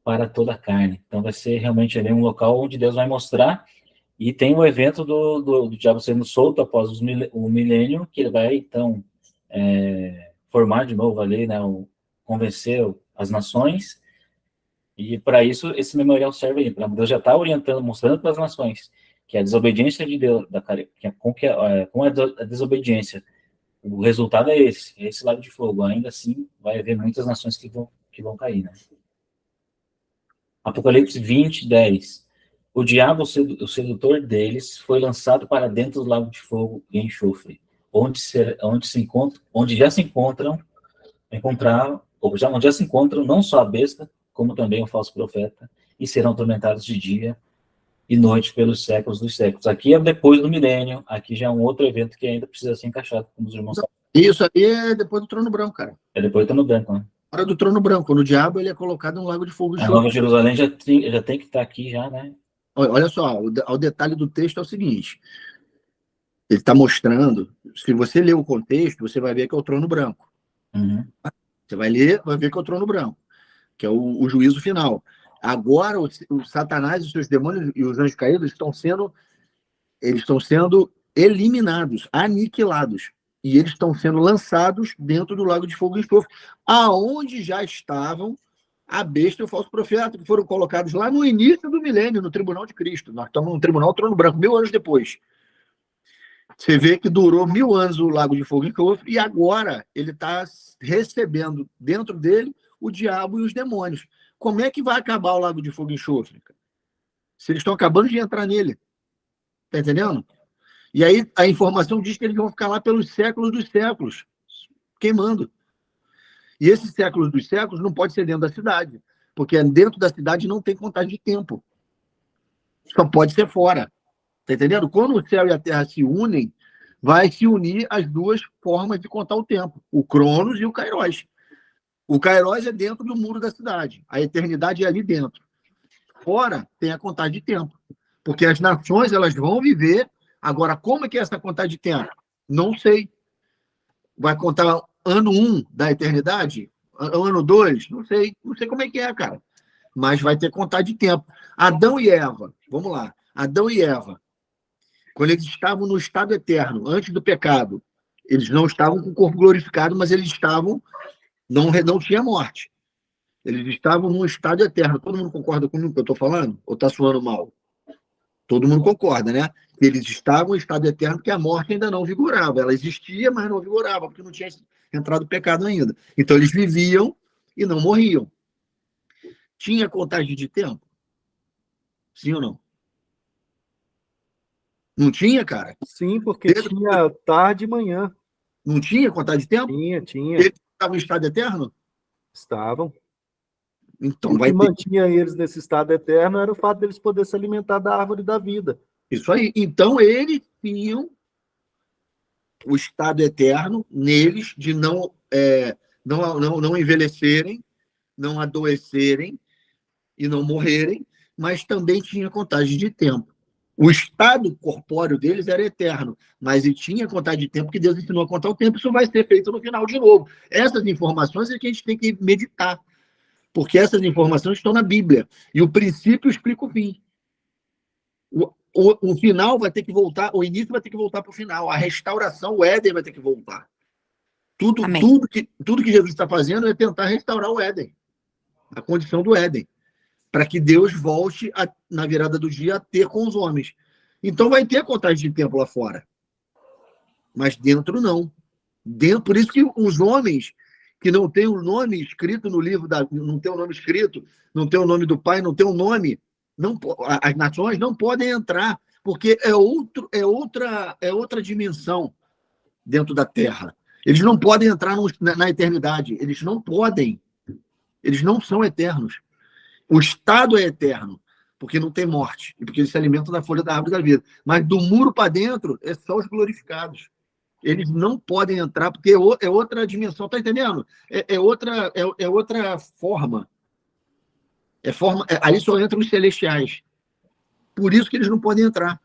para toda a carne. Então vai ser realmente ali um local onde Deus vai mostrar. E tem o evento do diabo sendo solto após o milênio, que ele vai, então, formar de novo ali, né, convencer as nações, e para isso esse memorial serve aí, para Deus já está orientando, mostrando para as nações que a desobediência de Deus, com a desobediência, o resultado é esse lago de fogo. Ainda assim, vai haver muitas nações que vão cair, né? Apocalipse 20, 10. O diabo, o sedutor deles, foi lançado para dentro do lago de fogo e enxofre, onde já se encontram não só a besta, como também o falso profeta, e serão atormentados de dia e noite pelos séculos dos séculos. Aqui é depois do milênio, aqui já é um outro evento que ainda precisa ser encaixado, como os irmãos sabem. Isso aí é depois do trono branco, cara. É depois do trono branco, né? Hora do trono branco, quando o diabo ele é colocado no lago de fogo. A Nova Jerusalém já tem que estar aqui já, né? Olha só, o detalhe do texto é o seguinte, ele está mostrando, se você ler o contexto, você vai ver que é o trono branco. Uhum. Você vai ler, vai ver que é o trono branco, que é o juízo final. Agora, o Satanás e os seus demônios e os anjos caídos estão sendo eliminados, aniquilados. E eles estão sendo lançados dentro do lago de fogo e enxofre, aonde já estavam a besta e o falso profeta, que foram colocados lá no início do milênio, no tribunal de Cristo. Nós estamos no tribunal Trono Branco, 1000 anos depois. Você vê que durou 1000 anos o lago de fogo e enxofre, e agora ele está recebendo dentro dele o diabo e os demônios. Como é que vai acabar o lago de fogo e enxofre? Se eles estão acabando de entrar nele. Está entendendo? E aí a informação diz que eles vão ficar lá pelos séculos dos séculos, queimando. E esses séculos dos séculos não pode ser dentro da cidade, porque dentro da cidade não tem contagem de tempo. Só pode ser fora. Está entendendo? Quando o céu e a terra se unem, vai se unir as duas formas de contar o tempo, o Cronos e o Kairos. O Kairos é dentro do muro da cidade, a eternidade é ali dentro. Fora tem a contagem de tempo, porque as nações elas vão viver. Agora, como é que é essa contagem de tempo? Não sei. Vai contar ano 1 da eternidade? Ano 2? Não sei. Não sei como é que é, cara. Mas vai ter contagem de tempo. Adão e Eva, vamos lá. Adão e Eva, quando eles estavam no estado eterno, antes do pecado, eles não estavam com o corpo glorificado, mas eles estavam, não tinha morte. Eles estavam num estado eterno. Todo mundo concorda comigo que eu estou falando? Ou está soando mal? Todo mundo concorda, né? Eles estavam em estado eterno porque a morte ainda não vigorava. Ela existia, mas não vigorava, porque não tinha entrado o pecado ainda. Então, eles viviam e não morriam. Tinha contagem de tempo? Sim ou não? Não tinha, cara? Sim, porque tinha tarde e manhã. Não tinha contagem de tempo? Tinha. Eles estavam em estado eterno? Estavam. Então, o que mantinha eles nesse estado eterno era o fato deles poderem se alimentar da árvore da vida. Isso aí. Então, eles tinham o estado eterno neles de não envelhecerem, não adoecerem e não morrerem, mas também tinha contagem de tempo. O estado corpóreo deles era eterno, mas ele tinha contagem de tempo que Deus ensinou a contar o tempo. Isso vai ser feito no final de novo. Essas informações é que a gente tem que meditar, porque essas informações estão na Bíblia. E o princípio explica o fim. O final vai ter que voltar, o início vai ter que voltar para o final. A restauração, o Éden vai ter que voltar. Tudo que Jesus está fazendo é tentar restaurar o Éden, a condição do Éden, para que Deus volte, na virada do dia, a ter com os homens. Então vai ter contagem de tempo lá fora. Mas dentro não. Por isso que os homens que não têm o nome escrito no livro, não tem o nome escrito, não tem o nome do Pai, não tem o nome, as nações não podem entrar, porque é outra dimensão dentro da Terra. Eles não podem entrar na eternidade. Eles não podem. Eles não são eternos. O estado é eterno, porque não tem morte, e porque eles se alimentam da folha da árvore da vida. Mas do muro para dentro, é só os glorificados. Eles não podem entrar, porque é outra dimensão, tá entendendo? É outra forma. Ali só entram os celestiais. Por isso que eles não podem entrar.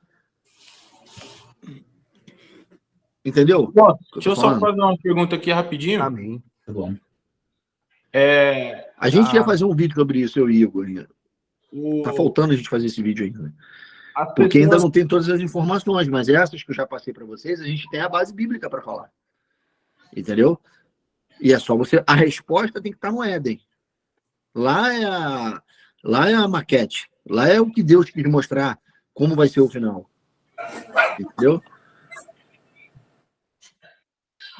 Entendeu? Bom, deixa eu só fazer uma pergunta aqui rapidinho. Amém. Tá bom. A gente ia fazer um vídeo sobre isso, eu e Igor. Tá faltando a gente fazer esse vídeo ainda. Porque ainda não tem todas as informações, mas essas que eu já passei para vocês, a gente tem a base bíblica para falar. Entendeu? E é só você... A resposta tem que estar no Éden. Lá é a maquete. Lá é o que Deus quis mostrar como vai ser o final. Entendeu?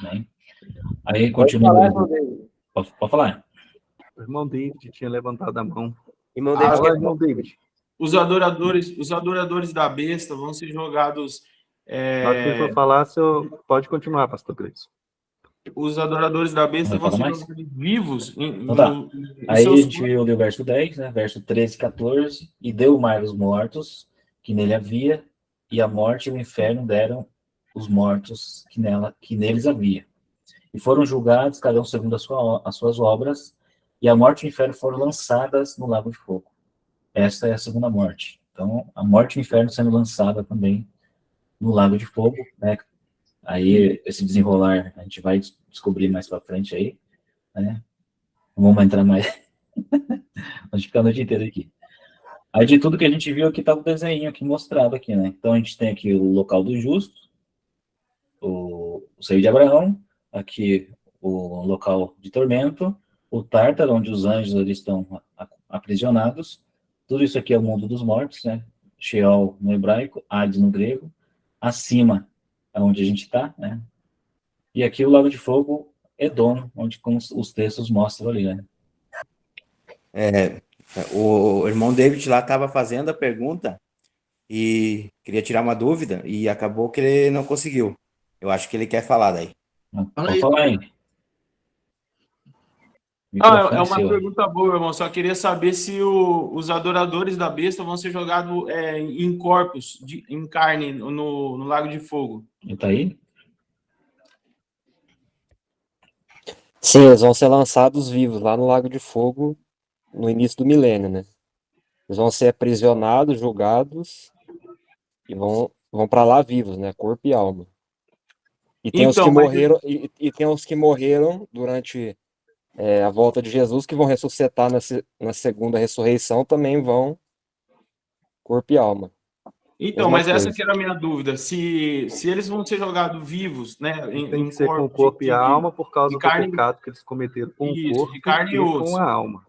Bem. Aí continua. Pode falar. O irmão David tinha levantado a mão. Irmão David, irmão David. Os adoradores da besta vão ser jogados. Na hora que for falar, pode continuar, pastor Gleison. Os adoradores da besta vão ser jogados vivos. Aí a gente viu o verso 10, né? Verso 13 e 14. E deu o mar os mortos que nele havia, e a morte e o inferno deram os mortos que neles havia. E foram julgados, cada um segundo as suas obras, e a morte e o inferno foram lançadas no lago de fogo. Esta é a segunda morte. Então, a morte e o inferno sendo lançada também no lago de fogo, né? Aí, esse desenrolar, a gente vai descobrir mais para frente aí, né? Não vamos entrar mais. A gente fica a noite inteira aqui. Aí, de tudo que a gente viu aqui, tá o desenho aqui mostrado aqui, né? Então, a gente tem aqui o local do justo, o seio de Abraão, aqui o local de tormento, o Tártaro, onde os anjos ali estão aprisionados. Tudo isso aqui é o mundo dos mortos, né? Sheol no hebraico, Hades no grego. Acima é onde a gente está, né? E aqui o Lago de Fogo, Edom, onde como os textos mostram ali, né? O irmão David lá estava fazendo a pergunta e queria tirar uma dúvida e acabou que ele não conseguiu. Eu acho que ele quer falar daí. Pode falar aí. É uma pergunta boa, irmão. Só queria saber se os adoradores da besta vão ser jogados em corpos, em carne, no Lago de Fogo. Ele tá aí? Sim, eles vão ser lançados vivos lá no Lago de Fogo no início do milênio, né? Eles vão ser aprisionados, julgados e vão para lá vivos, né? Corpo e alma. E tem os que morreram e tem os que morreram durante a volta de Jesus, que vão ressuscitar na segunda ressurreição, também vão corpo e alma. Então, mas essa que era a minha dúvida, se eles vão ser jogados vivos, né? Tem que ser com o corpo e a alma por causa do pecado que eles cometeram com o corpo de carne e com osso. a alma.